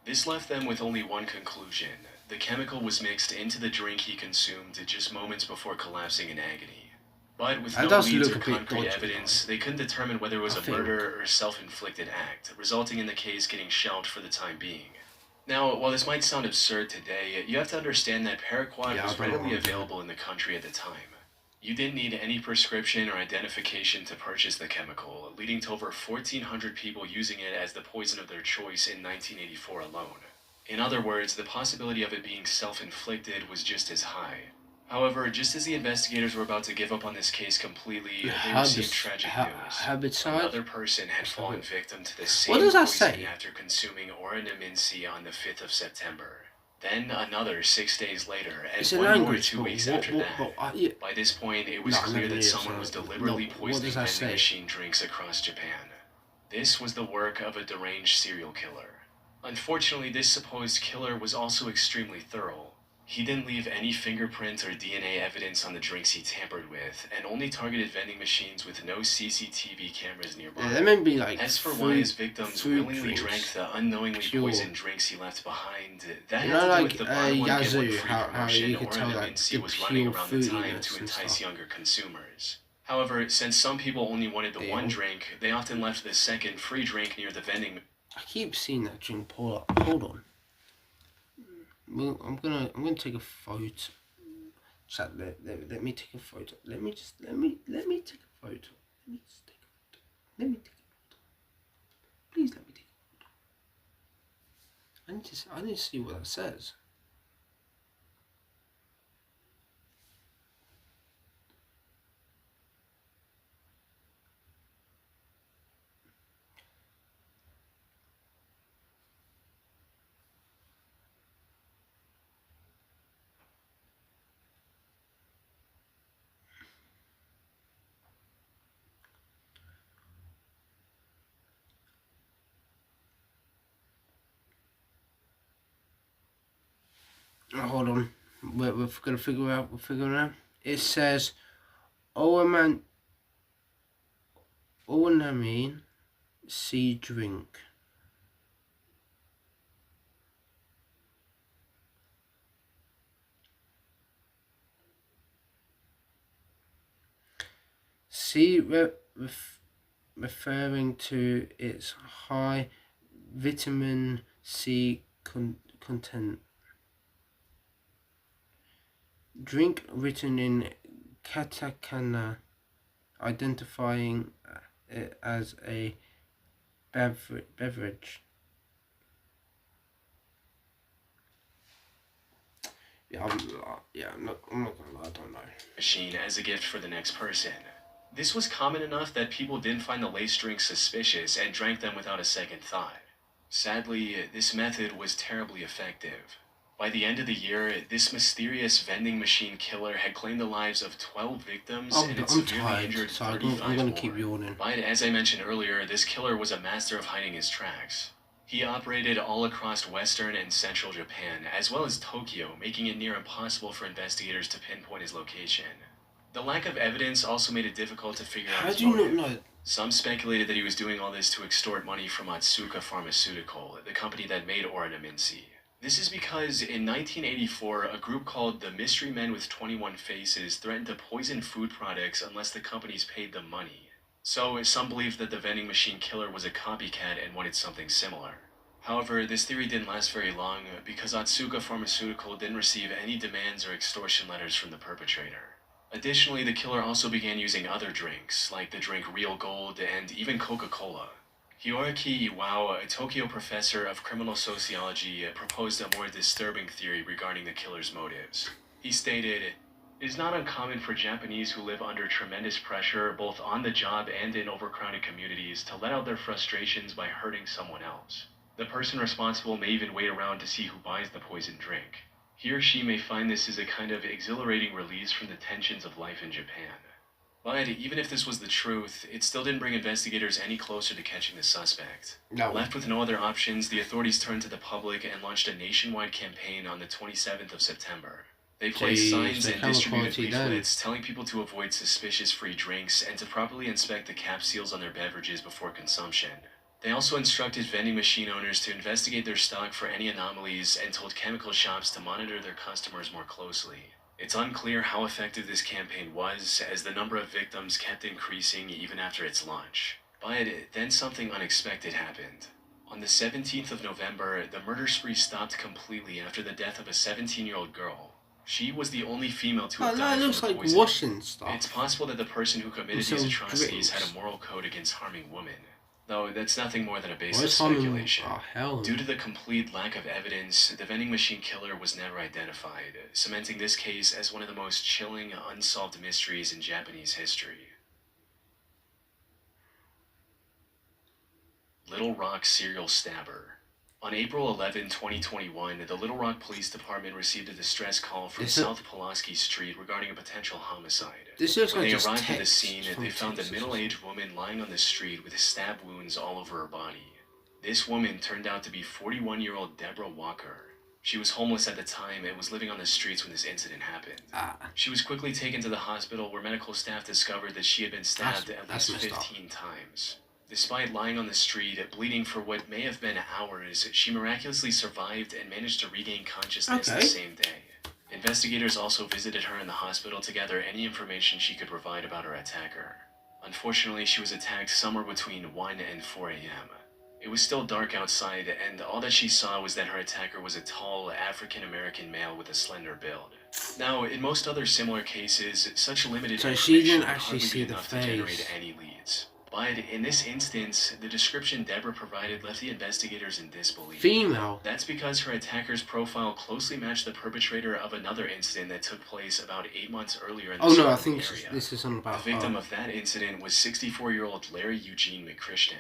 This left them with only one conclusion. The chemical was mixed into the drink he consumed just moments before collapsing in agony. But with no leads or concrete evidence, they couldn't determine whether it was a murder or self-inflicted act, resulting in the case getting shelved for the time being. Now, while this might sound absurd today, you have to understand that paraquat was readily available in the country at the time. You didn't need any prescription or identification to purchase the chemical, leading to over 1,400 people using it as the poison of their choice in 1984 alone. In other words, the possibility of it being self-inflicted was just as high. However, just as the investigators were about to give up on this case completely, they received tragic news. Another person had fallen victim to the same poison after consuming Oranaminsi on the 5th of September. Then another 6 days later, and 1 or 2 weeks after that. By this point, it was clear that someone was deliberately poisoning vending machine drinks across Japan. This was the work of a deranged serial killer. Unfortunately, this supposed killer was also extremely thorough. He didn't leave any fingerprints or DNA evidence on the drinks he tampered with, and only targeted vending machines with no CCTV cameras nearby. Yeah, may be like as for why his victims willingly drank the unknowingly poisoned drinks he left behind, that had to do with the buy one get one free promotion Oranaminsi was running around the time to entice younger consumers. However, since some people only wanted the one drink, they often left the second free drink near the vending. I keep seeing that drink pour up. Hold on. Well, I'm gonna take a photo. So let me take a photo. Let me take a photo. Let me just take a photo. Let me take a photo. Please let me take a photo. I need to see what that says. Hold on, we're gonna figure out. We're figuring out. It says, Owenami sea drink. Sea referring to its high vitamin C content. Drink written in katakana, identifying it as a beverage. I'm not gonna lie, I don't know. Machine as a gift for the next person. This was common enough that people didn't find the laced drinks suspicious and drank them without a second thought. Sadly, this method was terribly effective. By the end of the year, this mysterious vending machine killer had claimed the lives of 12 victims and had severely injured 35 I'm gonna more. keep yawning. But as I mentioned earlier, this killer was a master of hiding his tracks. He operated all across western and central Japan, as well as Tokyo, making it near impossible for investigators to pinpoint his location. The lack of evidence also made it difficult to figure out his motive. How do you not know? Some speculated that he was doing all this to extort money from Otsuka Pharmaceutical, the company that made Orinaminci. This is because in 1984, a group called the Mystery Men with 21 Faces threatened to poison food products unless the companies paid them money. So some believed that the vending machine killer was a copycat and wanted something similar. However, this theory didn't last very long because Otsuka Pharmaceutical didn't receive any demands or extortion letters from the perpetrator. Additionally, the killer also began using other drinks, like the drink Real Gold and even Coca-Cola. Hiroaki Iwao, a Tokyo professor of criminal sociology, proposed a more disturbing theory regarding the killer's motives. He stated, "It is not uncommon for Japanese who live under tremendous pressure, both on the job and in overcrowded communities, to let out their frustrations by hurting someone else. The person responsible may even wait around to see who buys the poisoned drink. He or she may find this is a kind of exhilarating release from the tensions of life in Japan." But even if this was the truth, it still didn't bring investigators any closer to catching the suspect. No. Left with no other options, the authorities turned to the public and launched a nationwide campaign on the 27th of September. They placed signs and distributed leaflets telling people to avoid suspicious free drinks and to properly inspect the cap seals on their beverages before consumption. They also instructed vending machine owners to investigate their stock for any anomalies and told chemical shops to monitor their customers more closely. It's unclear how effective this campaign was, as the number of victims kept increasing even after its launch. But then something unexpected happened. On the 17th of November, the murder spree stopped completely after the death of a 17-year-old girl. She was the only female to have died it looks from the like poison. washing stuff. It's possible that the person who committed these atrocities had a moral code against harming women. Though that's nothing more than a baseless speculation. Due to the complete lack of evidence, the vending machine killer was never identified, cementing this case as one of the most chilling, unsolved mysteries in Japanese history. Little Rock serial stabber. On April 11, 2021, the Little Rock Police Department received a distress call from South Pulaski Street regarding a potential homicide. When they arrived at the scene, they found a middle-aged woman lying on the street with stab wounds all over her body. This woman turned out to be 41-year-old Deborah Walker. She was homeless at the time and was living on the streets when this incident happened. She was quickly taken to the hospital where medical staff discovered that she had been stabbed at least 15 times. Despite lying on the street, bleeding for what may have been hours, she miraculously survived and managed to regain consciousness the same day. Investigators also visited her in the hospital to gather any information she could provide about her attacker. Unfortunately, she was attacked somewhere between 1 and 4 a.m. It was still dark outside, and all that she saw was that her attacker was a tall, African-American male with a slender build. Now, in most other similar cases, such limited information would hardly be enough to generate any leads. But in this instance, the description Deborah provided left the investigators in disbelief. Female. That's because her attacker's profile closely matched the perpetrator of another incident that took place about 8 months earlier in the I think area. this is on about The victim of that incident was 64-year-old Larry Eugene McChristian.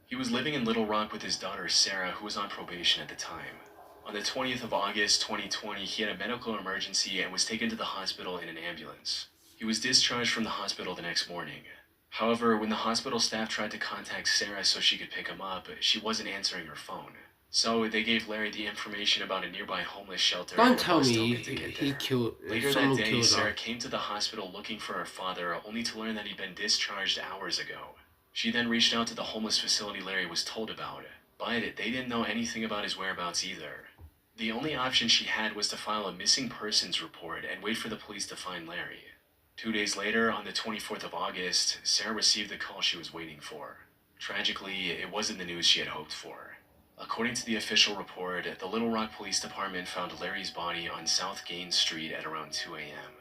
He was living in Little Rock with his daughter Sarah, who was on probation at the time. On the 20th of August 2020, he had a medical emergency and was taken to the hospital in an ambulance. He was discharged from the hospital the next morning. However, when the hospital staff tried to contact Sarah so she could pick him up, she wasn't answering her phone. So they gave Larry the information about a nearby homeless shelter. Don't tell me he killed. Later that day, Sarah came to the hospital looking for her father, only to learn that he'd been discharged hours ago. She then reached out to the homeless facility Larry was told about, but they didn't know anything about his whereabouts either. The only option she had was to file a missing persons report and wait for the police to find Larry. 2 days later, on the 24th of August, Sarah received the call she was waiting for. Tragically, it wasn't the news she had hoped for. According to the official report, the Little Rock Police Department found Larry's body on South Gaines Street at around 2 a.m.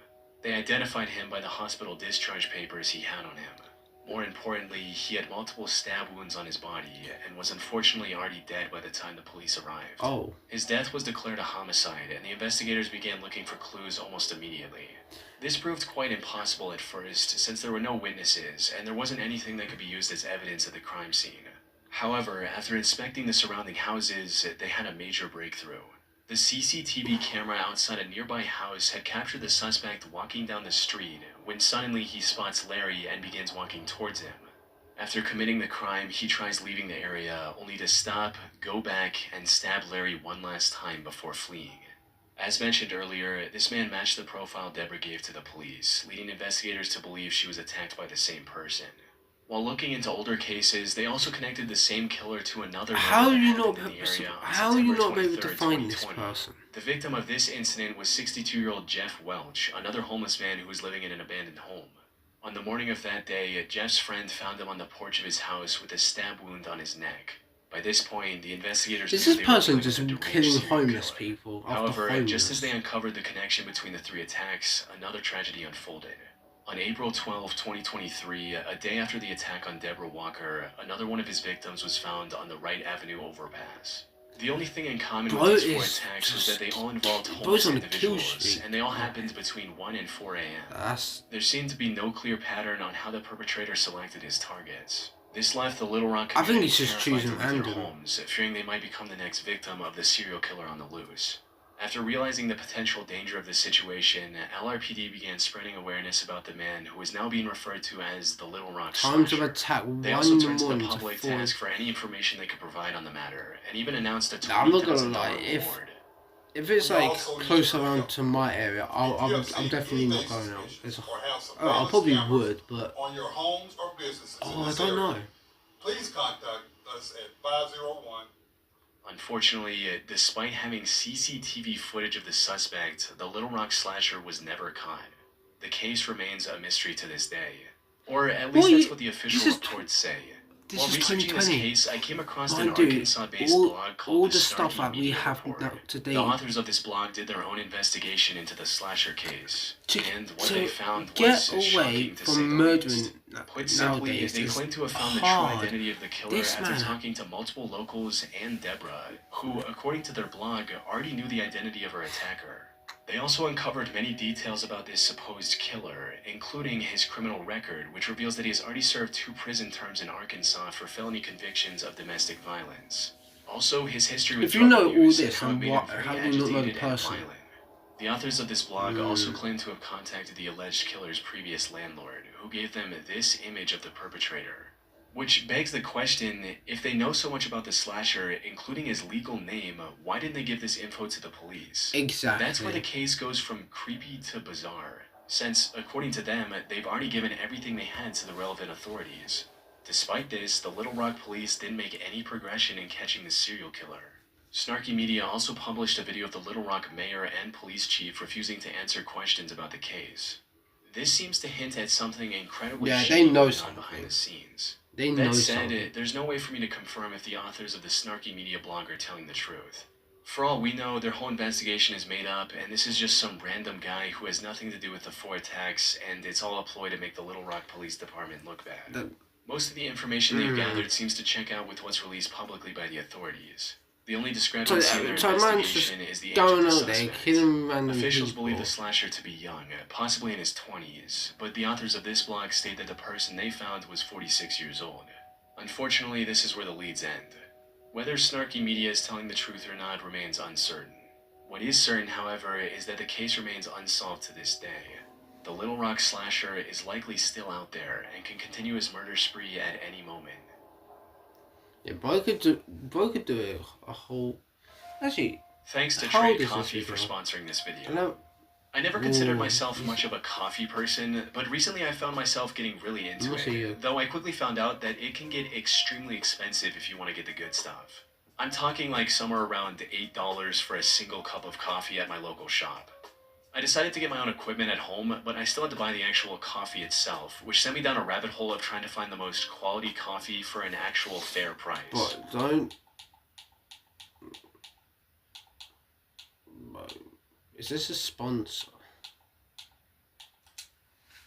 They identified him by the hospital discharge papers he had on him. More importantly, he had multiple stab wounds on his body and was unfortunately already dead by the time the police arrived. Oh. His death was declared a homicide, and the investigators began looking for clues almost immediately. This proved quite impossible at first, since there were no witnesses, and there wasn't anything that could be used as evidence at the crime scene. However, after inspecting the surrounding houses, they had a major breakthrough. The CCTV camera outside a nearby house had captured the suspect walking down the street, when suddenly he spots Larry and begins walking towards him. After committing the crime, he tries leaving the area, only to stop, go back, and stab Larry one last time before fleeing. As mentioned earlier, this man matched the profile Deborah gave to the police, leading investigators to believe she was attacked by the same person. While looking into older cases, they also connected the same killer to another How are you not in the area on how are you September not able 23rd, to find this 2020. person? The victim of this incident was 62-year-old Jeff Welch, another homeless man who was living in an abandoned home. On the morning of that day, Jeff's friend found him on the porch of his house with a stab wound on his neck. By this point, the investigators Is knew this they were person dealing just with a deranged killing serial homeless killer. people? However, after just as homeless? they uncovered the connection between the three attacks, another tragedy unfolded. On April 12, 2023, a day after the attack on Deborah Walker, another one of his victims was found on the Wright Avenue overpass. The only thing in common with these four attacks was that they all involved homeless on the kill individuals, streak. and they all happened between 1 and 4 a.m. There seemed to be no clear pattern on how the perpetrator selected his targets. This left the Little Rock I think community he's just terrified choosing to leave their random. homes, fearing they might become the next victim of the serial killer on the loose. After realizing the potential danger of the situation, LRPD began spreading awareness about the man who is now being referred to as the Little Rock Times of Slasher. attack, They 1 also in the turned to the morning to public to 4. ask for any information they could provide on the matter, and even announced a I'm not gonna $20,000 lie, reward. if it's like close around to my area, I'm definitely not going out. I probably would, but on your homes or businesses in I this don't area, know. please contact us at 501. Unfortunately, despite having CCTV footage of the suspect, the Little Rock Slasher was never caught. The case remains a mystery to this day. Or at least that's what the official reports say. While is researching this 2020. case, I came across Mind an you, Arkansas-based all blog called all the the stuff Snarky that we Media have Report. now today. The authors of this blog did their own investigation into the slasher case, and what to they found get was away shocking to say from the murdering least. Put simply, nowadays they is claim to have found the true hard. identity of the killer This after man- talking to multiple locals and Deborah, who, according to their blog, already knew the identity of her attacker. They also uncovered many details about this supposed killer, including his criminal record, which reveals that he has already served 2 prison terms in Arkansas for felony convictions of domestic violence. Also, his history with If you drug know all abuse and this, how it then made him what? very How do you not know the agitated and person? violent. The authors of this blog also claim to have contacted the alleged killer's previous landlord, who gave them this image of the perpetrator. Which begs the question, if they know so much about the slasher, including his legal name, why didn't they give this info to the police? Exactly. That's where the case goes from creepy to bizarre, since, according to them, they've already given everything they had to the relevant authorities. Despite this, the Little Rock police didn't make any progression in catching the serial killer. Snarky Media also published a video of the Little Rock mayor and police chief refusing to answer questions about the case. This seems to hint at something incredibly Yeah, shady they know going on something. behind the scenes. They know That said, something. there's no way for me to confirm if the authors of the snarky media blog are telling the truth. For all we know, their whole investigation is made up, and this is just some random guy who has nothing to do with the 4 attacks, and it's all a ploy to make the Little Rock Police Department look bad. Most of the information they've gathered seems to check out with what's released publicly by the authorities. The only discrepancy in their investigation is the age of the suspect. Officials believe the slasher to be young, possibly in his 20s, but the authors of this blog state that the person they found was 46 years old. Unfortunately, this is where the leads end. Whether snarky media is telling the truth or not remains uncertain. What is certain, however, is that the case remains unsolved to this day. The Little Rock slasher is likely still out there and can continue his murder spree at any moment. Yeah, bro could do a whole... Actually, thanks to Trade Coffee for sponsoring this video. I never considered myself much of a coffee person, but recently I found myself getting really into it, though I quickly found out that it can get extremely expensive if you want to get the good stuff. I'm talking like somewhere around $8 for a single cup of coffee at my local shop. I decided to get my own equipment at home, but I still had to buy the actual coffee itself, which sent me down a rabbit hole of trying to find the most quality coffee for an actual fair price. But don't... Is this a sponsor?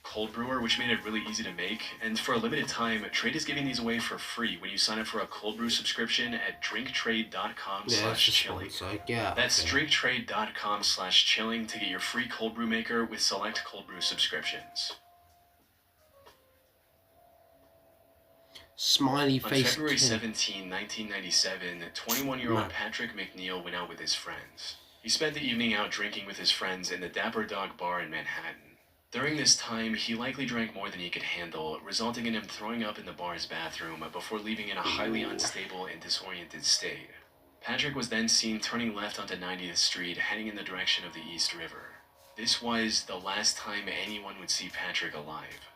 Cold brewer, which made it really easy to make, and for a limited time, Trade is giving these away for free when you sign up for a cold brew subscription at drinktrade.com/chilling. That's drinktrade.com/chilling to get your free cold brew maker with select cold brew subscriptions. Smiley face. On February 17, 1997, 21-year-old Patrick McNeil went out with his friends. He spent the evening out drinking with his friends in the Dapper Dog Bar in Manhattan. During this time, he likely drank more than he could handle, resulting in him throwing up in the bar's bathroom before leaving in a highly unstable and disoriented state. Patrick was then seen turning left onto 90th Street, heading in the direction of the East River. This was the last time anyone would see Patrick alive.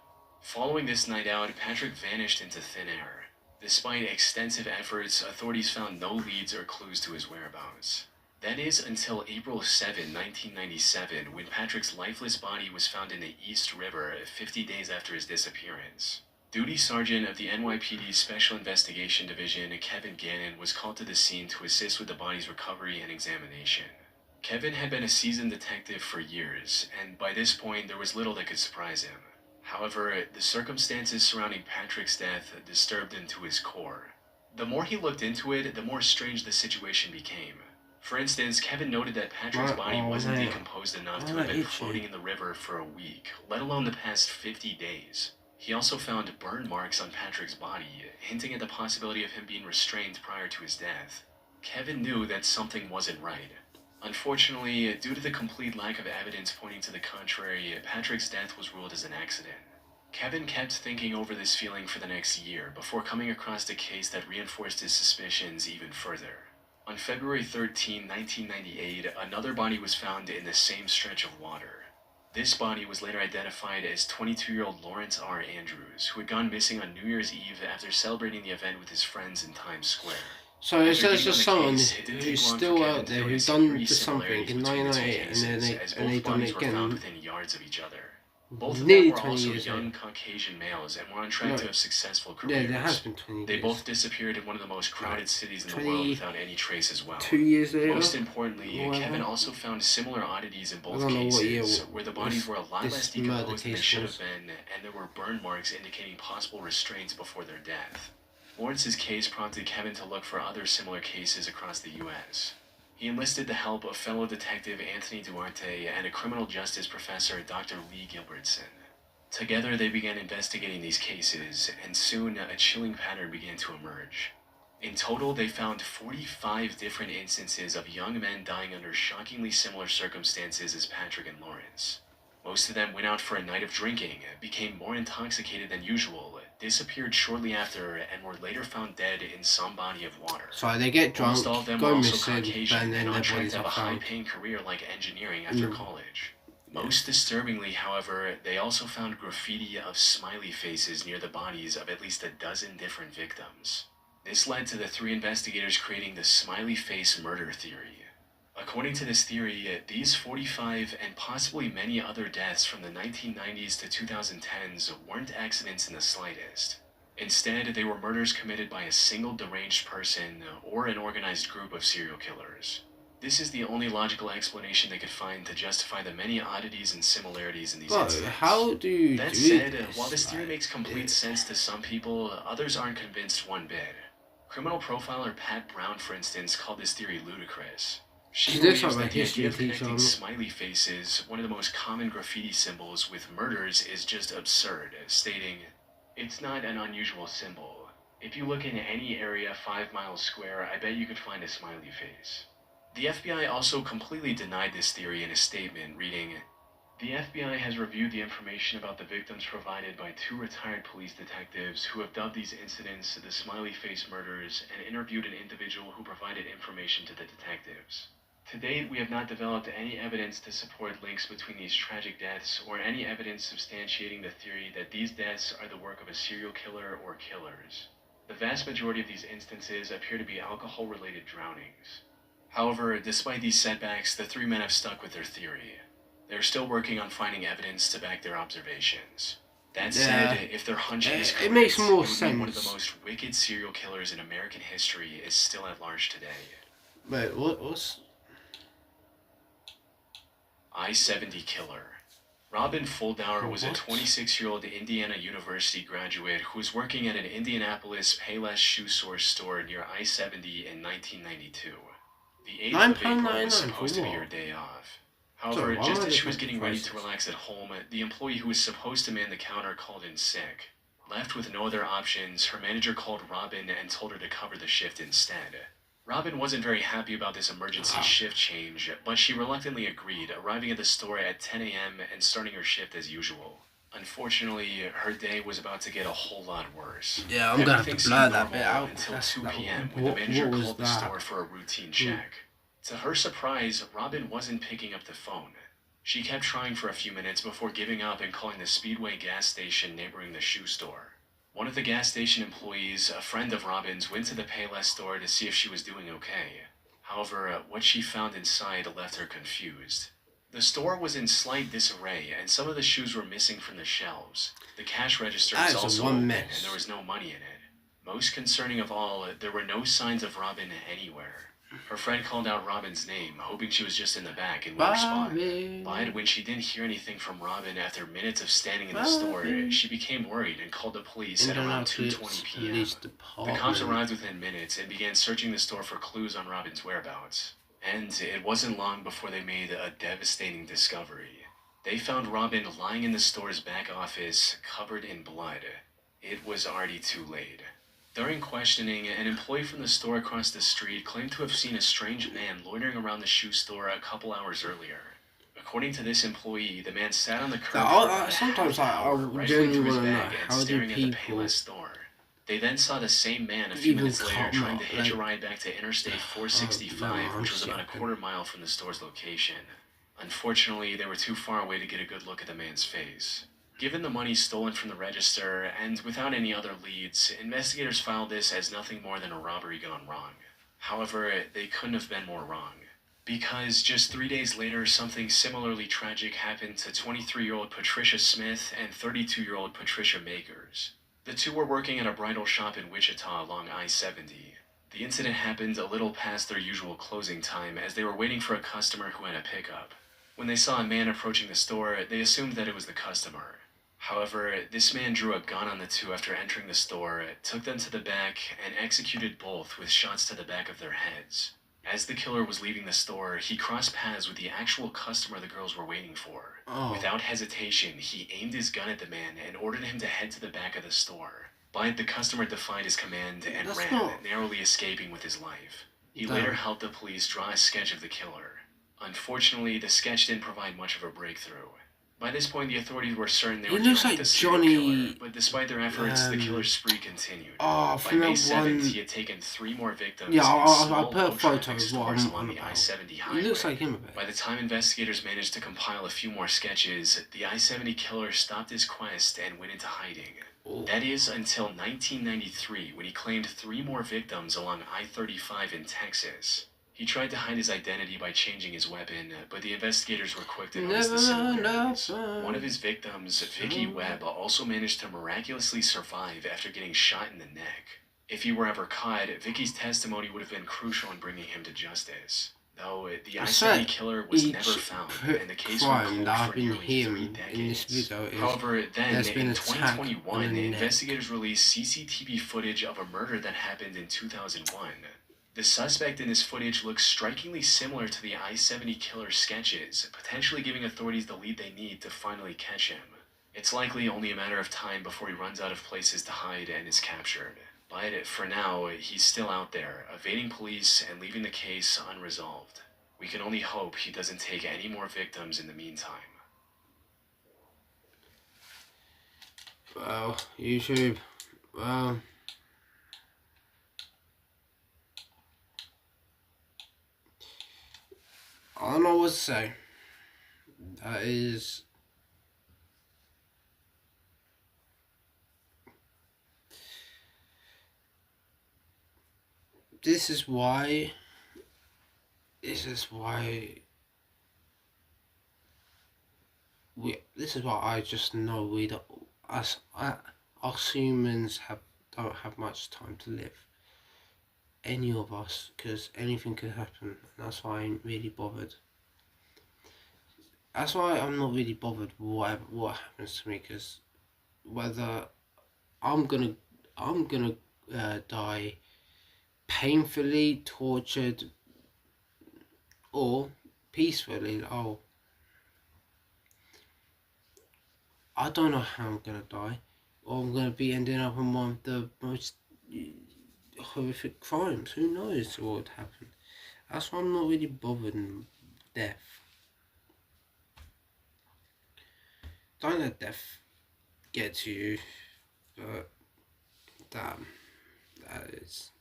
Following this night out, Patrick vanished into thin air. Despite extensive efforts, authorities found no leads or clues to his whereabouts. That is until April 7, 1997, when Patrick's lifeless body was found in the East River 50 days after his disappearance. Duty Sergeant of the NYPD Special Investigation Division, Kevin Gannon, was called to the scene to assist with the body's recovery and examination. Kevin had been a seasoned detective for years, and by this point there was little that could surprise him. However, the circumstances surrounding Patrick's death disturbed him to his core. The more he looked into it, the more strange the situation became. For instance, Kevin noted that Patrick's body wasn't decomposed enough to have been floating in the river for a week, let alone the past 50 days. He also found burn marks on Patrick's body, hinting at the possibility of him being restrained prior to his death. Kevin knew that something wasn't right. Unfortunately, due to the complete lack of evidence pointing to the contrary, Patrick's death was ruled as an accident. Kevin kept thinking over this feeling for the next year before coming across a case that reinforced his suspicions even further. On February 13, 1998, another body was found in the same stretch of water. This body was later identified as 22-year-old Lawrence R. Andrews, who had gone missing on New Year's Eve after celebrating the event with his friends in Times Square. So it says there's someone who's still out there who's done something in 1998 and they done it again. Within yards of each other. Both of them were also young Caucasian males and were on track to have successful careers. Yeah, there has been 20 years. They both disappeared in one of the most crowded cities in the world without any trace as well. 2 years later? Most importantly, Kevin also found similar oddities in both cases, where the bodies were a lot less decomposed than they should have been, and there were burn marks indicating possible restraints before their death. Lawrence's case prompted Kevin to look for other similar cases across the U.S. He enlisted the help of fellow detective Anthony Duarte and a criminal justice professor, Dr. Lee Gilbertson. Together, they began investigating these cases, and soon a chilling pattern began to emerge. In total, they found 45 different instances of young men dying under shockingly similar circumstances as Patrick and Lawrence. Most of them went out for a night of drinking, became more intoxicated than usual, disappeared shortly after, and were later found dead in some body of water. So they get drunk, Almost all of them go were also missing, Caucasian and then and their on track bodies to have are a found. high-paying career like engineering after college. Most disturbingly, however, they also found graffiti of smiley faces near the bodies of at least a dozen different victims. This led to the three investigators creating the smiley face murder theory. According to this theory, these 45 and possibly many other deaths from the 1990s to 2010s weren't accidents in the slightest. Instead, they were murders committed by a single deranged person or an organized group of serial killers. This is the only logical explanation they could find to justify the many oddities and similarities in these incidents. How do you That do said, this? while this theory makes complete sense to some people, others aren't convinced one bit. Criminal profiler Pat Brown, for instance, called this theory ludicrous. She believes that the idea of connecting smiley faces, one of the most common graffiti symbols, with murders is just absurd, stating, "It's not an unusual symbol. If you look in any area 5 miles square, I bet you could find a smiley face." The FBI also completely denied this theory in a statement, reading, "The FBI has reviewed the information about the victims provided by 2 retired police detectives who have dubbed these incidents the smiley face murders and interviewed an individual who provided information to the detectives. To date, we have not developed any evidence to support links between these tragic deaths or any evidence substantiating the theory that these deaths are the work of a serial killer or killers. The vast majority of these instances appear to be alcohol-related drownings." However, despite these setbacks, the 3 men have stuck with their theory. They're still working on finding evidence to back their observations. That said, if their hunch is correct, it makes more it would sense. mean one of the most wicked serial killers in American history is still at large today. Wait, what's... I-70 killer. Robin Fuldauer was a 26-year-old Indiana University graduate who was working at an Indianapolis Payless shoe source store near I-70 in 1992. The 8th of April was supposed to be her day off. However, just as she was getting ready to relax at home, the employee who was supposed to man the counter called in sick. Left with no other options, her manager called Robin and told her to cover the shift instead. Robin wasn't very happy about this emergency shift change, but she reluctantly agreed, arriving at the store at 10 a.m. and starting her shift as usual. Unfortunately, her day was about to get a whole lot worse. Yeah, I'm gonna have to blur that bit out. Until 2 p.m. when the manager called the store for a routine check. To her surprise, Robin wasn't picking up the phone. She kept trying for a few minutes before giving up and calling the Speedway gas station neighboring the shoe store. One of the gas station employees, a friend of Robin's, went to the Payless store to see if she was doing okay. However, what she found inside left her confused. The store was in slight disarray, and some of the shoes were missing from the shelves. The cash register was also open, and there was no money in it. Most concerning of all, there were no signs of Robin anywhere. Her friend called out Robin's name, hoping she was just in the back in one spot. But when she didn't hear anything from Robin after minutes of standing in the store, she became worried and called the police at around 2:20 p.m. The cops arrived within minutes and began searching the store for clues on Robin's whereabouts. And it wasn't long before they made a devastating discovery. They found Robin lying in the store's back office, covered in blood. It was already too late. During questioning, an employee from the store across the street claimed to have seen a strange man loitering around the shoe store a couple hours earlier. According to this employee, the man sat on the curb sometimes I genuinely want to know how do people... They then saw the same man a few minutes later trying to hitch a ride back to Interstate 465, which was about a quarter mile from the store's location. Unfortunately, they were too far away to get a good look at the man's face. Given the money stolen from the register, and without any other leads, investigators filed this as nothing more than a robbery gone wrong. However, they couldn't have been more wrong. Because just 3 days later, something similarly tragic happened to 23-year-old Patricia Smith and 32-year-old Patricia Makers. The two were working at a bridal shop in Wichita along I-70. The incident happened a little past their usual closing time as they were waiting for a customer who had a pickup. When they saw a man approaching the store, they assumed that it was the customer. However, this man drew a gun on the two after entering the store, took them to the back, and executed both with shots to the back of their heads. As the killer was leaving the store, he crossed paths with the actual customer the girls were waiting for. Without hesitation, he aimed his gun at the man and ordered him to head to the back of the store. But the customer defied his command and ran, narrowly escaping with his life. He later helped the police draw a sketch of the killer. Unfortunately, the sketch didn't provide much of a breakthrough. By this point, the authorities were certain they were dealing with a serial killer, but despite their efforts, the killer's spree continued. By May 7th, he had taken 3 more victims in small, low-traffic stores along the I-70 highway. He looks like him a bit. By the time investigators managed to compile a few more sketches, the I-70 killer stopped his quest and went into hiding. That is until 1993, when he claimed 3 more victims along I-35 in Texas. He tried to hide his identity by changing his weapon, but the investigators were quick to notice the similarities. One of his victims, Vicky Webb, also managed to miraculously survive after getting shot in the neck. If he were ever caught, Vicky's testimony would have been crucial in bringing him to justice. Though the I-70 killer was never found, and the case went cold for nearly 3 decades. However, then in 2021, investigators released CCTV footage of a murder that happened in 2001. The suspect in this footage looks strikingly similar to the I-70 killer sketches, potentially giving authorities the lead they need to finally catch him. It's likely only a matter of time before he runs out of places to hide and is captured. But for now, he's still out there, evading police and leaving the case unresolved. We can only hope he doesn't take any more victims in the meantime. Well, YouTube, well... I don't know what to say. That is... This is why I just know we don't, us humans don't have much time to live. Any of us, because anything could happen, and that's why I ain't really bothered. That's why I'm not really bothered what happens to me, because whether I'm gonna die painfully, tortured, or peacefully. Oh, I don't know how I'm gonna die, or I'm gonna be ending up in one of the most horrific crimes. Who knows what would happen? That's why I'm not really bothered in death. Don't let death get to you, but damn, that is...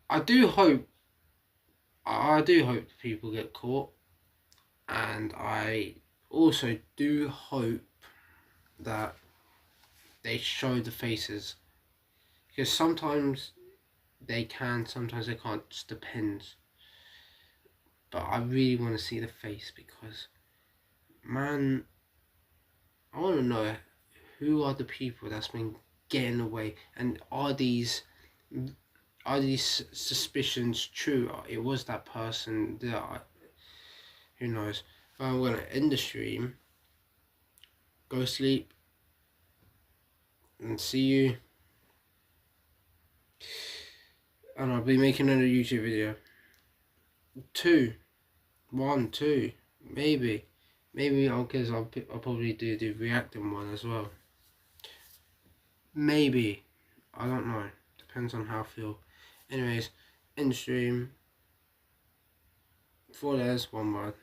I do hope people get caught, and I also do hope that they show the faces, because sometimes they can, sometimes they can't, just depends. But I really want to see the face, because, man, I want to know who are the people that's been getting away, and are these suspicions true? It was that person that who knows. But I'm gonna end the stream, go sleep, and see you. And I'll be making another YouTube video. 2, maybe because I'll probably do the reacting one as well. Maybe, I don't know. Depends on how I feel. Anyways, end stream. 4 days, 1 word.